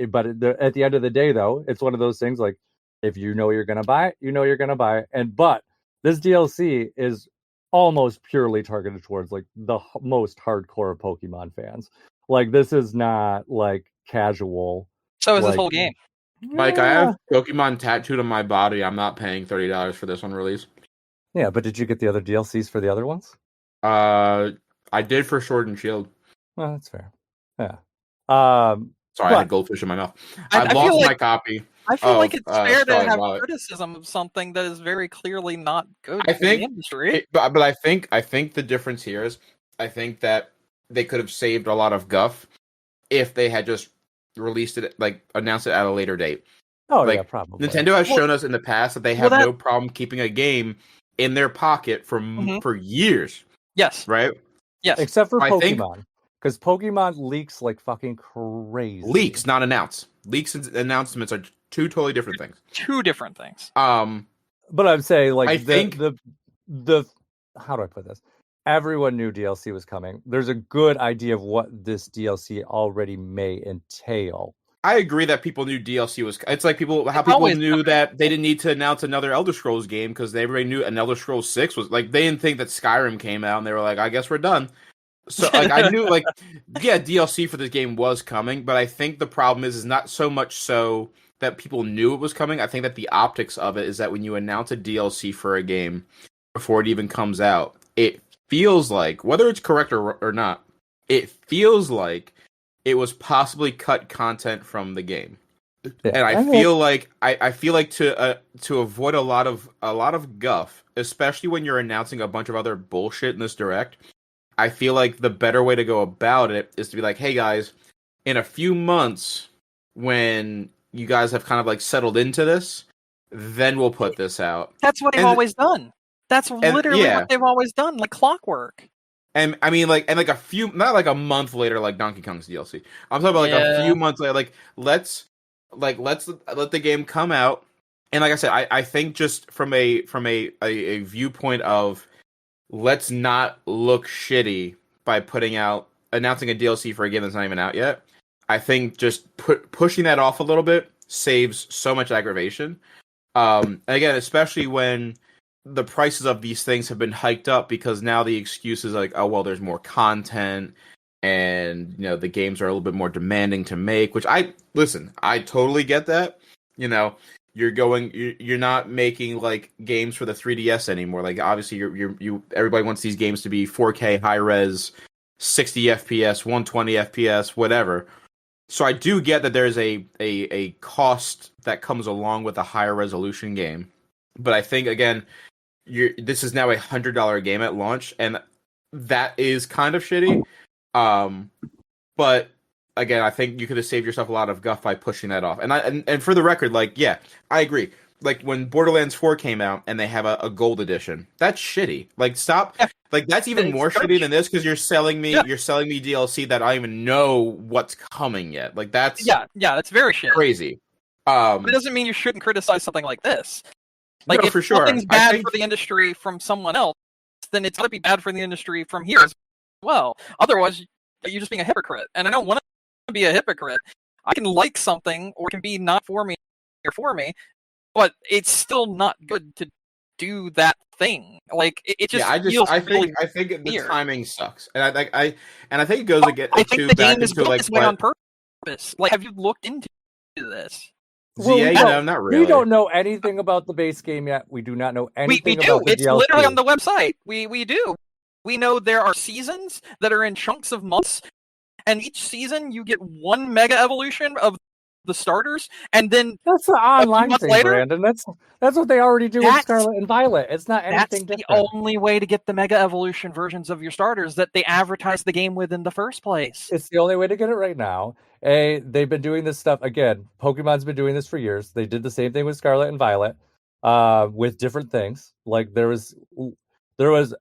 Speaker 1: But at the end of the day, though, it's one of those things like, if you know you're going to buy it, you're going to buy it. But this DLC is almost purely targeted towards like the most hardcore Pokemon fans. Like, this is not like casual.
Speaker 3: So is this whole game.
Speaker 2: Mike, I have Pokemon tattooed on my body. I'm not paying $30 for this one release.
Speaker 1: Yeah, but did you get the other DLCs for the other ones?
Speaker 2: I did for Sword and Shield.
Speaker 1: Well, that's fair. Yeah.
Speaker 2: Sorry, I had goldfish in my mouth.
Speaker 3: I
Speaker 2: I've lost my copy.
Speaker 3: I feel like it's fair to
Speaker 2: Scarlet
Speaker 3: have
Speaker 2: Violet.
Speaker 3: criticism of something that is very clearly not good
Speaker 2: I
Speaker 3: for the
Speaker 2: think,
Speaker 3: industry.
Speaker 2: but I think the difference here is I think that they could have saved a lot of guff if they had just released it, like announced it at a later date.
Speaker 1: Oh
Speaker 2: Like,
Speaker 1: yeah, probably.
Speaker 2: Nintendo has shown us in the past that they have
Speaker 3: that-
Speaker 2: no problem keeping a game in their pocket for years.
Speaker 3: Yes.
Speaker 2: Right?
Speaker 3: Yes.
Speaker 1: Except for
Speaker 2: I think-
Speaker 1: Pokemon. Because Pokemon leaks like fucking crazy.
Speaker 2: Leaks, not announce. Leaks and announcements are two totally different things.
Speaker 3: Two different things.
Speaker 1: But I'm saying like
Speaker 2: I
Speaker 1: the
Speaker 2: think-
Speaker 1: the how do I put this? Everyone knew DLC was coming. There's a good idea of what this DLC already may entail.
Speaker 2: I agree that people knew DLC was. It's like people
Speaker 3: always
Speaker 2: knew that they didn't need to announce another Elder Scrolls game because everybody knew an Elder Scrolls 6 was like they didn't think that Skyrim came out and they were like, I guess we're done. So like I knew like yeah, DLC for this game was coming, but I think the problem is not so much so that people knew it was coming. I think that the optics of it is that when you announce a DLC for a game before it even comes out, it feels like, whether it's correct or not, it feels like it was possibly cut content from the game.
Speaker 1: Yeah.
Speaker 2: And I feel like I feel like to avoid a lot of guff, especially when you're announcing a bunch of other bullshit in this direct, I feel like the better way to go about it is to be like, hey guys, in a few months when you guys have kind of like settled into this, then we'll put this out.
Speaker 3: That's what they've always done. That's literally
Speaker 2: yeah.
Speaker 3: what they've always done, like clockwork.
Speaker 2: And I mean, like a few, not like a month later, like Donkey Kong's DLC. I'm talking about like a few months later. Like let's let the game come out. And like I said, I think just from a viewpoint of let's not look shitty by announcing a DLC for a game that's not even out yet. I think just pushing that off a little bit saves so much aggravation. And again, especially when the prices of these things have been hiked up because now the excuse is like, oh, well, there's more content and, you know, the games are a little bit more demanding to make, which I totally get that. You know, you're not making like games for the 3DS anymore. Like obviously everybody wants these games to be 4K high res, 60 FPS, 120 FPS, whatever. So I do get that there's a cost that comes along with a higher resolution game. But I think again, this is now $100 game at launch, and that is kind of shitty. But again, I think you could have saved yourself a lot of guff by pushing that off. And for the record, like, yeah, I agree. Like when Borderlands 4 came out and they have a gold edition, that's shitty. Like stop. Like that's even more shitty than this because you're selling me DLC that I don't even know what's coming yet. Like that's
Speaker 3: that's very shitty.
Speaker 2: Crazy.
Speaker 3: But it doesn't mean you shouldn't criticize something like this. Like
Speaker 2: no,
Speaker 3: if
Speaker 2: for sure.
Speaker 3: something's bad for the industry from someone else, then it's gotta be bad for the industry from here as well. Otherwise, you're just being a hypocrite. And I don't want to be a hypocrite. I can like something or it can be not for me or for me, but it's still not good to do that thing. Like it just
Speaker 2: I think the timing sucks, and I think it goes again.
Speaker 3: I think the game is built this way on purpose. Like, have you looked into this?
Speaker 2: No, not really.
Speaker 1: We don't know anything about the base game yet. We do not know anything
Speaker 3: we do.
Speaker 1: about the
Speaker 3: It's
Speaker 1: DLC.
Speaker 3: literally on the website. We do. We know there are seasons that are in chunks of months, and each season you get one mega evolution of the starters, and then
Speaker 1: that's the online thing,
Speaker 3: later,
Speaker 1: Brandon. That's what they already do with Scarlet and Violet. It's not anything different.
Speaker 3: That's the only way to get the mega evolution versions of your starters that they advertise the game with in the first place.
Speaker 1: It's the only way to get it right now. They've been doing this stuff again. Pokemon's been doing this for years. They did the same thing with Scarlet and Violet, with different things. Like there was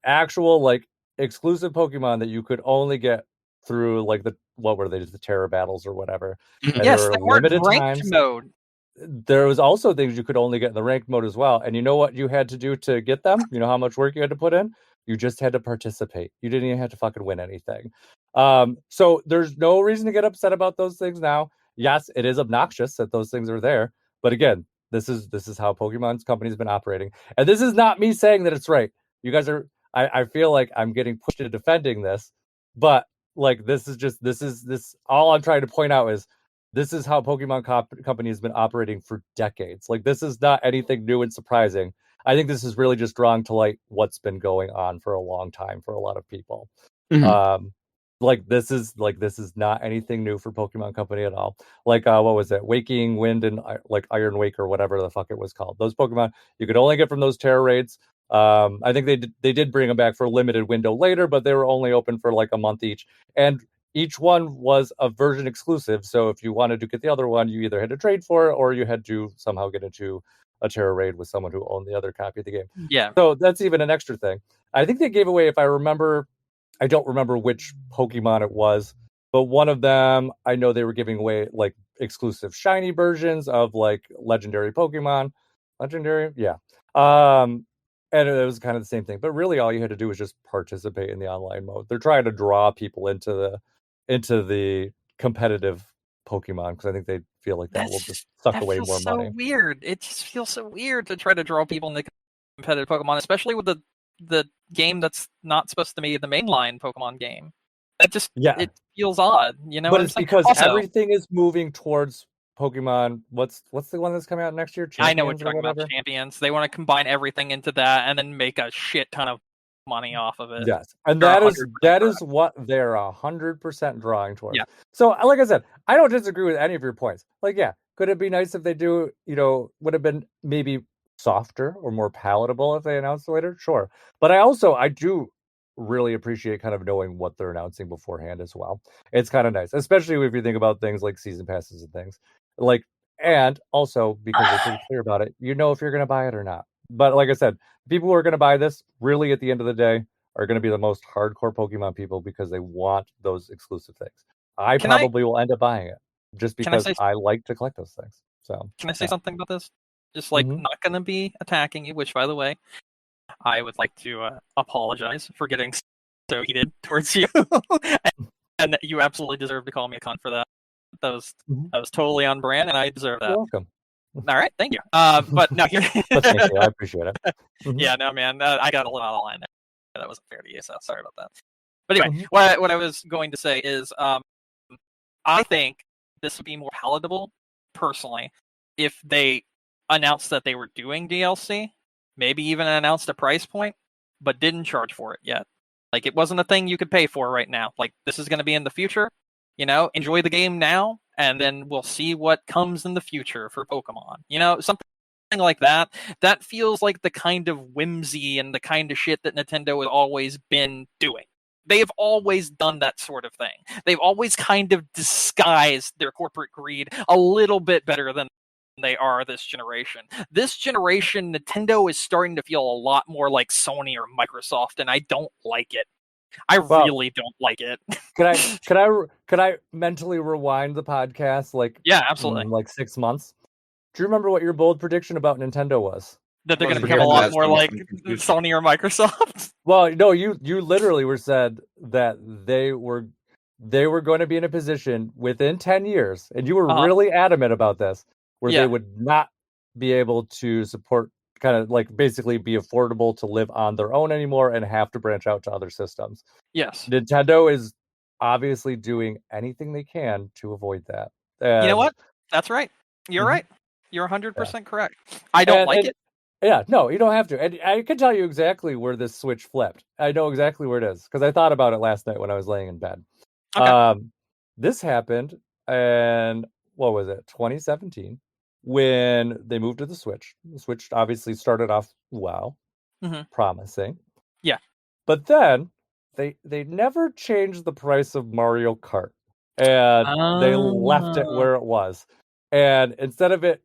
Speaker 1: actual like exclusive Pokemon that you could only get through like the Terra battles or whatever. And
Speaker 3: yes,
Speaker 1: there
Speaker 3: they
Speaker 1: were limited
Speaker 3: ranked
Speaker 1: times.
Speaker 3: Mode.
Speaker 1: There was also things you could only get in the ranked mode as well. And you know what you had to do to get them? You know how much work you had to put in? You just had to participate. You didn't even have to fucking win anything. So there's no reason to get upset about those things now. Yes, it is obnoxious that those things are there. But again, this is how Pokemon's company's been operating. And this is not me saying that it's right. You guys are, I feel like I'm getting pushed into defending this. But like, all I'm trying to point out is this is how Pokemon company has been operating for decades. Like, this is not anything new and surprising. I think this is really just drawing to light what's been going on for a long time for a lot of people.
Speaker 2: Mm-hmm.
Speaker 1: this is not anything new for Pokemon Company at all. Like what was it? Waking Wind and like Iron Wake or whatever the fuck it was called. Those Pokemon you could only get from those Terra raids. I think they did bring them back for a limited window later, but they were only open for like a month each, and each one was a version exclusive. So if you wanted to get the other one, you either had to trade for it or you had to somehow get into a Terra raid with someone who owned the other copy of the game.
Speaker 3: Yeah.
Speaker 1: So that's even an extra thing. I think they gave away, if I remember, I don't remember which Pokemon it was, but one of them, I know they were giving away like exclusive shiny versions of like legendary Pokemon. Legendary? Yeah. And it was kind of the same thing. But really all you had to do was just participate in the online mode. They're trying to draw people into the competitive Pokemon because I think they feel like that will just suck away more money.
Speaker 3: So weird. It just feels so weird to try to draw people into competitive Pokemon, especially with the game that's not supposed to be the mainline Pokemon game. That just it feels odd, you know.
Speaker 1: But it's because everything is moving towards Pokemon. What's the one that's coming out next year?
Speaker 3: I know what you're talking about. Champions. They want to combine everything into that and then make a shit ton of money off of it.
Speaker 1: Yes, and that is what they're 100% drawing towards.
Speaker 3: Yeah.
Speaker 1: So, like I said, I don't disagree with any of your points. Like, yeah, could it be nice if they do? Would have been maybe softer or more palatable if they announced it later? Sure, but I do really appreciate kind of knowing what they're announcing beforehand as well. It's kind of nice, especially if you think about things like season passes and things. Like, and also because they're pretty clear about it, if you're going to buy it or not. But like I said, people who are going to buy this really at the end of the day are going to be the most hardcore Pokemon people because they want those exclusive things. I probably will end up buying it just because I like to collect those things. So
Speaker 3: can I say something about this? Just like not going to be attacking you, which by the way, I would like to apologize for getting so heated towards you, and you absolutely deserve to call me a cunt for that. That was totally on brand, and I deserve that.
Speaker 1: You're welcome.
Speaker 3: All right, thank you. But no,
Speaker 1: thank you. I appreciate it.
Speaker 3: Yeah, no, man, I got a little out of line there. That wasn't fair to you, so sorry about that. But anyway, what I was going to say is, I think this would be more palatable, personally, if they announced that they were doing DLC, maybe even announced a price point, but didn't charge for it yet. Like, it wasn't a thing you could pay for right now. Like, this is going to be in the future. Enjoy the game now, and then we'll see what comes in the future for Pokemon. Something like that. That feels like the kind of whimsy and the kind of shit that Nintendo has always been doing. They've always done that sort of thing. They've always kind of disguised their corporate greed a little bit better than they are this generation. This generation, Nintendo is starting to feel a lot more like Sony or Microsoft, and I don't like it. I really don't like it.
Speaker 1: Could I mentally rewind the podcast
Speaker 3: yeah, absolutely,
Speaker 1: like 6 months? Do you remember what your bold prediction about Nintendo was?
Speaker 3: That they're going to become a lot more like Sony or Microsoft?
Speaker 1: Well, no, you literally said that they were going to be in a position within 10 years, and you were really adamant about this, where they would not be able to support, kind of like basically be affordable to live on their own anymore and have to branch out to other systems.
Speaker 3: Yes.
Speaker 1: Nintendo is obviously doing anything they can to avoid that. And
Speaker 3: you know what? That's right. You're right. You're 100% correct. I don't like it.
Speaker 1: Yeah, no, you don't have to. And I can tell you exactly where this switch flipped. I know exactly where it is because I thought about it last night when I was laying in bed. Okay. This happened in, what was it, 2017, when they moved to the Switch. The Switch obviously started off promising.
Speaker 3: Yeah.
Speaker 1: But then they never changed the price of Mario Kart. And they left it where it was. And instead of it,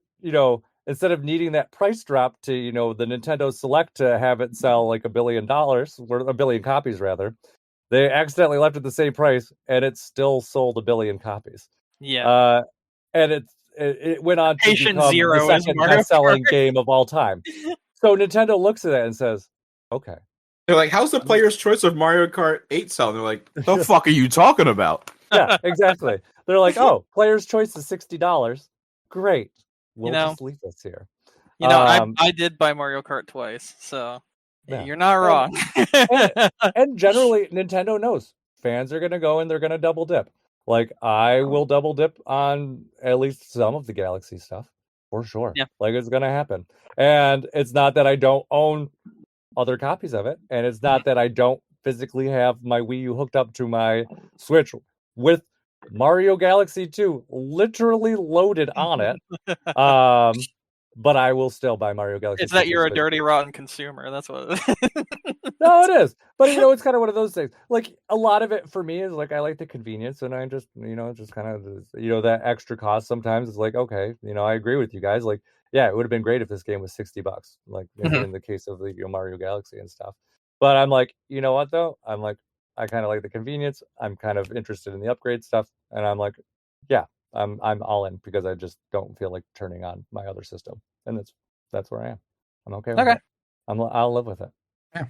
Speaker 1: instead of needing that price drop to, the Nintendo Select to have it sell like $1 billion, or 1 billion copies rather, they accidentally left it the same price, and it still sold 1 billion copies.
Speaker 3: Yeah.
Speaker 1: And it went on to
Speaker 3: Patient
Speaker 1: become
Speaker 3: Zero
Speaker 1: the second best-selling game of all time. So Nintendo looks at that and says, okay.
Speaker 2: They're like, how's the player's choice of Mario Kart 8 selling? They're like, the fuck are you talking about?
Speaker 1: Yeah, exactly. They're like, oh, player's choice is $60. Great. We'll just leave this here.
Speaker 3: I did buy Mario Kart twice, so you're not wrong.
Speaker 1: And generally, Nintendo knows fans are going to go and they're going to double dip. Like, I will double dip on at least some of the Galaxy stuff, for sure.
Speaker 3: Yeah.
Speaker 1: Like, it's going to happen. And it's not that I don't own other copies of it, and it's not that I don't physically have my Wii U hooked up to my Switch with Mario Galaxy 2 literally loaded on it. But I will still buy Mario Galaxy 2.
Speaker 3: It's that you're a dirty, rotten consumer. That's what.
Speaker 1: No, it is. But it's kind of one of those things. Like a lot of it for me is like I like the convenience, and I just just kind of that extra cost sometimes is like, okay, I agree with you guys. Like, yeah, it would have been great if this game was $60, like in the case of the Mario Galaxy and stuff. But I'm like, you know what though? I'm like, I kind of like the convenience. I'm kind of interested in the upgrade stuff, and I'm like, yeah, I'm all in because I just don't feel like turning on my other system, and that's where I am. I'm okay with it. I'll live with it.
Speaker 2: Yeah.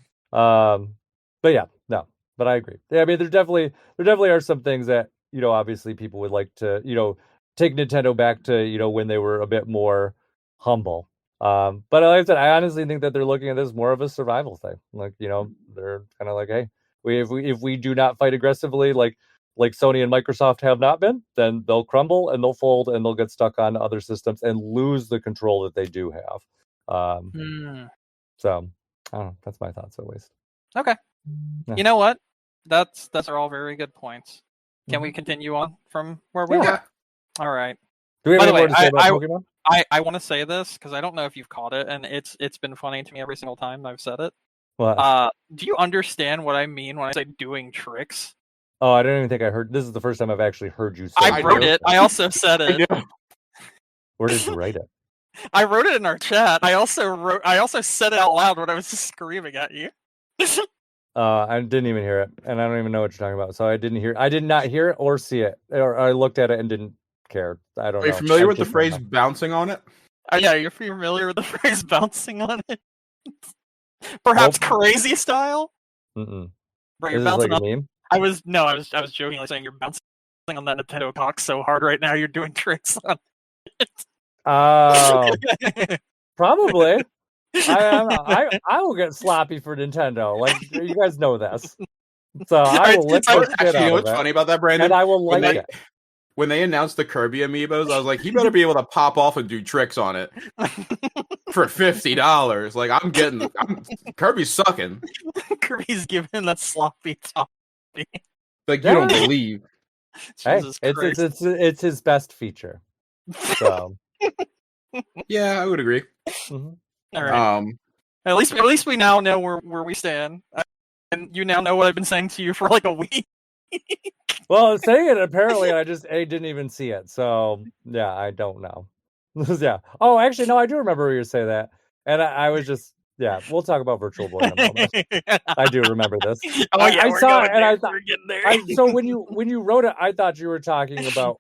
Speaker 1: But yeah, no, but I agree. Yeah, I mean, there definitely are some things that obviously people would like to take Nintendo back to when they were a bit more humble. But like I said, I honestly think that they're looking at this more of a survival thing. Like they're kind of like, hey, if we do not fight aggressively, like Sony and Microsoft have not been, then they'll crumble and they'll fold and they'll get stuck on other systems and lose the control that they do have. So I don't know. That's my thoughts at least.
Speaker 3: Okay. Yeah. You know what? Those are all very good points. Can we continue on from where we were? All right.
Speaker 1: Do we have any more to say about Pokemon?
Speaker 3: I want to say this because I don't know if you've caught it, and it's been funny to me every single time I've said it.
Speaker 1: What?
Speaker 3: Do you understand what I mean when I say doing tricks?
Speaker 1: Oh, I don't even think I heard. This is the first time I've actually heard you say
Speaker 3: it. I wrote it. I also said it.
Speaker 1: Where did you write it?
Speaker 3: I wrote it in our chat. I also said it out loud when I was just screaming at you.
Speaker 1: I didn't even hear it, and I don't even know what you're talking about. So I did not hear it or see it, or I looked at it and didn't care. I don't know.
Speaker 2: Are you familiar with the phrase bouncing on it?
Speaker 3: Yeah, you're familiar with the phrase bouncing on it? Perhaps crazy style?
Speaker 1: Mm-mm.
Speaker 3: Bro, you're bouncing like on a meme? I was jokingly saying you're bouncing on that Nintendo cock so hard right now you're doing tricks on it.
Speaker 1: Oh, probably. I will get sloppy for Nintendo. Like you guys know this, so I will lick the shit out of
Speaker 2: what's funny about that, Brandon?
Speaker 1: And I will like it.
Speaker 2: When they announced the Kirby amiibos, I was like, he better be able to pop off and do tricks on it for $50. Like Kirby's sucking.
Speaker 3: Kirby's giving that sloppy toppy.
Speaker 2: Like you don't believe.
Speaker 1: Hey, it's his best feature. So.
Speaker 2: Yeah, I would agree.
Speaker 1: Mm-hmm.
Speaker 3: All right. At least we now know where we stand, and you now know what I've been saying to you for like a week.
Speaker 1: Well, I was saying it apparently, and I didn't even see it. So yeah, I don't know. Yeah. Oh, actually, no, I do remember you say that, and I was just We'll talk about Virtual Boy in a moment. I do remember this.
Speaker 3: Oh yeah,
Speaker 1: I saw it, and I thought. So when you wrote it, I thought you were talking about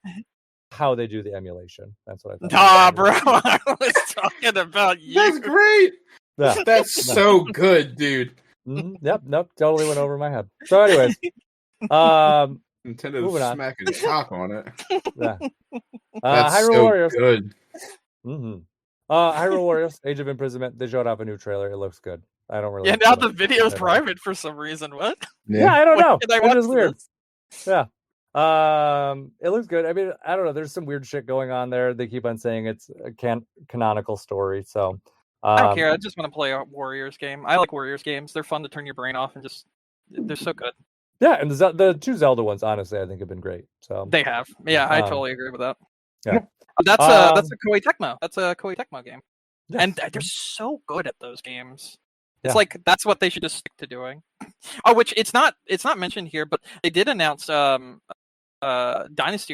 Speaker 1: how they do the emulation. That's what I thought.
Speaker 3: Nah, bro. I was talking about you.
Speaker 2: That's great.
Speaker 1: Yeah.
Speaker 2: That's so good, dude.
Speaker 1: Mm-hmm. Yep. Nope. Totally went over my head. So, anyways,
Speaker 2: Nintendo's smacking cock on it.
Speaker 1: Yeah.
Speaker 2: That's
Speaker 1: Hyrule
Speaker 2: so
Speaker 1: Warriors.
Speaker 2: good.
Speaker 1: Mm-hmm. Hyrule Warriors: Age of Imprisonment. They showed off a new trailer. It looks good. I don't really.
Speaker 3: Yeah. Now the video is private for some reason. What?
Speaker 1: Yeah, I don't know.
Speaker 3: It is
Speaker 1: weird. Yeah. It looks good. I mean, I don't know. There's some weird shit going on there. They keep on saying it's a canonical story. So
Speaker 3: I don't care. I just want to play a Warriors game. I like Warriors games. They're fun to turn your brain off and they're so good.
Speaker 1: Yeah, and the two Zelda ones, honestly, I think have been great. So
Speaker 3: they have. Yeah, I totally agree with that.
Speaker 1: Yeah.
Speaker 3: That's a Koei Tecmo. That's a Koei Tecmo game.
Speaker 1: Yes.
Speaker 3: And they're so good at those games. It's like that's what they should just stick to doing. Oh, which it's not mentioned here, but they did announce Dynasty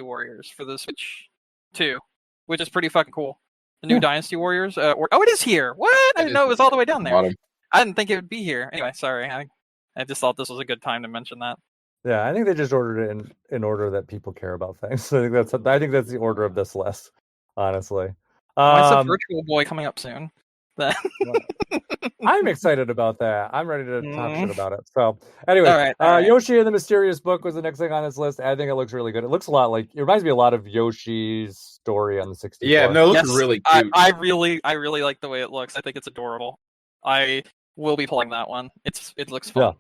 Speaker 3: Warriors for the Switch 2, which is pretty fucking cool. The new Dynasty Warriors. It is here. What? I didn't know it was all the way down there. I didn't think it would be here. Anyway, sorry. I just thought this was a good time to mention that.
Speaker 1: Yeah, I think they just ordered it in order that people care about things. I think that's the order of this list, honestly.
Speaker 3: It's a Virtual Boy coming up soon.
Speaker 1: I'm excited about that. I'm ready to talk shit about it. So, anyway,
Speaker 3: all right.
Speaker 1: Yoshi and the Mysterious Book was the next thing on this list. I think it looks really good. It looks a lot like it reminds me a lot of Yoshi's story on the 64.
Speaker 2: Yeah, no, it looks really cute.
Speaker 3: I really like the way it looks. I think it's adorable. I will be playing that one. It looks fun.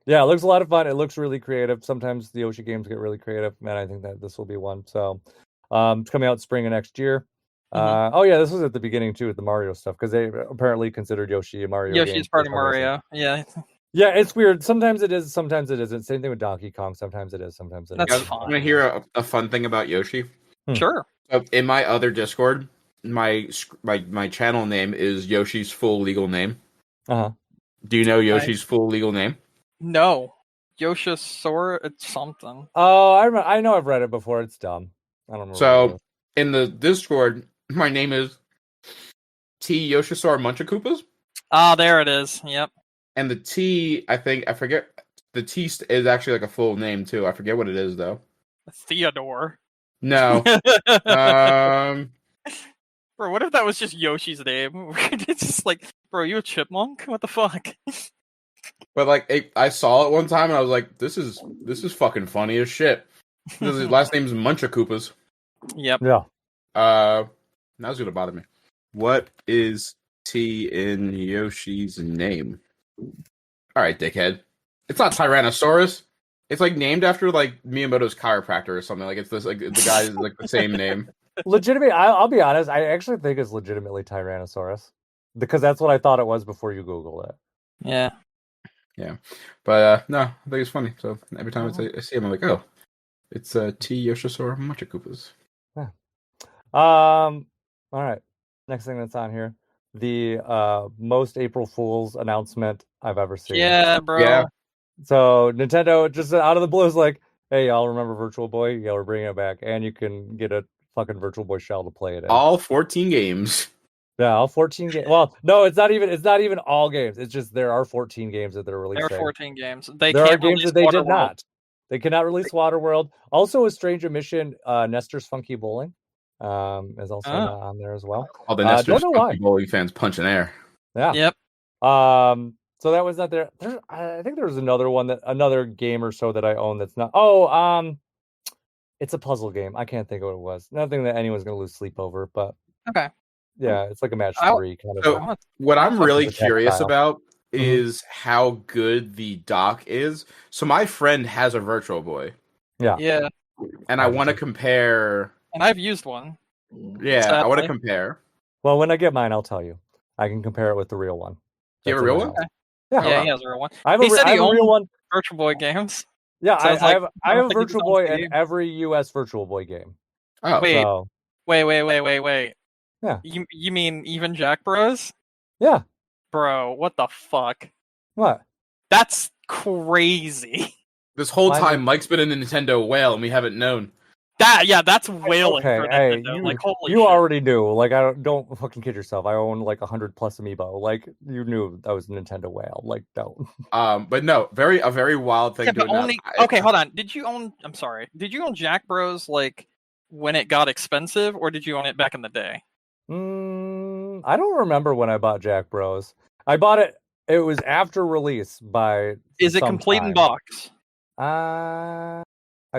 Speaker 1: Yeah, it looks a lot of fun. It looks really creative. Sometimes the Yoshi games get really creative, and I think that this will be one. So, it's coming out spring of next year. Oh yeah, this was at the beginning too with the Mario stuff because they apparently considered Yoshi a Mario.
Speaker 3: Yoshi's part of Mario. Yeah.
Speaker 1: Yeah, it's weird. Sometimes it is, sometimes it isn't. Same thing with Donkey Kong. Sometimes it is, sometimes it
Speaker 3: That's
Speaker 1: isn't.
Speaker 3: fine.
Speaker 2: Want to hear a fun thing about Yoshi?
Speaker 3: Sure.
Speaker 2: In my other Discord, my channel name is Yoshi's full legal name.
Speaker 1: Uh-huh.
Speaker 2: Do you know Yoshi's full legal name?
Speaker 3: No. Yoshisaur, it's something.
Speaker 1: Oh, I know I've read it before. It's dumb. I don't remember.
Speaker 2: So in the Discord, my name is T Yoshisaur Munchakoopas.
Speaker 3: Ah, there it is. Yep.
Speaker 2: And the T, I forget. The T is actually like a full name too. I forget what it is though.
Speaker 3: Theodore.
Speaker 2: No.
Speaker 3: Bro, what if that was just Yoshi's name? It's just like, bro, you a chipmunk? What the fuck?
Speaker 2: But like, I saw it one time and I was like, this is fucking funny as shit. Because his last name's Munchakoopas.
Speaker 3: Yep.
Speaker 1: Yeah.
Speaker 2: Now's gonna bother me. What is T in Yoshi's name? All right, dickhead. It's not Tyrannosaurus. It's like named after like Miyamoto's chiropractor or something. Like it's this like the guy is like the same name.
Speaker 1: Legitimately, I'll be honest. I actually think it's legitimately Tyrannosaurus because that's what I thought it was before you Googled it.
Speaker 3: Yeah.
Speaker 2: Yeah, but no, I think it's funny. So every time I see him, I'm like, oh, it's T Yoshisaur Munchakoopas.
Speaker 1: Yeah. All right. Next thing that's on here, the most April Fool's announcement I've ever seen.
Speaker 3: Yeah, bro.
Speaker 2: Yeah.
Speaker 1: So Nintendo just out of the blue is like, hey, y'all remember Virtual Boy? Yeah, we're bringing it back, and you can get a fucking Virtual Boy shell to play it in.
Speaker 2: All 14 games.
Speaker 1: Yeah, all 14 games. Well, no, it's not even all games. It's just there are 14 games that they're releasing.
Speaker 3: There are 14 games.
Speaker 1: There are games that they did not. They cannot release Waterworld. Also, a Strange Omission, Nestor's Funky Bowling is also on there as well.
Speaker 2: All the Nestor's Funky Bowling fans punching air.
Speaker 1: Yeah.
Speaker 3: Yep.
Speaker 1: So that was not there. I think there was another game or so that I own that's not. It's a puzzle game. I can't think of what it was. Nothing that anyone's gonna lose sleep over, but
Speaker 3: okay.
Speaker 1: Yeah, it's like a match 3 kind of.
Speaker 2: So what I'm really curious about is how good the dock is. So my friend has a Virtual Boy.
Speaker 1: Yeah.
Speaker 3: Yeah.
Speaker 2: And I want to compare.
Speaker 3: And I've used one.
Speaker 2: Yeah, sadly. I want to compare.
Speaker 1: Well, when I get mine, I'll tell you. I can compare it with the real one.
Speaker 2: Do you have a real one?
Speaker 3: Okay.
Speaker 1: Yeah,
Speaker 3: he has a real one.
Speaker 1: I have a real one.
Speaker 3: Virtual Boy games.
Speaker 1: Yeah, I have a Virtual Boy in every US Virtual Boy game.
Speaker 2: Oh,
Speaker 3: wait.
Speaker 1: So.
Speaker 3: Wait.
Speaker 1: Yeah.
Speaker 3: You mean even Jack Bros?
Speaker 1: Yeah.
Speaker 3: Bro, what the fuck?
Speaker 1: What?
Speaker 3: That's crazy.
Speaker 2: This whole time, Mike's been a Nintendo whale, and we haven't known.
Speaker 3: That's whaling
Speaker 1: okay,
Speaker 3: for
Speaker 1: hey,
Speaker 3: Nintendo.
Speaker 1: you already knew. Like, don't fucking kid yourself. I own like 100 plus amiibo. Like, you knew that was a Nintendo whale. Like, don't.
Speaker 2: But no, a very wild thing.
Speaker 3: Yeah, but okay, hold on. Did you own Jack Bros like when it got expensive, or did you own it back in the day?
Speaker 1: I don't remember when I bought Jack Bros. I bought it. It was after release by.
Speaker 3: Is it complete in box?
Speaker 1: I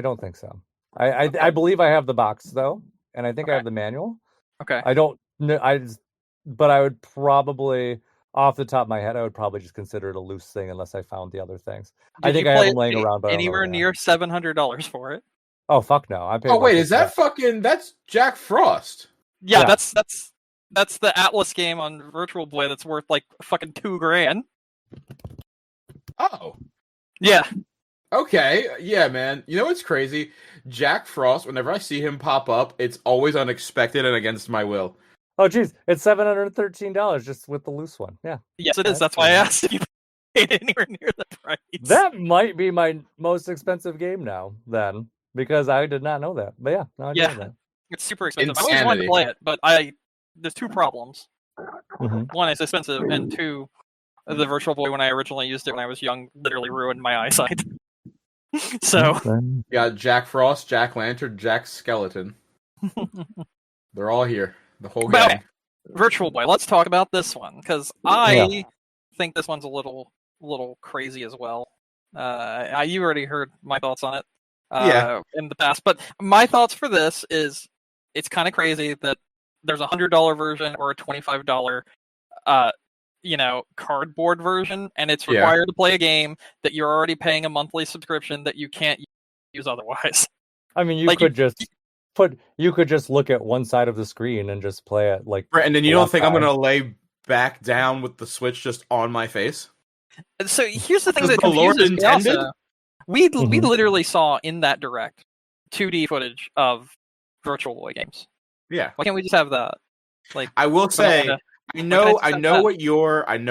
Speaker 1: don't think so. I believe I have the box though, and I think I have the manual.
Speaker 3: Okay.
Speaker 1: I don't. But I would probably, off the top of my head, I would probably just consider it a loose thing unless I found the other things. I think I have them laying around. But
Speaker 3: anywhere near $700 for it?
Speaker 1: Oh fuck no! I paid.
Speaker 2: Oh wait, is that that's Jack Frost?
Speaker 3: Yeah, that's the Atlas game on Virtual Boy that's worth like fucking $2,000.
Speaker 2: Oh.
Speaker 3: Yeah.
Speaker 2: Okay. Yeah, man. You know what's crazy? Jack Frost, whenever I see him pop up, it's always unexpected and against my will.
Speaker 1: Oh geez, it's $713 just with the loose one. Yeah.
Speaker 3: Yes, it is. That's why I asked if you paid anywhere near the price.
Speaker 1: That might be my most expensive game now, then, because I did not know that. But yeah, no, I know that.
Speaker 3: It's super expensive.
Speaker 2: Insanity.
Speaker 3: I always wanted to play it, but there's two problems.
Speaker 1: Mm-hmm.
Speaker 3: One, it's expensive, and two, the Virtual Boy, when I originally used it when I was young, literally ruined my eyesight. So
Speaker 2: you got Jack Frost, Jack Lantern, Jack Skeleton. They're all here. The whole gang.
Speaker 3: Okay. Virtual Boy. Let's talk about this one because I think this one's a little crazy as well. You already heard my thoughts on it in the past, but my thoughts for this is it's kind of crazy that there's a $100 version or a $25 cardboard version, and it's required to play a game that you're already paying a monthly subscription that you can't use otherwise.
Speaker 1: I mean, you could just look at one side of the screen and just play it like.
Speaker 2: And then you don't think I'm gonna lay back down with the Switch just on my face?
Speaker 3: So here's the thing
Speaker 2: Does
Speaker 3: that
Speaker 2: the Lord
Speaker 3: confuses me
Speaker 2: intended?
Speaker 3: also. We
Speaker 1: Mhm.
Speaker 3: literally saw in that direct 2D footage of Virtual Boy games.
Speaker 2: Yeah.
Speaker 3: Why can't we just have that? Like,
Speaker 2: I will say,
Speaker 3: wanna-
Speaker 2: I
Speaker 3: can't
Speaker 2: know
Speaker 3: just have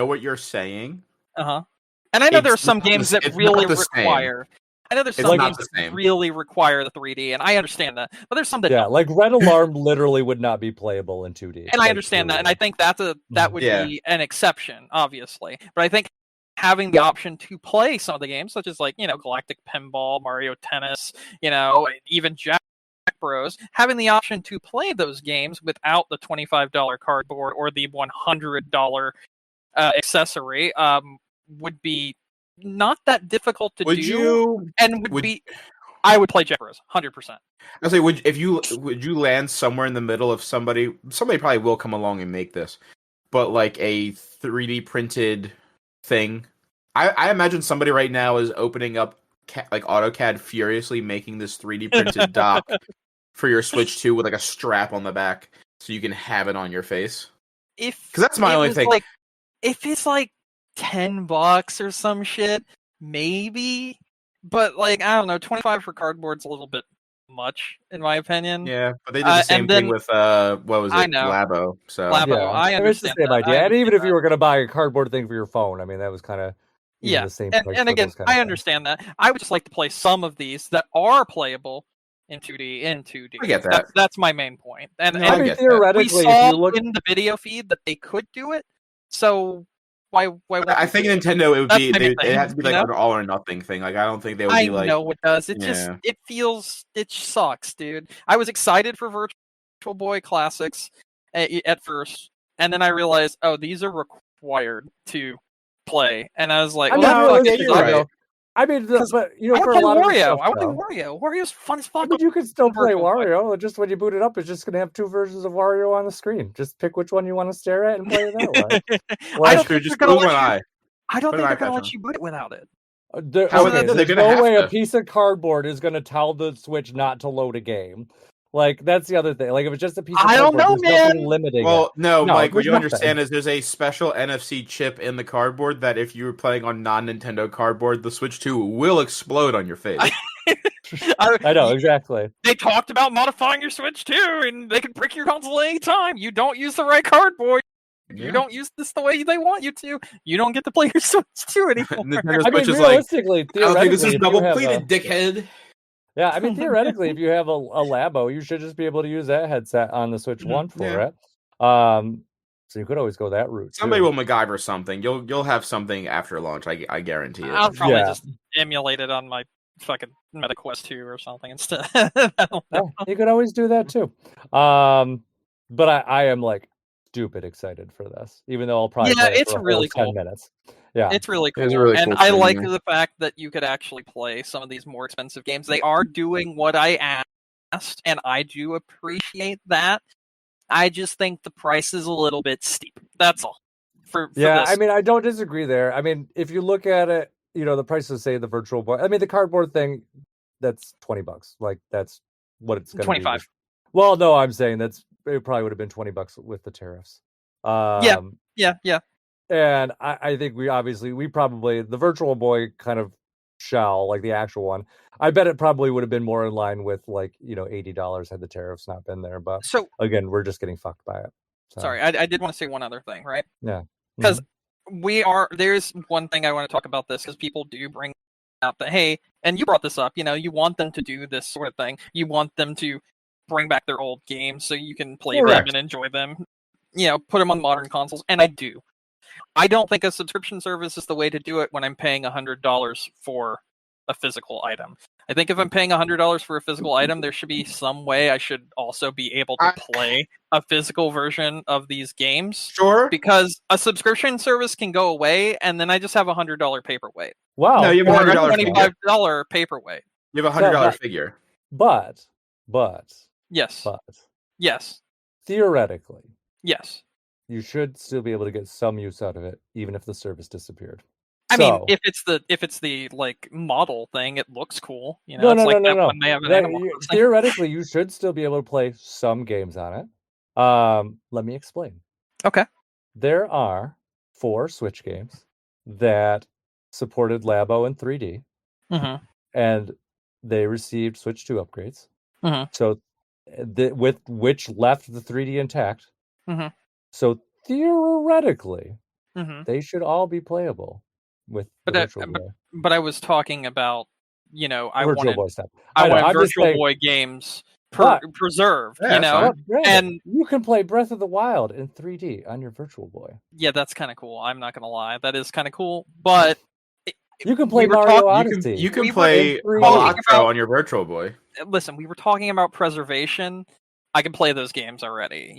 Speaker 2: what you're saying.
Speaker 3: and I know there's
Speaker 2: It's
Speaker 3: some
Speaker 2: not the
Speaker 3: games
Speaker 2: s-
Speaker 3: that
Speaker 2: it's
Speaker 3: really
Speaker 2: not the same.
Speaker 3: require. I know there's
Speaker 2: It's
Speaker 3: some
Speaker 2: not
Speaker 3: games
Speaker 2: the
Speaker 3: that
Speaker 2: same.
Speaker 3: really require the 3D, and I understand that. But there's some that
Speaker 1: Yeah,
Speaker 3: don't.
Speaker 1: like Red Alarm literally would not be playable in 2D.
Speaker 3: And I
Speaker 1: like,
Speaker 3: understand that, and
Speaker 1: period.
Speaker 3: I think that would
Speaker 2: Yeah.
Speaker 3: be an exception, obviously. But I think having the option to play some of the games, such as Galactic Pinball, Mario Tennis, even Jack Bros, having the option to play those games without the $25 cardboard or the $100 accessory, would be not that difficult to do, and I would play Jack Bros 100%.
Speaker 2: I say, would you land somewhere in the middle of somebody probably will come along and make this, but like a 3D printed thing. I imagine somebody right now is opening up like AutoCAD furiously, making this 3D printed dock for your Switch 2 with like a strap on the back so you can have it on your face.
Speaker 3: Because
Speaker 2: that's my only thing.
Speaker 3: If it's like $10 or some shit, maybe. But I don't know, 25 for cardboard's a little bit much, in my opinion.
Speaker 2: Yeah, but they did the same thing with what was it?
Speaker 3: I know.
Speaker 2: Labo. So
Speaker 3: Labo,
Speaker 1: yeah,
Speaker 3: I understand.
Speaker 1: It's the same idea. And even if you were going to buy a cardboard thing for your phone, I mean, that was kind of the same price.
Speaker 3: And again, I understand that. I would just like to play some of these that are playable in 2D.
Speaker 2: I get that.
Speaker 3: That's my main point. And
Speaker 1: I mean, theoretically,
Speaker 3: we saw
Speaker 1: if you look
Speaker 3: in the video feed that they could do it. So why
Speaker 2: I think Nintendo, it would be it has to be like
Speaker 3: know?
Speaker 2: an all or nothing thing. Like I don't think they would be like.
Speaker 3: I know it does. It just it sucks, dude. I was excited for Virtual Boy Classics at first, and then I realized, oh, these are required to play, and I was like,
Speaker 2: you're right.
Speaker 1: I mean, but
Speaker 3: for a lot of Wario, I would play Wario. Wario's fun as fuck.
Speaker 1: But you can still play Wario. Just when you boot it up, it's just going to have two versions of Wario on the screen. Just pick which one you want to stare at and play it that way.
Speaker 3: I don't think they're going to let you boot it without it.
Speaker 1: There's no way a piece of cardboard is going to tell the Switch not to load a game. Like, that's the other thing. Like, if it's just a piece of cardboard, there's nothing limiting it.
Speaker 2: No, Mike, what you understand is there's a special NFC chip in the cardboard that if you were playing on non-Nintendo cardboard, the Switch 2 will explode on your face.
Speaker 1: I know, exactly.
Speaker 3: They talked about modifying your Switch too, and they can brick your console anytime. You don't use the right cardboard. Yeah. You don't use this the way they want you to. You don't get to play your Switch 2 anymore.
Speaker 1: I mean, realistically,
Speaker 2: I don't think this is double pleated, dickhead.
Speaker 1: Yeah, I mean, theoretically, if you have a Labo, you should just be able to use that headset on the Switch 1 for it. So you could always go that route.
Speaker 2: Somebody will MacGyver something. You'll have something after launch. I guarantee it.
Speaker 3: I'll probably just emulate it on my fucking MetaQuest 2 or something instead. You
Speaker 1: could always do that too. But I am like stupid excited for this, even though I'll probably play it for
Speaker 3: really cool.
Speaker 1: 10 minutes. Yeah,
Speaker 3: it's really cool.
Speaker 2: And
Speaker 3: I like the fact that you could actually play some of these more expensive games. They are doing what I asked, and I do appreciate that. I just think the price is a little bit steep. That's all. For this.
Speaker 1: I mean, I don't disagree there. I mean, if you look at it, the prices say the Virtual Boy. I mean, the cardboard thing, that's $20. Like, that's what it's going to be.
Speaker 3: 25.
Speaker 1: Well, no, I'm saying it probably would have been $20 with the tariffs.
Speaker 3: Yeah.
Speaker 1: And I think we probably, the Virtual Boy kind of shell, like the actual one, I bet it probably would have been more in line with $80 had the tariffs not been there. But
Speaker 3: so
Speaker 1: again, we're just getting fucked by it. So.
Speaker 3: Sorry, I did want to say one other thing, right?
Speaker 1: Yeah.
Speaker 3: Because there's one thing I want to talk about this, because people do bring up that, hey, and you brought this up, you want them to do this sort of thing. You want them to bring back their old games so you can play them and enjoy them. Put them on modern consoles, and I do. I don't think a subscription service is the way to do it when I'm paying $100 for a physical item. I think if I'm paying $100 for a physical item, there should be some way I should also be able to play a physical version of these games.
Speaker 2: Sure.
Speaker 3: Because a subscription service can go away, and then I just have a $100 paperweight.
Speaker 1: Wow.
Speaker 2: No, you have a
Speaker 3: $25 paperweight.
Speaker 2: You have a $100 figure.
Speaker 1: But.
Speaker 3: Yes.
Speaker 1: But.
Speaker 3: Yes.
Speaker 1: Theoretically.
Speaker 3: Yes.
Speaker 1: You should still be able to get some use out of it, even if the service disappeared.
Speaker 3: I mean, if it's the model thing, it looks cool.
Speaker 1: No.
Speaker 3: When they have an
Speaker 1: theoretically, you should still be able to play some games on it. Let me explain.
Speaker 3: Okay.
Speaker 1: There are 4 Switch games that supported Labo in 3D,
Speaker 3: Mm-hmm.
Speaker 1: and they received Switch 2 upgrades.
Speaker 3: Mm-hmm.
Speaker 1: So, with which left the 3D intact.
Speaker 3: Mm-hmm.
Speaker 1: So theoretically,
Speaker 3: Mm-hmm.
Speaker 1: they should all be playable with the Virtual Boy.
Speaker 3: But I was talking about, I
Speaker 1: Virtual
Speaker 3: wanted
Speaker 1: Boy stuff.
Speaker 3: I
Speaker 1: know,
Speaker 3: wanted
Speaker 1: I'm just
Speaker 3: Virtual
Speaker 1: saying,
Speaker 3: Boy games
Speaker 1: but-
Speaker 3: preserved,
Speaker 2: Yeah, that's fine.
Speaker 1: but Brandon,
Speaker 3: and
Speaker 1: you can play Breath of the Wild in 3D on your Virtual Boy.
Speaker 3: yeah, that's kind of cool. I'm not gonna lie, that is kind of cool. But
Speaker 1: You can play
Speaker 3: we were
Speaker 1: Mario
Speaker 3: talking-
Speaker 1: Odyssey.
Speaker 2: You can
Speaker 3: We were
Speaker 2: play
Speaker 1: in 3D.
Speaker 2: Balatro on your Virtual Boy.
Speaker 3: Listen, we were talking about preservation. I can play those games already.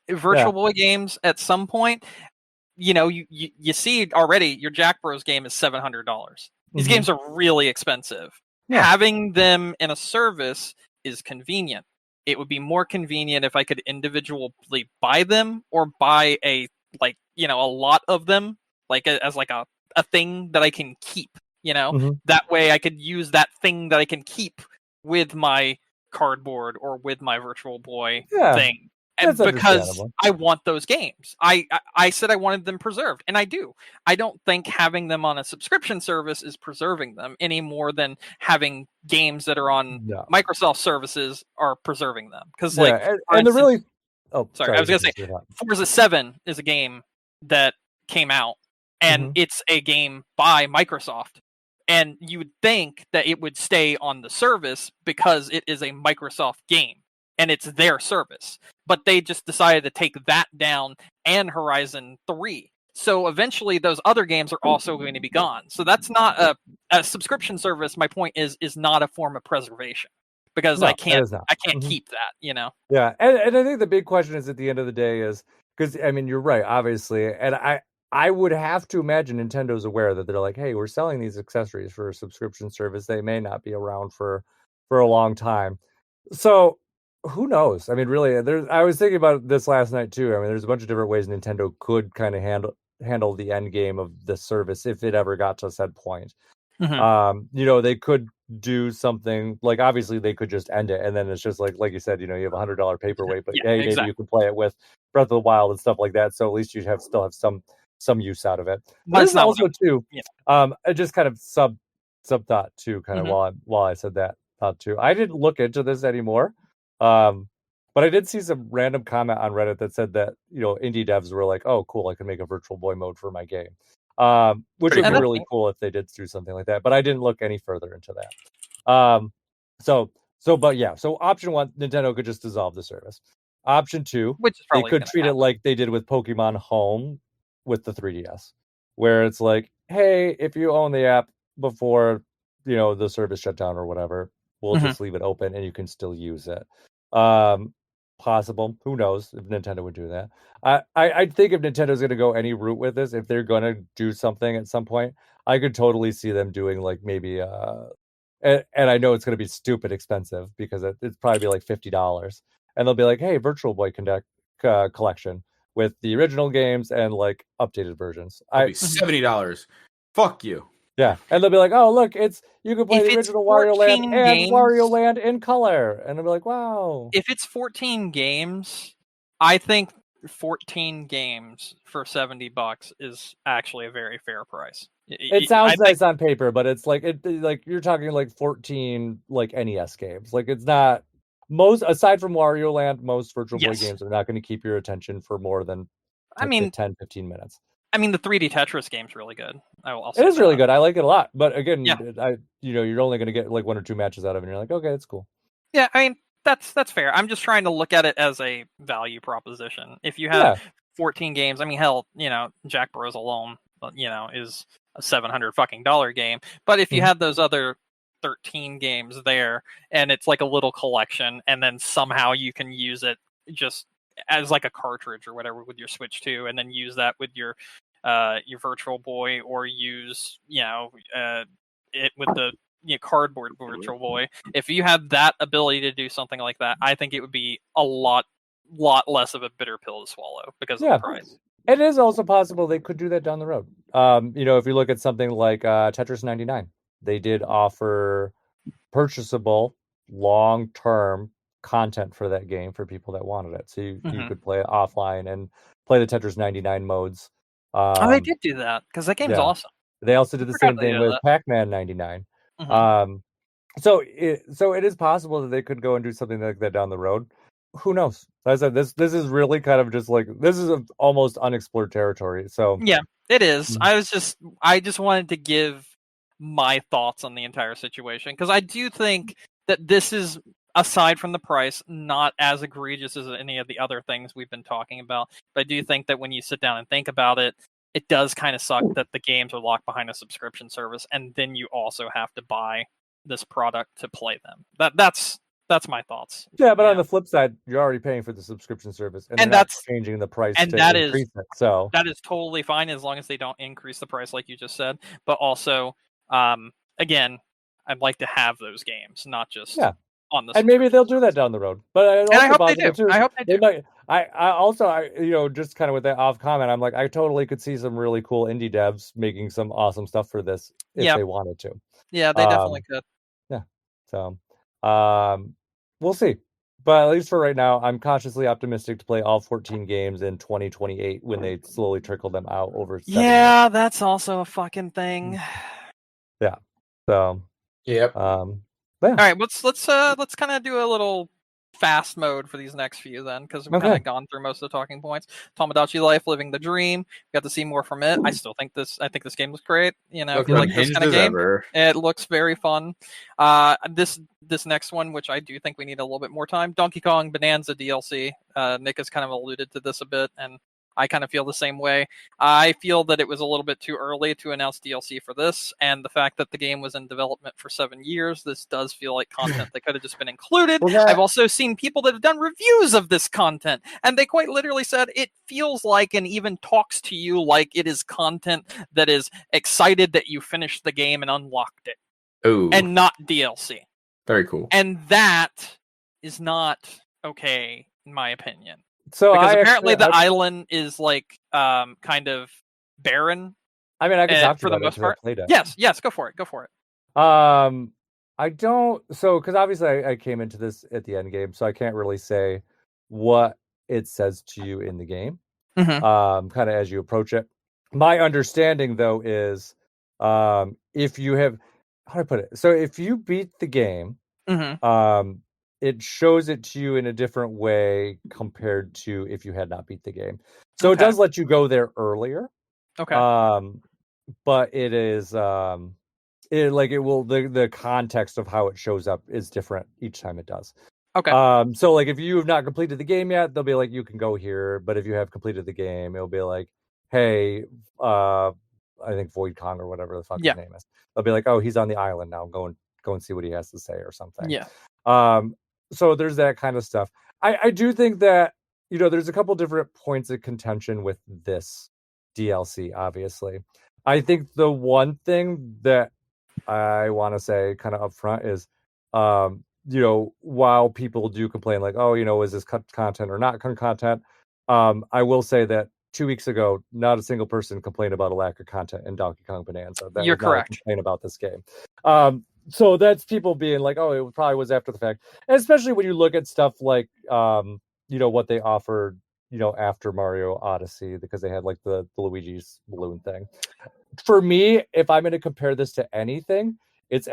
Speaker 3: Virtual Boy games at some point. You see already your Jack Bros game is $700. These
Speaker 1: Mhm.
Speaker 3: games are really expensive.
Speaker 1: Yeah.
Speaker 3: Having them in a service is convenient. It would be more convenient if I could individually buy them or buy a lot of them, as a thing that I can keep.
Speaker 1: Mhm.
Speaker 3: That way I could use that thing that I can keep with my cardboard or with my Virtual Boy
Speaker 1: Yeah,
Speaker 3: thing. And
Speaker 1: that's
Speaker 3: because
Speaker 1: understandable.
Speaker 3: I want those games. I said I wanted them preserved, and I do. I don't think having them on a subscription service is preserving them any more than having games that are on
Speaker 1: No.
Speaker 3: Microsoft services are preserving them. Because
Speaker 1: Yeah, and the really... Oh,
Speaker 3: sorry, I was gonna say, Forza 7 is a game that came out, and it's a game by Microsoft. And you would think that it would stay on the service because it is a Microsoft game and it's their service. But they just decided to take that down and Horizon 3. So eventually those other games are also going to be gone. So that's not a subscription service. My point is not a form of preservation because
Speaker 1: No,
Speaker 3: I can't
Speaker 1: Mhm.
Speaker 3: keep that,
Speaker 1: Yeah, and I think the big question is at the end of the day is, because I mean you're right, obviously, and I would have to imagine Nintendo's aware that they're like, hey, we're selling these accessories for a subscription service. They may not be around for a long time. So who knows? I mean, really, I was thinking about this last night too. I mean, there's a bunch of different ways Nintendo could kind of handle the end game of the service if it ever got to said point. They could do something like, obviously they could just end it, and then it's just like you said, you have $100 paperweight, but hey, maybe you can play it with Breath of the Wild and stuff like that. So at least you still have some use out of it. But there's also too, I just kind of sub thought too, kind of while I said that thought too. I didn't look into this anymore, but I did see some random comment on Reddit that said that indie devs were like, "Oh, cool, I can make a Virtual Boy mode for my game," which would be really cool if they did do something like that. But I didn't look any further into that. So option one, Nintendo could just dissolve the service. Option two, they could treat it like they did with Pokemon Home with the 3DS, where it's like, hey, if you own the app before the service shut down or whatever, we'll just leave it open and you can still use it. Possible, who knows if Nintendo would do that. I think if Nintendo's going to go any route with this, if they're going to do something at some point, I could totally see them doing like maybe and I know it's going to be stupid expensive because it's probably be like $50, and they'll be like, hey, Virtual Boy collection with the original games and like updated versions.
Speaker 2: It'll be $70. Fuck you.
Speaker 1: Yeah, and they'll be like, "Oh, look, you can play the original Wario Land and Wario Land in color," and they'll be like, "Wow!"
Speaker 3: If it's 14 games, I think 14 games for $70 is actually a very fair price.
Speaker 1: It sounds nice on paper, but it's like you're talking like 14 like NES games. Like it's not aside from Wario Land, most Virtual Boy games are not going to keep your attention for more than 10-15 minutes.
Speaker 3: I mean, the 3D Tetris game's really good.
Speaker 1: It is really good. I like it a lot. But again, you're only going to get like 1 or 2 matches out of it, and you're like, okay, it's cool.
Speaker 3: Yeah, I mean, that's fair. I'm just trying to look at it as a value proposition. If you have 14 games, I mean, hell, Jack Bros alone, is a $700 game. But if you had those other 13 games there, and it's like a little collection, and then somehow you can use it just as like a cartridge or whatever with your Switch 2, and then use that with your Virtual Boy, or use it with the cardboard Virtual Boy. If you had that ability to do something like that, I think it would be a lot less of a bitter pill to swallow because of the price.
Speaker 1: It is also possible they could do that down the road. If you look at something like Tetris 99, they did offer purchasable long-term content for that game for people that wanted it. So you could play it offline and play the Tetris 99 modes.
Speaker 3: They did do that because that game's awesome.
Speaker 1: They also did the same thing with
Speaker 3: that.
Speaker 1: Pac-Man 99.
Speaker 3: Mhm.
Speaker 1: So it is possible that they could go and do something like that down the road. Who knows? As I said, this is really kind of just like this is almost unexplored territory. So
Speaker 3: Yeah, it is.
Speaker 1: Mm.
Speaker 3: I just wanted to give my thoughts on the entire situation because I do think that this is, aside from the price, not as egregious as any of the other things we've been talking about. But I do think that when you sit down and think about it, it does kind of suck that the games are locked behind a subscription service, and then you also have to buy this product to play them. That's my thoughts.
Speaker 1: Yeah, but
Speaker 3: Yeah.
Speaker 1: on the flip side, you're already paying for the subscription service, and they're
Speaker 3: And
Speaker 1: not
Speaker 3: that's
Speaker 1: changing the price
Speaker 3: and
Speaker 1: to
Speaker 3: that is
Speaker 1: increase it. So
Speaker 3: that is totally fine as long as they don't increase the price like you just said. But also, again, I'd like to have those games, not just
Speaker 1: yeah,
Speaker 3: on the
Speaker 1: and maybe they'll
Speaker 3: subscription
Speaker 1: do that
Speaker 3: service.
Speaker 1: down the road. But it's
Speaker 3: And I
Speaker 1: also
Speaker 3: hope they
Speaker 1: possible
Speaker 3: do.
Speaker 1: too.
Speaker 3: I hope they
Speaker 1: They
Speaker 3: do.
Speaker 1: might. I also just kind of with that off comment, I'm like I totally could see some really cool indie devs making some awesome stuff for this if
Speaker 3: Yeah,
Speaker 1: they wanted to.
Speaker 3: yeah, they definitely
Speaker 1: Um,
Speaker 3: could.
Speaker 1: yeah. So we'll see. But at least for right now, I'm cautiously optimistic to play all 14 games in 2028 when they slowly trickle them out over 7 years.
Speaker 3: Yeah, that's also a fucking thing.
Speaker 1: Yeah. So
Speaker 2: Yep.
Speaker 1: yeah.
Speaker 3: All right, let's kind of do a little fast mode for these next few then, because we've kind
Speaker 1: Okay.
Speaker 3: of gone through most of the talking points. Tamagotchi Life, Living the Dream. Got to see more from it. I think this game looks great. You know, if
Speaker 2: Looking
Speaker 3: you like this
Speaker 2: unhinged
Speaker 3: kind of
Speaker 2: as
Speaker 3: game,
Speaker 2: ever.
Speaker 3: it looks very fun. This next one, which I do think we need a little bit more time, Donkey Kong Bonanza DLC. Nick has kind of alluded to this a bit, and I kind of feel the same way. I feel that it was a little bit too early to announce DLC for this, and the fact that the game was in development for 7 years, this does feel like content that could have just been included. I've also seen people that have done reviews of this content, and they quite literally said it feels like and even talks to you like it is content that is excited that you finished the game and unlocked it.
Speaker 2: Ooh.
Speaker 3: And not DLC.
Speaker 2: Very cool.
Speaker 3: And that is not okay, in my opinion.
Speaker 1: So
Speaker 3: because apparently the island is like kind of barren.
Speaker 1: I mean, I can talk
Speaker 3: for the most part. Yes, go for it.
Speaker 1: I don't. So because obviously I came into this at the end game, so I can't really say what it says to you in the game.
Speaker 3: Mm-hmm.
Speaker 1: Kind of as you approach it. My understanding though is, if you have, how do I put it? So if you beat the game,
Speaker 3: mm-hmm.
Speaker 1: It shows it to you in a different way compared to if you had not beat the game. So It does let you go there earlier.
Speaker 3: Okay.
Speaker 1: But it is it will the context of how it shows up is different each time it does.
Speaker 3: Okay.
Speaker 1: So like if you have not completed the game yet, they'll be like you can go here, but if you have completed the game, it'll be like, hey, I think Void Kong or whatever the fuck his name is. They'll be like, oh, he's on the island now. Go and see what he has to say or something.
Speaker 3: Yeah.
Speaker 1: So there's that kind of stuff. I do think that, there's a couple different points of contention with this DLC, obviously. I think the one thing that I want to say kind of upfront is, while people do complain like, oh, is this content or not content? I will say that 2 weeks ago, not a single person complained about a lack of content in Donkey Kong Bonanza. That
Speaker 3: You're
Speaker 1: was not
Speaker 3: correct.
Speaker 1: a complaint about this game. So that's people being like, oh, it probably was after the fact. And especially when you look at stuff like, what they offered, after Mario Odyssey, because they had like the Luigi's balloon thing. For me, if I'm going to compare this to anything, it's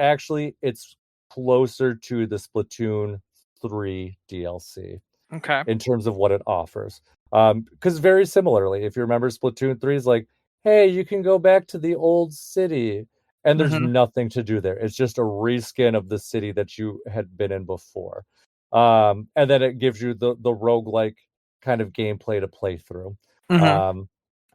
Speaker 1: closer to the Splatoon 3 DLC.
Speaker 3: Okay.
Speaker 1: In terms of what it offers. Because very similarly, if you remember, Splatoon 3 is like, hey, you can go back to the old city. And there's nothing to do there. It's just a reskin of the city that you had been in before. And then it gives you the roguelike kind of gameplay to play through.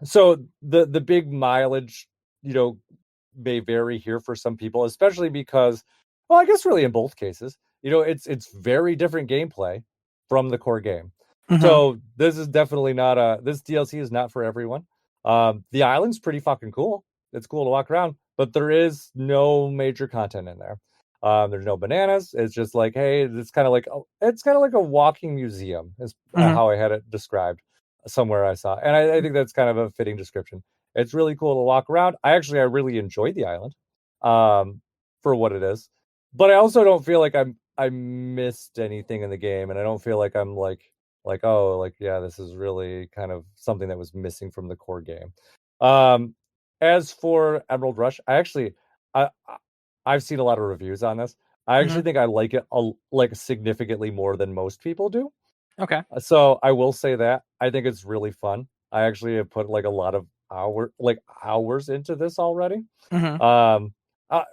Speaker 1: So the big mileage, may vary here for some people, especially because, well, I guess really in both cases, it's very different gameplay from the core game. So this is definitely this DLC is not for everyone. The island's pretty fucking cool. It's cool to walk around, but there is no major content in there. There's no bananas. It's just like, hey, it's kind of like a walking museum is how I had it described somewhere I saw. And I think that's kind of a fitting description. It's really cool to walk around. I really enjoyed the island for what it is. But I also don't feel like I missed anything in the game, and I don't feel like I'm like, oh, like, yeah, this is really kind of something that was missing from the core game. as for Emerald Rush, I've seen a lot of reviews on this. I actually think I like it like significantly more than most people do.
Speaker 3: Okay.
Speaker 1: So I will say that I think it's really fun. I actually have put like a lot of hours into this already.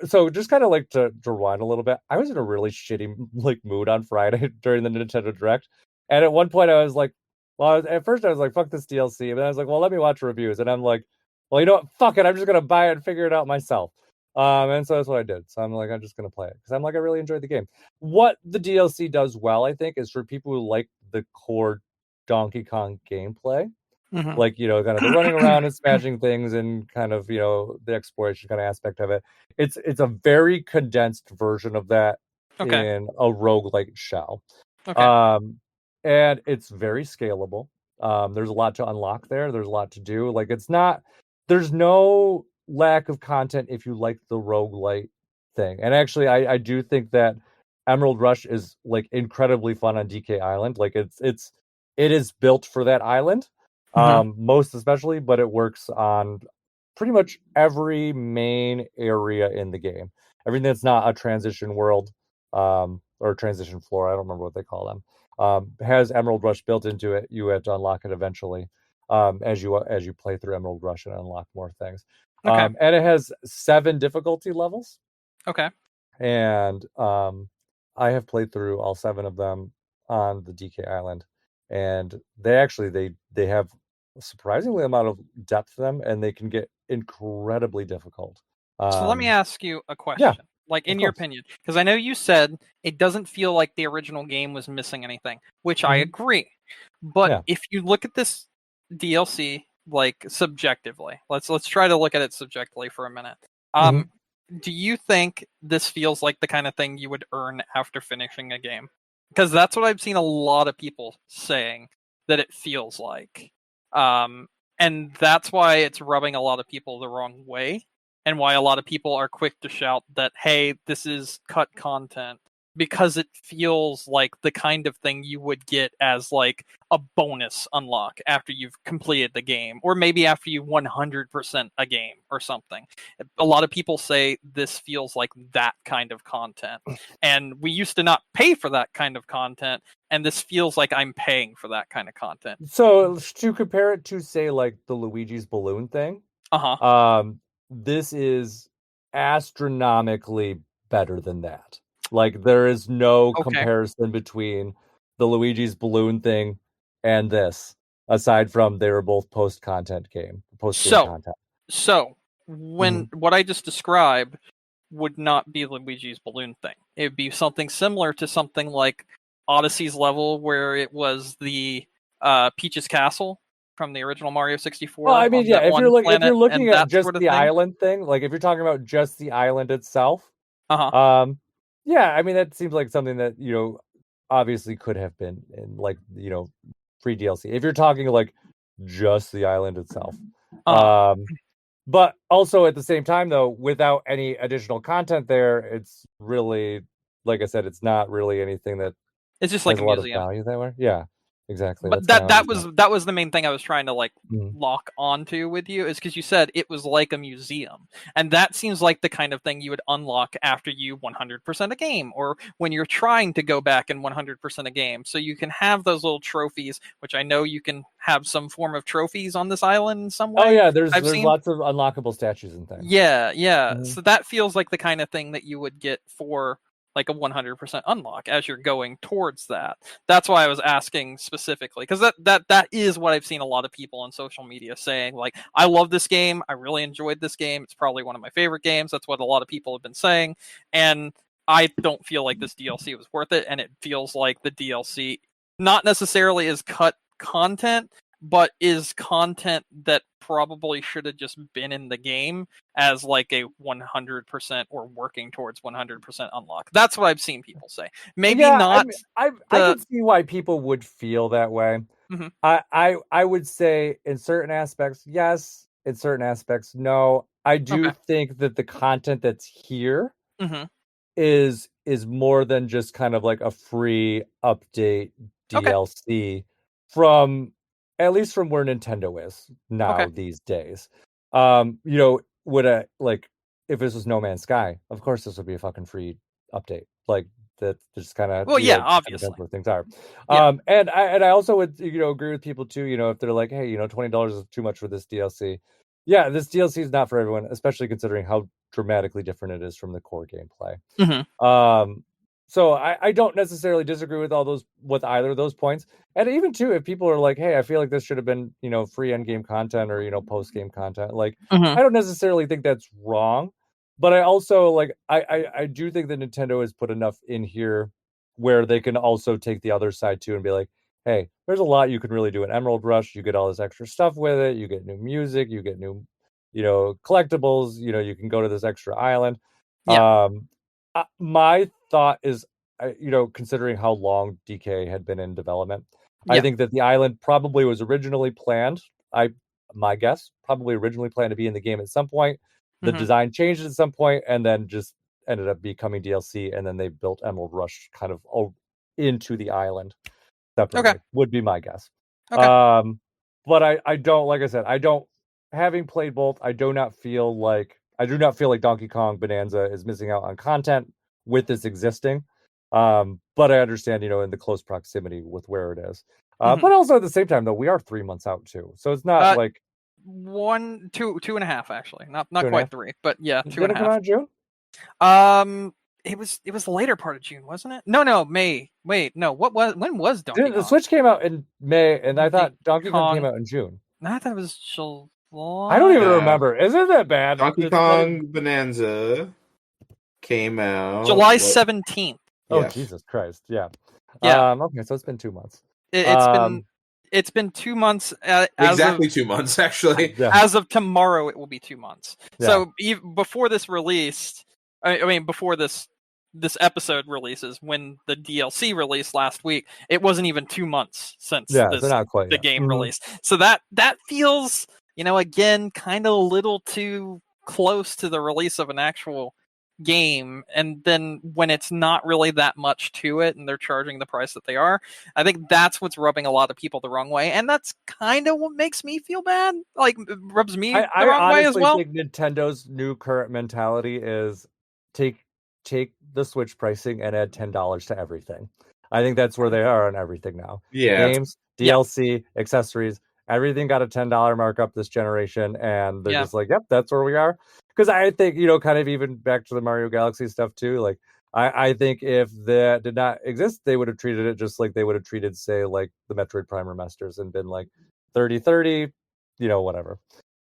Speaker 1: So just kind of like to rewind a little bit. I was in a really shitty like mood on Friday during the Nintendo Direct, and at one point I was like, at first I was like, "Fuck this DLC," but then I was like, "Well, let me watch reviews," and I'm like, "Well, you know what? Fuck it, I'm just gonna buy it and figure it out myself." And so that's what I did. So I'm like, I'm just gonna play it because I'm like, I really enjoyed the game. What the DLC does well, I think, is for people who like the core Donkey Kong gameplay. Like, you know, kind of the running around and smashing things and kind of, you know, the exploration kind of aspect of it. It's a very condensed version of that in a roguelike shell. And it's very scalable. There's a lot to unlock there. There's a lot to do. Like, there's no lack of content if you like the roguelite thing. And actually, I do think that Emerald Rush is like incredibly fun on DK Island. Like it is built for that island. Most especially, but it works on pretty much every main area in the game. Everything that's not a transition world, or transition floor, I don't remember what they call them, has Emerald Rush built into it. You have to unlock it eventually, as you play through Emerald Rush and unlock more things. And it has 7 difficulty levels. And I have played through all 7 of them on the DK Island, and they have a surprisingly amount of depth to them, and they can get incredibly difficult.
Speaker 3: So let me ask you a question. Like, in your opinion, because I know you said it doesn't feel like the original game was missing anything, which I agree. But if you look at this DLC like subjectively, let's try to look at it subjectively for a minute. Do you think this feels like the kind of thing you would earn after finishing a game? Because that's what I've seen a lot of people saying that it feels like. And that's why it's rubbing a lot of people the wrong way, and why a lot of people are quick to shout that, hey, this is cut content, because it feels like the kind of thing you would get as like a bonus unlock after you've completed the game, or maybe after you 100% a game or something. A lot of people say this feels like that kind of content, and we used to not pay for that kind of content, and this feels like I'm paying for that kind of content.
Speaker 1: So to compare it to, say, like the Luigi's Balloon thing, this is astronomically better than that. Like, there is no comparison between the Luigi's Balloon thing and this, aside from they were both post-game content.
Speaker 3: So when what I just described would not be Luigi's Balloon thing. It would be something similar to something like Odyssey's level, where it was the Peach's Castle from the original Mario 64.
Speaker 1: Well, I mean, if you're looking at just the island thing, like if you're talking about just the island itself, yeah, I mean, that seems like something that, you know, obviously could have been in, like, you know, free DLC. If you're talking like just the island itself. But also at the same time, though, without any additional content there, it's really, like I said, it's not really anything that
Speaker 3: it's just like
Speaker 1: a
Speaker 3: museum.
Speaker 1: Lot of value there. Yeah. Exactly.
Speaker 3: But that was the main thing I was trying to like lock onto with you, is because you said it was like a museum, and that seems like the kind of thing you would unlock after you 100% a game, or when you're trying to go back and 100% a game. So you can have those little trophies, which I know you can have some form of trophies on this island in some way.
Speaker 1: Oh yeah, there's lots of unlockable statues and things.
Speaker 3: Yeah. So that feels like the kind of thing that you would get for like a 100% unlock as you're going towards that. That's why I was asking specifically, because that is what I've seen a lot of people on social media saying, like, I love this game, I really enjoyed this game, it's probably one of my favorite games. That's what a lot of people have been saying, and I don't feel like this DLC was worth it, and it feels like the DLC not necessarily is cut content, but is content that probably should have just been in the game as like a 100% or working towards 100% unlock. That's what I've seen people say. Maybe not.
Speaker 1: I can see why people would feel that way. I would say in certain aspects, yes. In certain aspects, no. I do think that the content that's here is more than just kind of like a free update DLC from, at least from where Nintendo is now these days. would a like if this was No Man's Sky, of course this would be a fucking free update. Like that's just kind of
Speaker 3: obviously
Speaker 1: where things are.
Speaker 3: Yeah.
Speaker 1: And I also would agree with people too. If they're like, hey, $20 is too much for this DLC. Yeah, this DLC is not for everyone, especially considering how dramatically different it is from the core gameplay. So I don't necessarily disagree with either of those points. And even too, if people are like, hey, I feel like this should have been, free end game content or, post game content, like I don't necessarily think that's wrong. But I also like I do think that Nintendo has put enough in here where they can also take the other side too and be like, hey, there's a lot you can really do in Emerald Rush. You get all this extra stuff with it, you get new music, you get new, collectibles, you can go to this extra island. My thought is, considering how long DK had been in development, I think that the island probably was originally planned. My guess, probably originally planned to be in the game at some point. The design changed at some point, and then just ended up becoming DLC. And then they built Emerald Rush kind of into the island separately.
Speaker 3: Okay.
Speaker 1: Would be my guess.
Speaker 3: Okay.
Speaker 1: But I don't, like I said, having played both, I do not feel like Donkey Kong Bonanza is missing out on content with this existing. But I understand, in the close proximity with where it is. But also at the same time, though, we are 3 months out too, so it's not like
Speaker 3: 2.5 actually, not quite 3, but yeah, 2.5.
Speaker 1: Did it come out in June?
Speaker 3: It was the later part of June, wasn't it? No, May. Wait, no. When was Donkey Kong?
Speaker 1: The Switch came out in May, and I thought Donkey Kong came out in June.
Speaker 3: I thought it was July.
Speaker 1: I don't even remember. Isn't that bad?
Speaker 2: Donkey Kong Bonanza came out
Speaker 3: July 17th.
Speaker 1: Oh, yes. Jesus Christ! Yeah. Okay, so it's been 2 months.
Speaker 3: It's been 2 months.
Speaker 2: Exactly 2 months, actually.
Speaker 3: As of tomorrow, it will be 2 months. Yeah. So before this released, before this episode releases, when the DLC released last week, it wasn't even 2 months since the game released. So that feels, again, kind of a little too close to the release of an actual game. And then when it's not really that much to it and they're charging the price that they are, I think that's what's rubbing a lot of people the wrong way. And that's kind of what makes me feel bad. Like, rubs me the wrong way as well.
Speaker 1: I think Nintendo's new current mentality is take the Switch pricing and add $10 to everything. I think that's where they are on everything now.
Speaker 2: Yeah.
Speaker 1: Games, DLC, accessories, everything got a $10 markup this generation, and they're just like, yep, that's where we are. Because I think, kind of even back to the Mario Galaxy stuff too, like I think if that did not exist, they would have treated it just like they would have treated, say, like the Metroid Prime remasters and been like 30-30, whatever.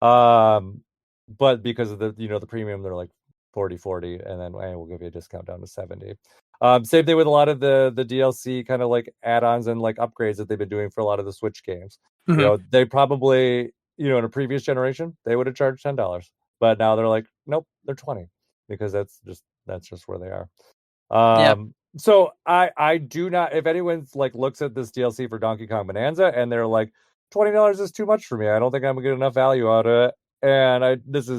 Speaker 1: But because of the the premium, they're like 40-40, and then we'll give you a discount down to 70. Same thing with a lot of the DLC kind of like add-ons and like upgrades that they've been doing for a lot of the Switch games. They probably, in a previous generation, they would have charged $10. But now they're like, nope, they're 20, because that's just where they are. So I do not, if anyone's like looks at this DLC for Donkey Kong Bonanza and they're like, $20 is too much for me, I don't think I'm gonna get enough value out of it, and this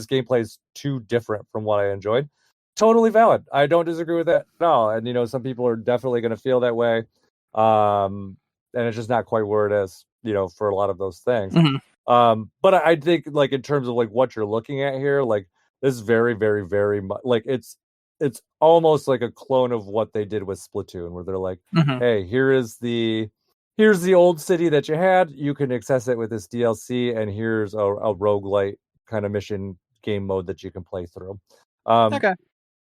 Speaker 1: gameplay is too different from what I enjoyed, totally valid. I don't disagree with that at all. And some people are definitely going to feel that way, and it's just not quite where it is, for a lot of those things. But I think, like, in terms of like what you're looking at here, like, this is very, very, very much like it's almost like a clone of what they did with Splatoon, where they're like, hey, here's the old city that you had, you can access it with this DLC, and here's a roguelite kind of mission game mode that you can play through.
Speaker 3: Okay.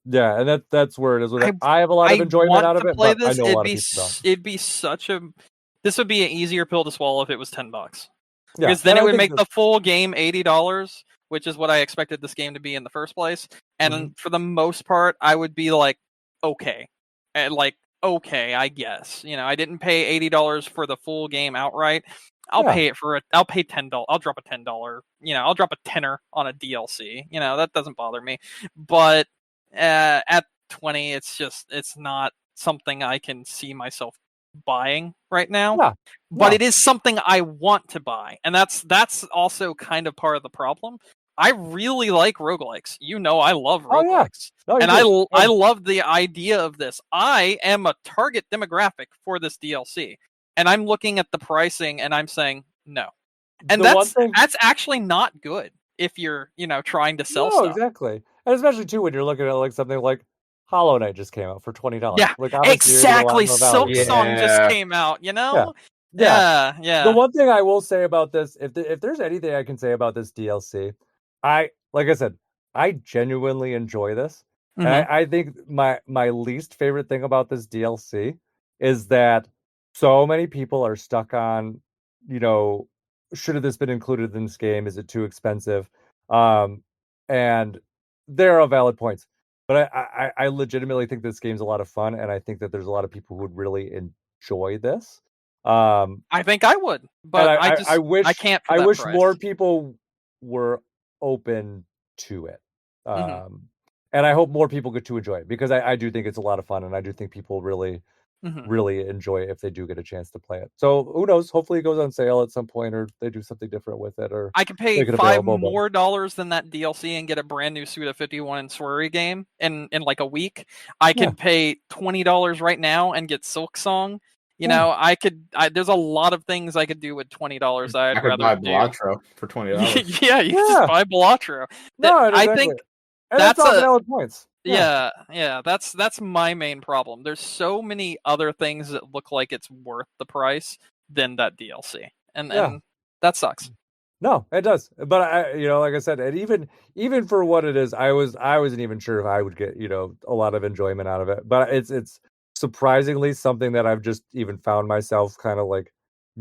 Speaker 1: Yeah, and that's where it is with it. I have a lot of enjoyment out of it, but I know a lot of people don't.
Speaker 3: It'd be this would be an easier pill to swallow if it was $10. Because then it would make the full game $80, which is what I expected this game to be in the first place. And for the most part, I would be like, okay, I guess. I didn't pay $80 for the full game outright. I'll pay $10. I'll drop a $10. I'll drop a tenner on a DLC. That doesn't bother me. But at 20, it's not something I can see myself buying right now. But it is something I want to buy, and that's also kind of part of the problem. I really like roguelikes. I love roguelikes. And I love the idea of this. I am a target demographic for this DLC. And I'm looking at the pricing and I'm saying no. And that's actually not good. if you're trying to sell
Speaker 1: No,
Speaker 3: stuff.
Speaker 1: exactly. And especially too when you're looking at like something like Hollow Knight just came out for $20.
Speaker 3: Yeah,
Speaker 1: Like obviously you're gonna get a lot
Speaker 3: exactly.
Speaker 1: more value.
Speaker 3: Silksong just
Speaker 2: Yeah.
Speaker 3: came out.
Speaker 1: Yeah.
Speaker 3: Yeah.
Speaker 1: The one thing I will say about this, if there's anything I can say about this DLC, like I said, I genuinely enjoy this. And I think my least favorite thing about this DLC is that so many people are stuck on, should have this been included in this game? Is it too expensive? And there are valid points. But I legitimately think this game's a lot of fun, and I think that there's a lot of people who would really enjoy this.
Speaker 3: I think I would, but
Speaker 1: I wish
Speaker 3: I can't. For
Speaker 1: I
Speaker 3: that
Speaker 1: wish
Speaker 3: price.
Speaker 1: more people were open to it. And I hope more people get to enjoy it because I do think it's a lot of fun, and I do think people really really enjoy it if they do get a chance to play it. So who knows? Hopefully it goes on sale at some point, or they do something different with it, or
Speaker 3: I could pay
Speaker 1: make it
Speaker 3: $5
Speaker 1: available,
Speaker 3: more than that DLC and get a brand new Suda 51 and Swery game in like a week. I can pay $20 right now and get Silksong. I could. There's a lot of things I could do with $20. I'd rather
Speaker 2: buy
Speaker 3: do.
Speaker 2: Balatro for $20.
Speaker 3: Yeah, you can just buy Balatro.
Speaker 1: No,
Speaker 3: I think
Speaker 1: and
Speaker 3: that's
Speaker 1: all valid points.
Speaker 3: Yeah, that's my main problem. There's so many other things that look like it's worth the price than that DLC, and that sucks.
Speaker 1: No, it does. But I, like I said, and even for what it is, I wasn't even sure if I would get a lot of enjoyment out of it. But it's surprisingly something that I've just even found myself kind of like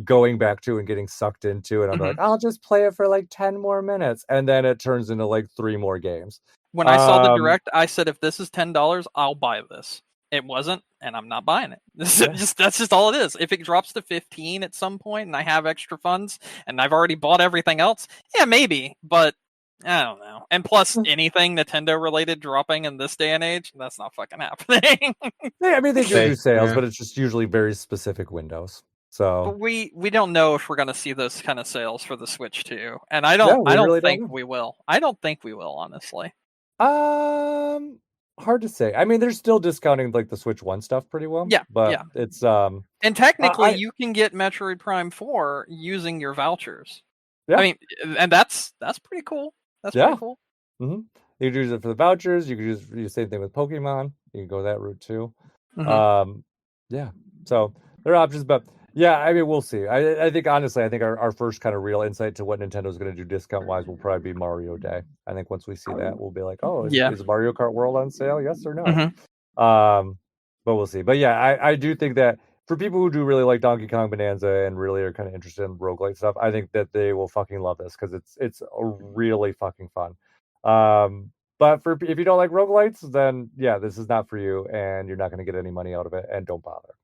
Speaker 1: going back to and getting sucked into, and I'm like, I'll just play it for like 10 more minutes, and then it turns into like 3 more games.
Speaker 3: When I saw the direct, I said, if this is $10, I'll buy this. It wasn't, and I'm not buying it. That's just all it is. If it drops to 15 at some point and I have extra funds and I've already bought everything else, yeah, maybe, but I don't know. And plus, anything Nintendo related dropping in this day and age, that's not fucking happening.
Speaker 1: Yeah, I mean, they do sales, but it's just usually very specific windows. So
Speaker 3: but we don't know if we're going to see those kind of sales for the Switch 2, and I don't think we will. I don't think we will, honestly.
Speaker 1: Hard to say. I mean, they're still discounting like the Switch 1 stuff pretty well.
Speaker 3: Yeah,
Speaker 1: but it's
Speaker 3: and technically you can get Metroid Prime 4 using your vouchers. Yeah. I mean, and that's pretty cool. That's pretty cool.
Speaker 1: You can use it for the vouchers. You can use the same thing with Pokemon. You can go that route too. Yeah. So there are options, but yeah, I mean, we'll see. I think honestly, our first kind of real insight to what Nintendo's going to do discount wise will probably be Mario Day. I think once we see that, we'll be like, oh, is Mario Kart World on sale? Yes or no? But we'll see. But yeah, I do think that for people who do really like Donkey Kong Bonanza and really are kind of interested in roguelike stuff, I think that they will fucking love this because it's really fucking fun. But if you don't like roguelites, then yeah, this is not for you, and you're not going to get any money out of it, and don't bother.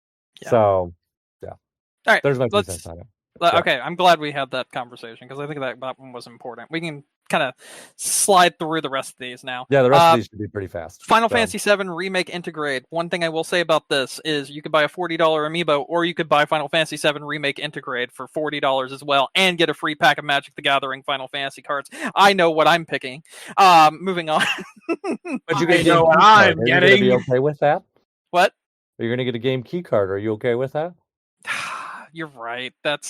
Speaker 1: Yeah. So.
Speaker 3: All right,
Speaker 1: there's my 2 cents on it.
Speaker 3: Okay, I'm glad we had that conversation because I think that one was important. We can kind of slide through the rest of these now.
Speaker 1: Yeah, the rest of these should be pretty fast.
Speaker 3: Final Fantasy VII Remake Intergrade. One thing I will say about this is you could buy a $40 amiibo, or you could buy Final Fantasy VII Remake Intergrade for $40 as well, and get a free pack of Magic the Gathering Final Fantasy cards. I know what I'm picking. Moving on.
Speaker 1: But you know what I'm getting. Are you going to be okay with that?
Speaker 3: What?
Speaker 1: Are you going to get a game key card? Are you okay with that?
Speaker 3: You're right. That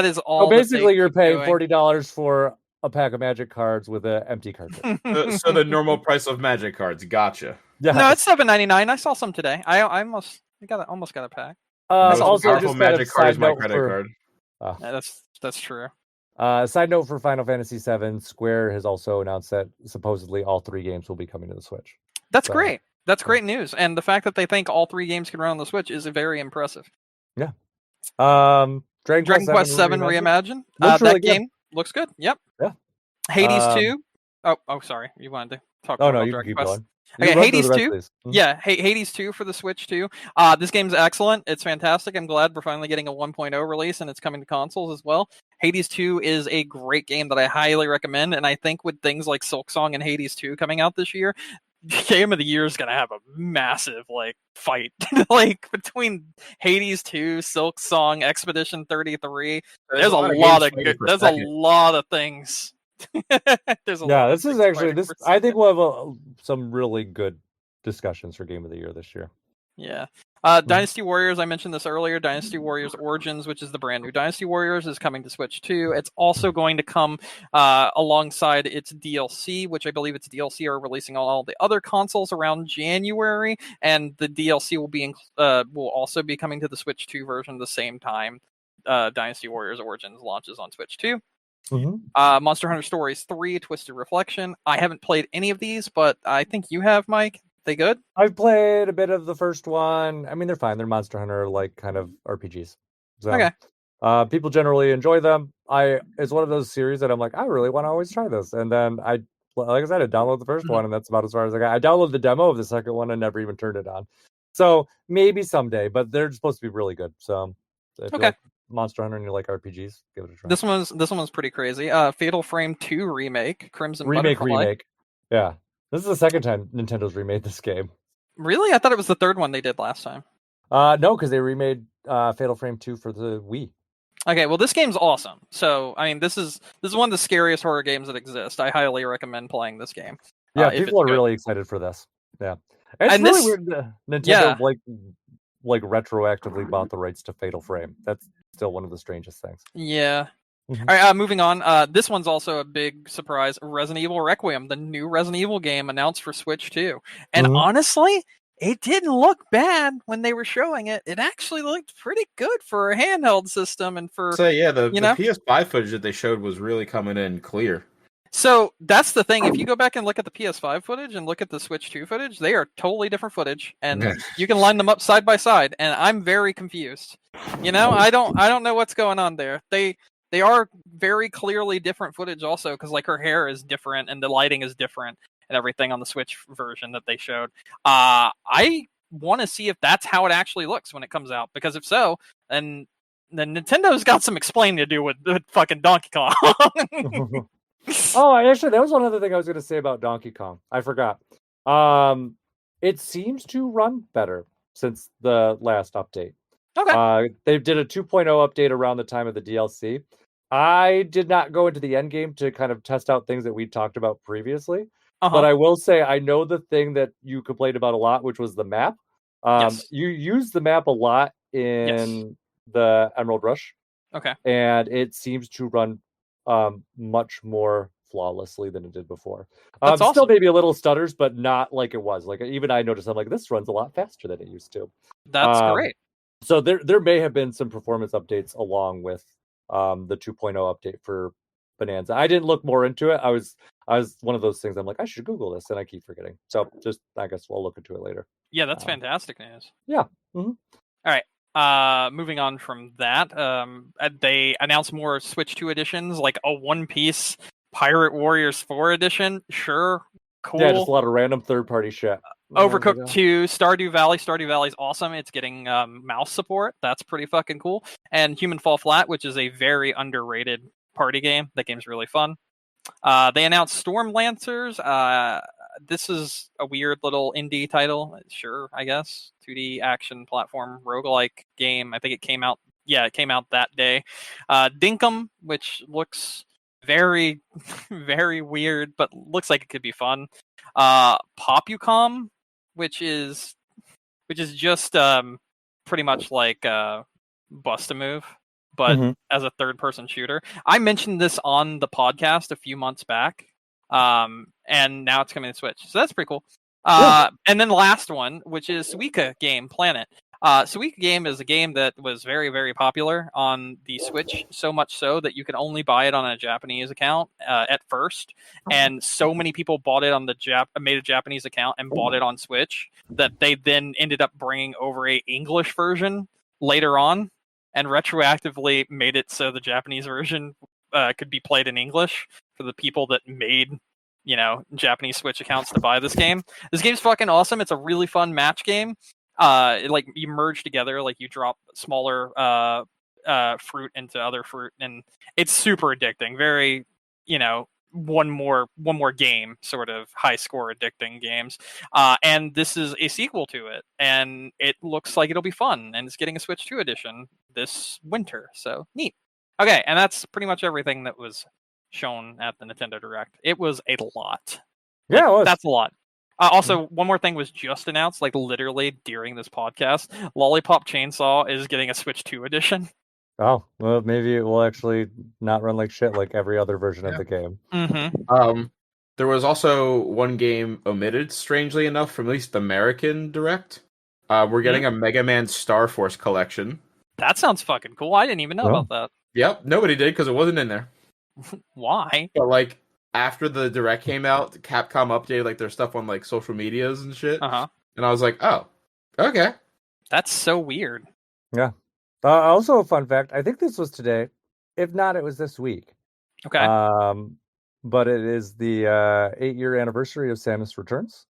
Speaker 3: is all.
Speaker 1: So basically, you're paying $40 for a pack of Magic cards with an empty card.
Speaker 2: So the normal price of Magic cards. Gotcha.
Speaker 3: Yeah. No, it's $7.99. I saw some today. I almost got a pack.
Speaker 2: Also, just Magic card is my credit card.
Speaker 3: Yeah, that's true.
Speaker 1: Side note for Final Fantasy VII, Square has also announced that supposedly all 3 games will be coming to the Switch.
Speaker 3: That's great. That's great news. And the fact that they think all 3 games can run on the Switch is very impressive.
Speaker 1: Yeah. Dragon
Speaker 3: Quest VII Reimagined.
Speaker 1: That
Speaker 3: really game looks good. Yep.
Speaker 1: Yeah.
Speaker 3: Hades 2. Oh, sorry. You wanted to talk
Speaker 1: about
Speaker 3: no,
Speaker 1: you can keep going.
Speaker 3: Okay, Hades 2. Yeah, Hades 2 for the Switch 2. This game's excellent. It's fantastic. I'm glad we're finally getting a 1.0 release, and it's coming to consoles as well. Hades 2 is a great game that I highly recommend, and I think with things like Silksong and Hades 2 coming out this year, Game of the Year is going to have a massive fight between Hades 2, Silksong, Expedition 33. There's a lot of things.
Speaker 1: This is actually this. I think we'll have some really good discussions for Game of the Year this year.
Speaker 3: Yeah. Dynasty Warriors, I mentioned this earlier. Dynasty Warriors Origins, which is the brand new Dynasty Warriors, is coming to Switch 2. It's also going to come alongside its DLC, which I believe its DLC are releasing on all the other consoles around January, and the DLC will also be coming to the Switch 2 version the same time Dynasty Warriors Origins launches on Switch 2.
Speaker 1: Mm-hmm.
Speaker 3: Monster Hunter Stories 3, Twisted Reflection. I haven't played any of these, but I think you have, Mike. They good?
Speaker 1: I've played a bit of the first one. I mean, they're fine. They're Monster Hunter like kind of RPGs. So,
Speaker 3: Okay.
Speaker 1: People generally enjoy them. It's one of those series that I'm like, I really want to always try this. And then like I said, I downloaded the 1st one, and that's about as far as I got. I downloaded the demo of the second one and never even turned it on. So maybe someday, but they're supposed to be really good. So if you like Monster Hunter and you like RPGs, give it a try.
Speaker 3: This one's pretty crazy. Fatal Frame 2 remake, Crimson Butterfly.
Speaker 1: Remake. Yeah. This is the second time Nintendo's remade this game.
Speaker 3: Really? I thought it was the third one they did last time.
Speaker 1: No, because they remade Fatal Frame 2 for the Wii.
Speaker 3: Okay, well, this game's awesome. So, I mean, this is one of the scariest horror games that exist. I highly recommend playing this game.
Speaker 1: Yeah, people are really excited for this. Yeah, it's really weird. Nintendo like retroactively bought the rights to Fatal Frame. That's still one of the strangest things.
Speaker 3: Yeah. Mm-hmm. All right, moving on. This one's also a big surprise. Resident Evil Requiem, the new Resident Evil game announced for Switch 2. And honestly, it didn't look bad when they were showing it. It actually looked pretty good for a handheld system and for...
Speaker 2: So yeah, the PS5 footage that they showed was really coming in clear.
Speaker 3: So that's the thing. If you go back and look at the PS5 footage and look at the Switch 2 footage, they are totally different footage, and you can line them up side by side. And I'm very confused. I don't know what's going on there. They are very clearly different footage, also, because like her hair is different and the lighting is different and everything on the Switch version that they showed. I want to see if that's how it actually looks when it comes out, because if so, then Nintendo's got some explaining to do with fucking Donkey Kong.
Speaker 1: Oh, actually, that was one other thing I was going to say about Donkey Kong. I forgot. It seems to run better since the last update.
Speaker 3: Okay.
Speaker 1: They did a 2.0 update around the time of the DLC. I did not go into the end game to kind of test out things that we talked about previously. But I will say I know the thing that you complained about a lot, which was the map.
Speaker 3: Yes.
Speaker 1: You use the map a lot in the Emerald Rush.
Speaker 3: Okay.
Speaker 1: And it seems to run much more flawlessly than it did before.
Speaker 3: That's awesome.
Speaker 1: Still maybe a little stutters, but not like it was. Like even I noticed, I'm like, this runs a lot faster than it used to.
Speaker 3: That's great.
Speaker 1: So there may have been some performance updates along with the 2.0 update for Bonanza. I didn't look more into it. I was one of those things. I'm like, I should Google this, and I keep forgetting. So just I guess we'll look into it later.
Speaker 3: Yeah, that's fantastic news.
Speaker 1: Yeah.
Speaker 3: Mm-hmm. All right. Moving on from that, they announced more Switch 2 editions, like a One Piece Pirate Warriors 4 edition. Sure, cool.
Speaker 1: Yeah, just a lot of random third-party shit.
Speaker 3: Overcooked 2, Stardew Valley. Stardew Valley's awesome. It's getting mouse support. That's pretty fucking cool. And Human Fall Flat, which is a very underrated party game. That game's really fun. They announced Storm Lancers. This is a weird little indie title. Sure, I guess. 2D action platform roguelike game. I think it came out. Yeah, it came out that day. Dinkum, which looks very, very weird, but looks like it could be fun. Popucom, which is just pretty much like Bust-A-Move, but as a third-person shooter. I mentioned this on the podcast a few months back, and now it's coming to Switch, so that's pretty cool. And then the last one, which is Suika Game Planet. Suika Game is a game that was very, very popular on the Switch, so much so that you can only buy it on a Japanese account at first, and so many people bought it on made a Japanese account and bought it on Switch that they then ended up bringing over a English version later on, and retroactively made it so the Japanese version could be played in English for the people that made Japanese Switch accounts to buy this game. This game's fucking awesome. It's a really fun match game. Like you merge together, like you drop smaller fruit into other fruit, and it's super addicting. Very, one more game sort of high score addicting games. And this is a sequel to it, and it looks like it'll be fun, and it's getting a Switch 2 edition this winter. So neat. Okay, and that's pretty much everything that was shown at the Nintendo Direct. It was a lot.
Speaker 1: Yeah, it was.
Speaker 3: That's a lot. Also, one more thing was just announced, like literally during this podcast. Lollipop Chainsaw is getting a Switch 2 edition.
Speaker 1: Oh, well, maybe it will actually not run like shit like every other version of the game.
Speaker 3: Mm-hmm.
Speaker 2: There was also one game omitted, strangely enough, from at least the American Direct. We're getting a Mega Man Star Force collection.
Speaker 3: That sounds fucking cool. I didn't even know about that.
Speaker 2: Yep, nobody did because it wasn't in there.
Speaker 3: Why?
Speaker 2: But like after the Direct came out, Capcom updated like their stuff on like social medias and shit.
Speaker 3: Uh-huh.
Speaker 2: And I was like, oh, okay.
Speaker 3: That's so weird.
Speaker 1: Yeah. Also, a fun fact. I think this was today. If not, it was this week.
Speaker 3: Okay.
Speaker 1: But it is the 8-year anniversary of Samus Returns.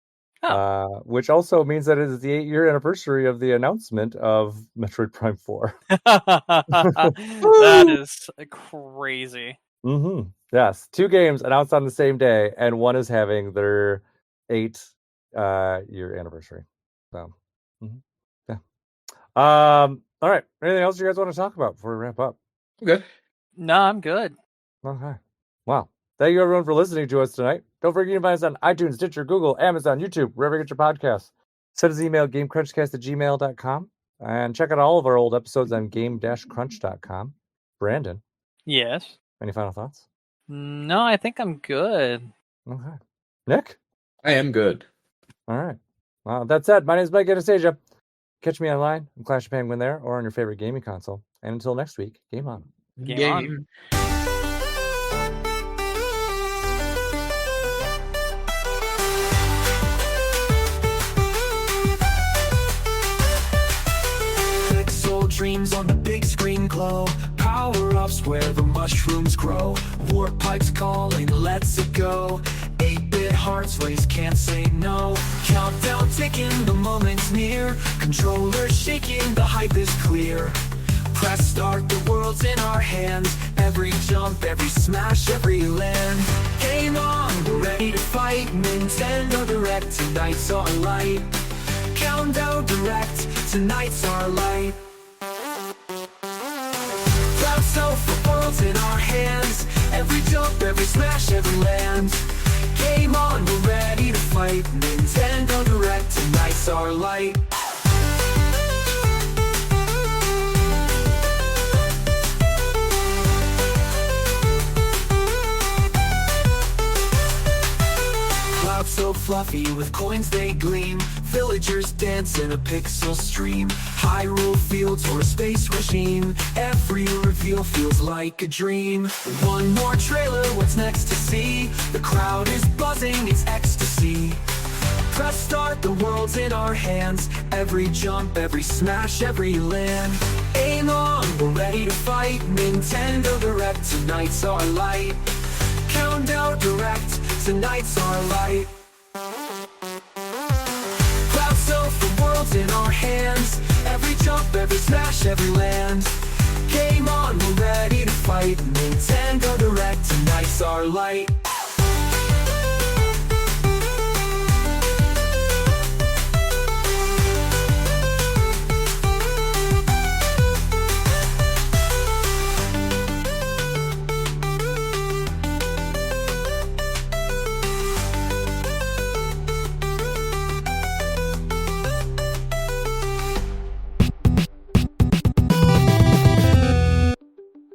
Speaker 3: Oh.
Speaker 1: Which also means that it is the 8-year anniversary of the announcement of Metroid Prime 4.
Speaker 3: That is crazy.
Speaker 1: Mm-hmm. Yes, 2 games announced on the same day, and one is having their 8-year anniversary. So, yeah. All right. Anything else you guys want to talk about before we wrap up?
Speaker 2: Good.
Speaker 3: No, I'm good.
Speaker 1: Okay. Wow. Thank you, everyone, for listening to us tonight. Don't forget to find us on iTunes, Stitcher, Google, Amazon, YouTube, wherever you get your podcasts. Send us an email, gamecrunchcast@gmail.com. And check out all of our old episodes on game-crunch.com. Brandon.
Speaker 3: Yes.
Speaker 1: Any final thoughts?
Speaker 3: No, I think I'm good.
Speaker 1: Okay. Nick?
Speaker 2: I am good.
Speaker 1: All right. Well, that said, my name is Mike Anastasia. Catch me online on Clash of Penguin there or on your favorite gaming console. And until next week, game on.
Speaker 3: Game on.
Speaker 4: Dreams on the big screen glow. Power-ups where the mushrooms grow. Warp pipes calling, let's it go. 8-bit hearts race, can't say no. Countdown ticking, the moment's near. Controller shaking, the hype is clear. Press start, the world's in our hands. Every jump, every smash, every land. Game on, we're ready to fight. Nintendo Direct, tonight's our light. Countdown Direct, tonight's our light. So for worlds in our hands. Every jump, every smash, every land. Game on, we're ready to fight. Nintendo Direct, tonight's our light. Clouds so fluffy with coins they gleam. Villagers dance in a pixel stream. Hyrule Fields or a space regime. Every reveal feels like a dream. One more trailer, what's next to see? The crowd is buzzing, it's ecstasy. Press start, the world's in our hands. Every jump, every smash, every land. Aim on, we're ready to fight. Nintendo Direct, tonight's our light. Countdown Direct, tonight's our light. In our hands, every jump, every smash, every land. Game on, we're ready to fight. Nintendo Direct, tonight's our light.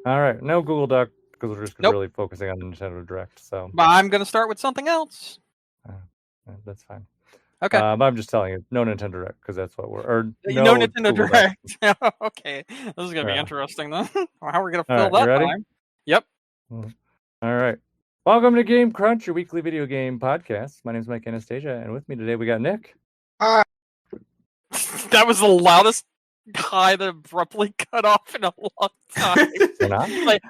Speaker 1: All right. No Google Doc because we're just really focusing on the Nintendo Direct. So
Speaker 3: But I'm going to start with something else.
Speaker 1: That's fine.
Speaker 3: Okay.
Speaker 1: But I'm just telling you, no Nintendo Direct because that's what we're. Or
Speaker 3: no Nintendo
Speaker 1: Google
Speaker 3: Direct. Okay. This is going to be interesting then. How are we going to fill that time? Yep.
Speaker 1: All right. Welcome to Game Crunch, your weekly video game podcast. My name is Mike Anastasia, and with me today we got Nick.
Speaker 3: That was the loudest hi that abruptly cut off in a long time.
Speaker 1: Like,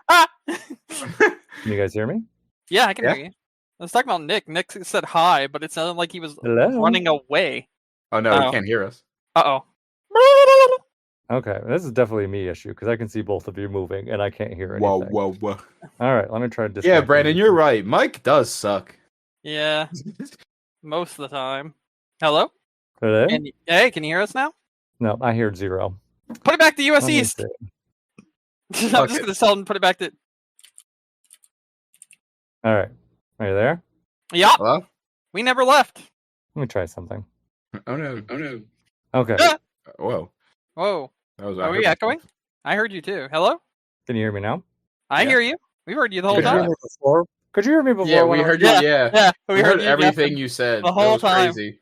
Speaker 1: Can you guys hear me?
Speaker 3: Yeah, I can hear you. I was talking about Nick. Nick said hi, but it sounded like he was running away.
Speaker 2: Oh no, he can't hear us.
Speaker 3: Uh-oh.
Speaker 1: Okay, this is definitely a me issue because I can see both of you moving and I can't hear anything.
Speaker 2: Whoa.
Speaker 1: All right, let me try to
Speaker 2: Yeah, Brandon, you're right. Mike does suck.
Speaker 3: Yeah, most of the time. Hello?
Speaker 1: Hello?
Speaker 3: Hey, can you hear us now?
Speaker 1: No, I hear 0.
Speaker 3: Put it back to US East. I'm just going to tell him to put it back to...
Speaker 1: All right. Are you there?
Speaker 3: Yup.
Speaker 2: Hello?
Speaker 3: We never left.
Speaker 1: Let me try something.
Speaker 2: Oh no! Oh no!
Speaker 1: Okay.
Speaker 2: Whoa!
Speaker 3: Whoa.
Speaker 2: That was.
Speaker 3: Are we echoing? I heard you too. Hello?
Speaker 1: Can you hear me now?
Speaker 3: I
Speaker 2: Yeah.
Speaker 3: hear you. We've heard you the whole
Speaker 1: Could you hear
Speaker 3: time.
Speaker 1: me before? Could you hear me before?
Speaker 2: Yeah,
Speaker 1: when
Speaker 2: we
Speaker 1: I
Speaker 2: heard
Speaker 1: was-
Speaker 2: you. Yeah,
Speaker 3: Yeah,
Speaker 2: we heard
Speaker 3: you,
Speaker 2: everything
Speaker 3: Jeff,
Speaker 2: you said
Speaker 3: the whole
Speaker 2: that was
Speaker 3: time.
Speaker 2: Crazy.